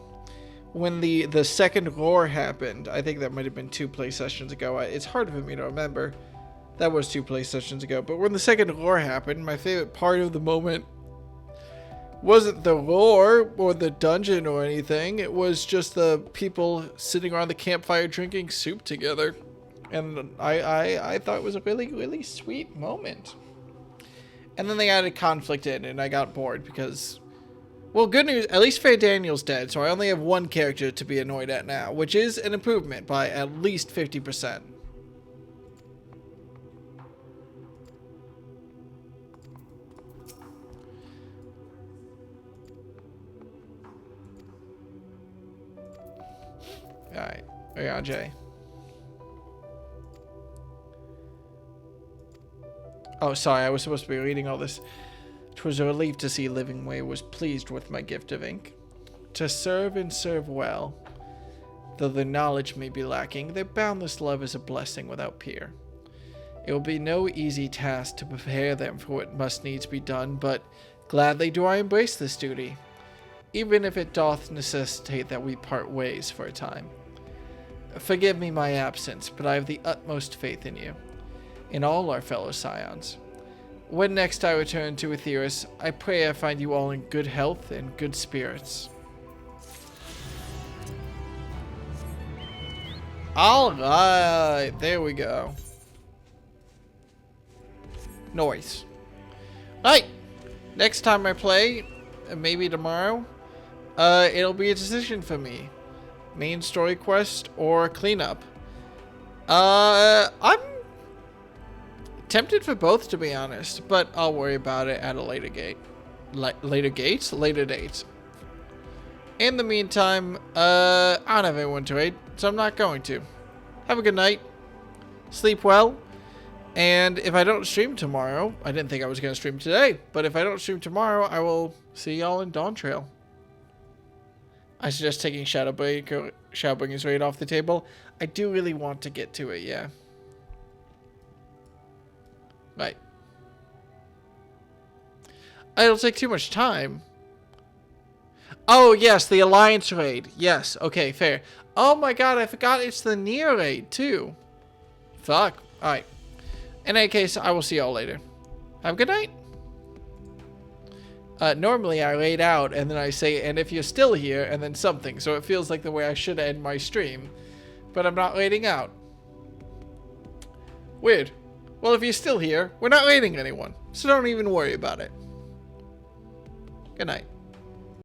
when the second roar happened, I think that might have been 2 play sessions ago. It's hard for me to remember. That was 2 play sessions ago. But when the second roar happened, my favorite part of the moment wasn't the roar or the dungeon or anything. It was just the people sitting around the campfire drinking soup together. And I thought it was a really, really sweet moment. And then they added conflict in, and I got bored because... Well, good news, at least Faye Daniel's dead, so I only have 1 character to be annoyed at now, which is an improvement by at least 50%. Alright, yeah, Jay. Oh, sorry, I was supposed to be reading all this. 'Twas a relief to see Livingway was pleased with my gift of ink. To serve and serve well. Though their knowledge may be lacking, their boundless love is a blessing without peer. It will be no easy task to prepare them for what must needs be done, but gladly do I embrace this duty, even if it doth necessitate that we part ways for a time. Forgive me my absence, but I have the utmost faith in you, in all our fellow scions. When next I return to Aetheris, I pray I find you all in good health and good spirits. Alright, there we go. Noise. Alright, next time I play, maybe tomorrow, it'll be a decision for me. Main story quest or cleanup. I'm tempted for both, to be honest, but I'll worry about it at a later date. Later dates. In the meantime, I don't have anyone to raid, so I'm not going to. Have a good night. Sleep well. And if I don't stream tomorrow, I didn't think I was going to stream today, but if I don't stream tomorrow, I will see y'all in DAWNTRAIL. I suggest taking Shadowbringers raid off the table. I do really want to get to it, yeah. Right. It'll take too much time. Oh, yes, the Alliance raid. Yes, okay, fair. Oh my god, I forgot it's the Neo raid, too. Fuck. Alright. In any case, I will see y'all later. Have a good night. Normally, I raid out, and then I say, and if you're still here, and then something. So it feels like the way I should end my stream. But I'm not raiding out. Weird. Well, if you're still here, we're not raiding anyone, so don't even worry about it. Good night.